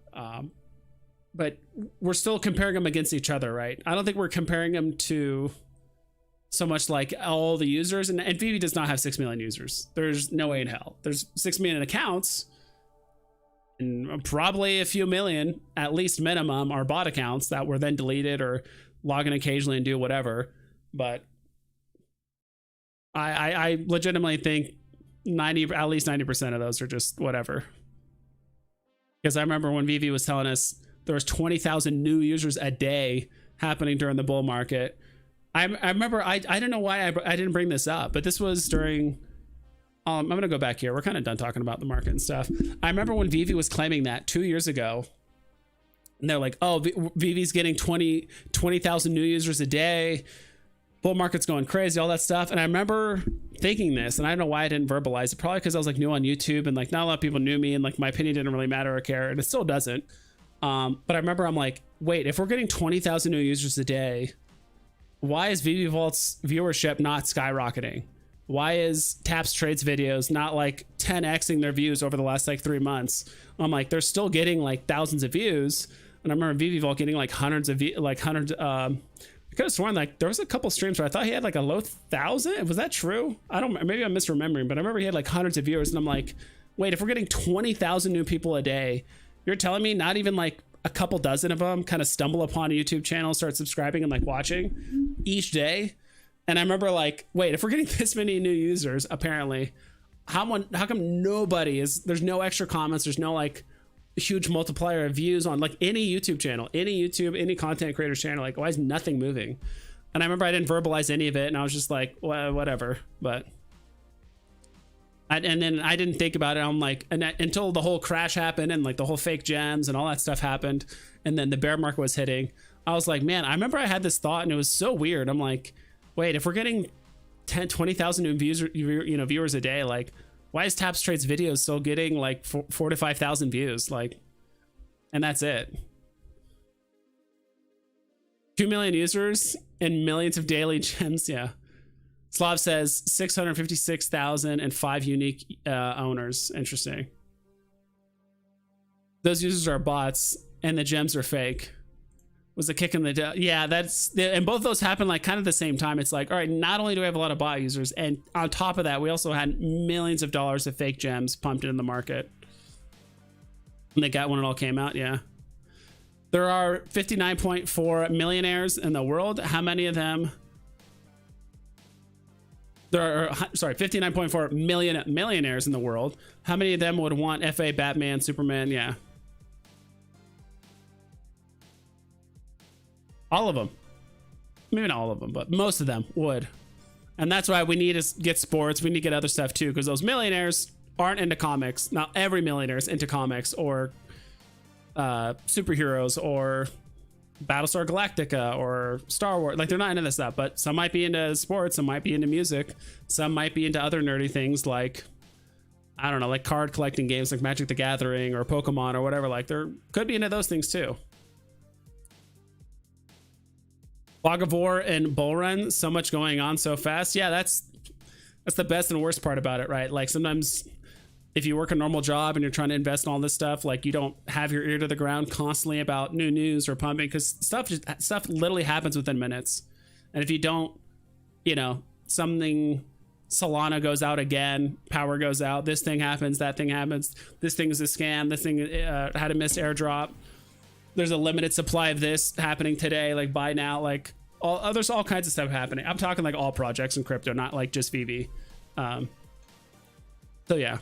S1: But we're still comparing them against each other, right? I don't think we're comparing them to so much like all the users, and VV does not have 6 million users. There's no way in hell. There's 6 million accounts, and probably a few million, at least minimum, are bot accounts that were then deleted or log in occasionally and do whatever. But I legitimately think at least 90% of those are just whatever. Because I remember when VV was telling us there was 20,000 new users a day happening during the bull market. I remember, I don't know why I didn't bring this up, but this was during, I'm going to go back here. We're kind of done talking about the market and stuff. I remember when VV was claiming that 2 years ago, And they're like, oh, VV's getting 20,000 new users a day. Bull market's going crazy, all that stuff. And I remember thinking this, and I don't know why I didn't verbalize it. Probably because I was like new on YouTube, and like not a lot of people knew me, and like my opinion didn't really matter or care, and it still doesn't. But I remember I'm like, wait, if we're getting 20,000 new users a day, why is VV Vault's viewership not skyrocketing? Why is Taps Trades videos not like 10xing their views over the last like 3 months? I'm like, they're still getting like thousands of views. And I remember VV Vault getting like hundreds. I could have sworn like there was a couple streams where I thought he had like a low 1,000. Was that true? I don't, maybe I'm misremembering, but I remember he had like hundreds of viewers, and I'm like, wait, if we're getting 20,000 new people a day, you're telling me not even like a couple dozen of them kind of stumble upon a YouTube channel, start subscribing and like watching each day? And I remember like, wait, if we're getting this many new users, apparently, how come nobody is, there's no extra comments, there's no like huge multiplier of views on like any YouTube channel, any content creator's channel? Like, why is nothing moving? And I remember I didn't verbalize any of it, and I was just like, well, whatever. But and then I didn't think about it. I'm like, until the whole crash happened and like the whole fake gems and all that stuff happened, and then the bear market was hitting, I was like, man, I remember I had this thought, and it was so weird. I'm like, wait, if we're getting 20,000 new viewers a day, like, why is Taps Trades videos still getting like 4 to 5,000 views? Like, and that's it. 2 million users and millions of daily gems. Yeah. Slav says 656,005 unique owners. Interesting. Those users are bots and the gems are fake. Was a kick in the yeah, that's, and both those happened like kind of the same time. It's like, all right, not only do we have a lot of bot users, and on top of that, we also had millions of dollars of fake gems pumped in the market. And they got when it all came out. Yeah, there are 59.4 millionaires in the world. How many of them? There are, sorry, 59.4 million millionaires in the world. How many of them would want FA, Batman, Superman? Yeah. All of them. Maybe not all of them, but most of them would. And that's why we need to get sports. We need to get other stuff too, because those millionaires aren't into comics. Not every millionaire is into comics or superheroes or Battlestar Galactica or Star Wars. Like, they're not into this stuff, but some might be into sports, some might be into music, some might be into other nerdy things like, I don't know, like card collecting games like Magic the Gathering or Pokemon or whatever. Like, there could be into those things too. Fog of War and Bull Run, so much going on so fast. Yeah, that's the best and worst part about it, right? Like, sometimes if you work a normal job and you're trying to invest in all this stuff, like, you don't have your ear to the ground constantly about new news or pumping, because stuff literally happens within minutes. And if you don't, you know, something, Solana goes out again, power goes out, this thing happens, that thing happens, this thing is a scam, this thing had a missed airdrop, there's a limited supply of this happening today, like buy now, like there's all kinds of stuff happening. I'm talking like all projects in crypto, not like just VV. So yeah.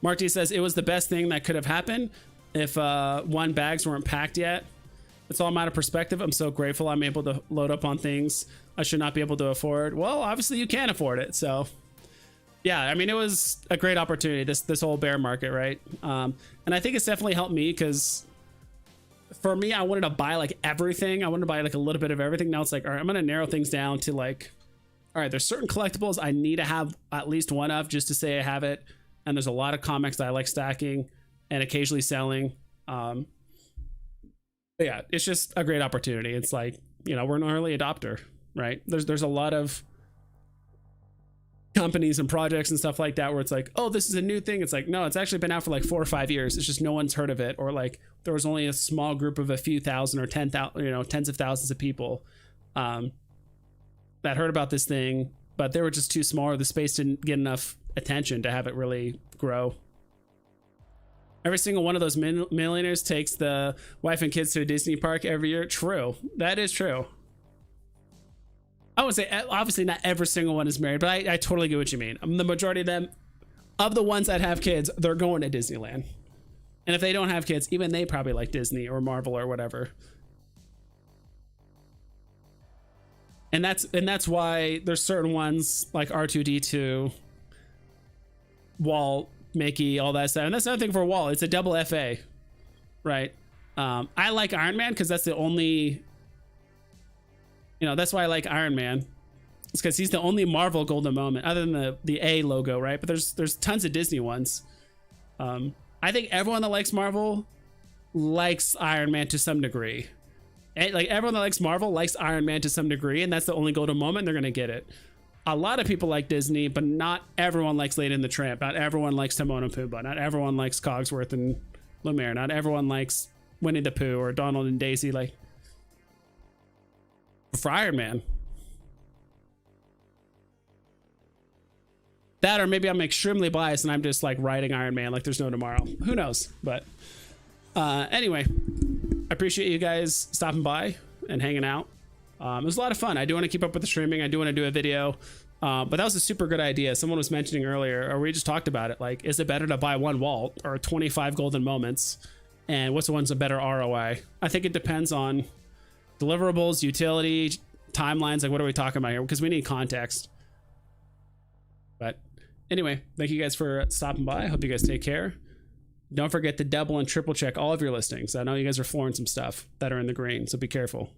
S1: Mark D says it was the best thing that could have happened if one bags weren't packed yet. It's all a matter of perspective. I'm so grateful I'm able to load up on things I should not be able to afford. Well, obviously you can afford it. So yeah, I mean, it was a great opportunity, this whole bear market, right? And I think it's definitely helped me, because for me, I wanted to buy like everything. I wanted to buy like a little bit of everything. Now it's like, all right, I'm going to narrow things down to like, all right, there's certain collectibles I need to have at least one of just to say I have it. And there's a lot of comics that I like stacking and occasionally selling. But yeah, it's just a great opportunity. It's like, you know, we're an early adopter, right? There's a lot of companies and projects and stuff like that where it's like, oh, this is a new thing. It's like, no, it's actually been out for like 4 or 5 years. It's just no one's heard of it, or like there was only a small group of a few thousand or 10,000, you know, tens of thousands of people that heard about this thing, but they were just too small, or the space didn't get enough attention to have it really grow. Every single one of those millionaires takes the wife and kids to a Disney park every year. True. That is true. I would say obviously not every single one is married, but I totally get what you mean. The majority of them, of the ones that have kids, they're going to Disneyland. And if they don't have kids, even they probably like Disney or Marvel or whatever. And that's why there's certain ones like R2D2, Walt, Mickey, all that stuff. And that's another thing for Walt. It's a double FA, right? I like Iron Man because that's the only, that's why I like Iron Man. It's because he's the only Marvel golden moment other than the A logo, right? But there's tons of Disney ones. I think everyone that likes Marvel likes Iron Man to some degree. Like everyone that likes Marvel likes Iron Man to some degree, and that's the only golden moment. They're gonna get it. A lot of people like Disney, but not everyone likes Lady and the Tramp. Not everyone likes Timon and Pumbaa. Not everyone likes Cogsworth and Lumiere. Not everyone likes Winnie the Pooh or Donald and Daisy. Like for Iron Man. That, or maybe I'm extremely biased and I'm just like writing Iron Man like there's no tomorrow. Who knows? But anyway, I appreciate you guys stopping by and hanging out. It was a lot of fun. I do want to keep up with the streaming. I do want to do a video. But that was a super good idea. Someone was mentioning earlier, or we just talked about it. Like, is it better to buy one Walt or 25 golden moments? And what's the one's a better ROI? I think it depends on deliverables, utility, timelines. Like, what are we talking about here? Because we need context. But anyway, thank you guys for stopping by. I hope you guys take care. Don't forget to double and triple check all of your listings. I know you guys are flooring some stuff that are in the green, so be careful.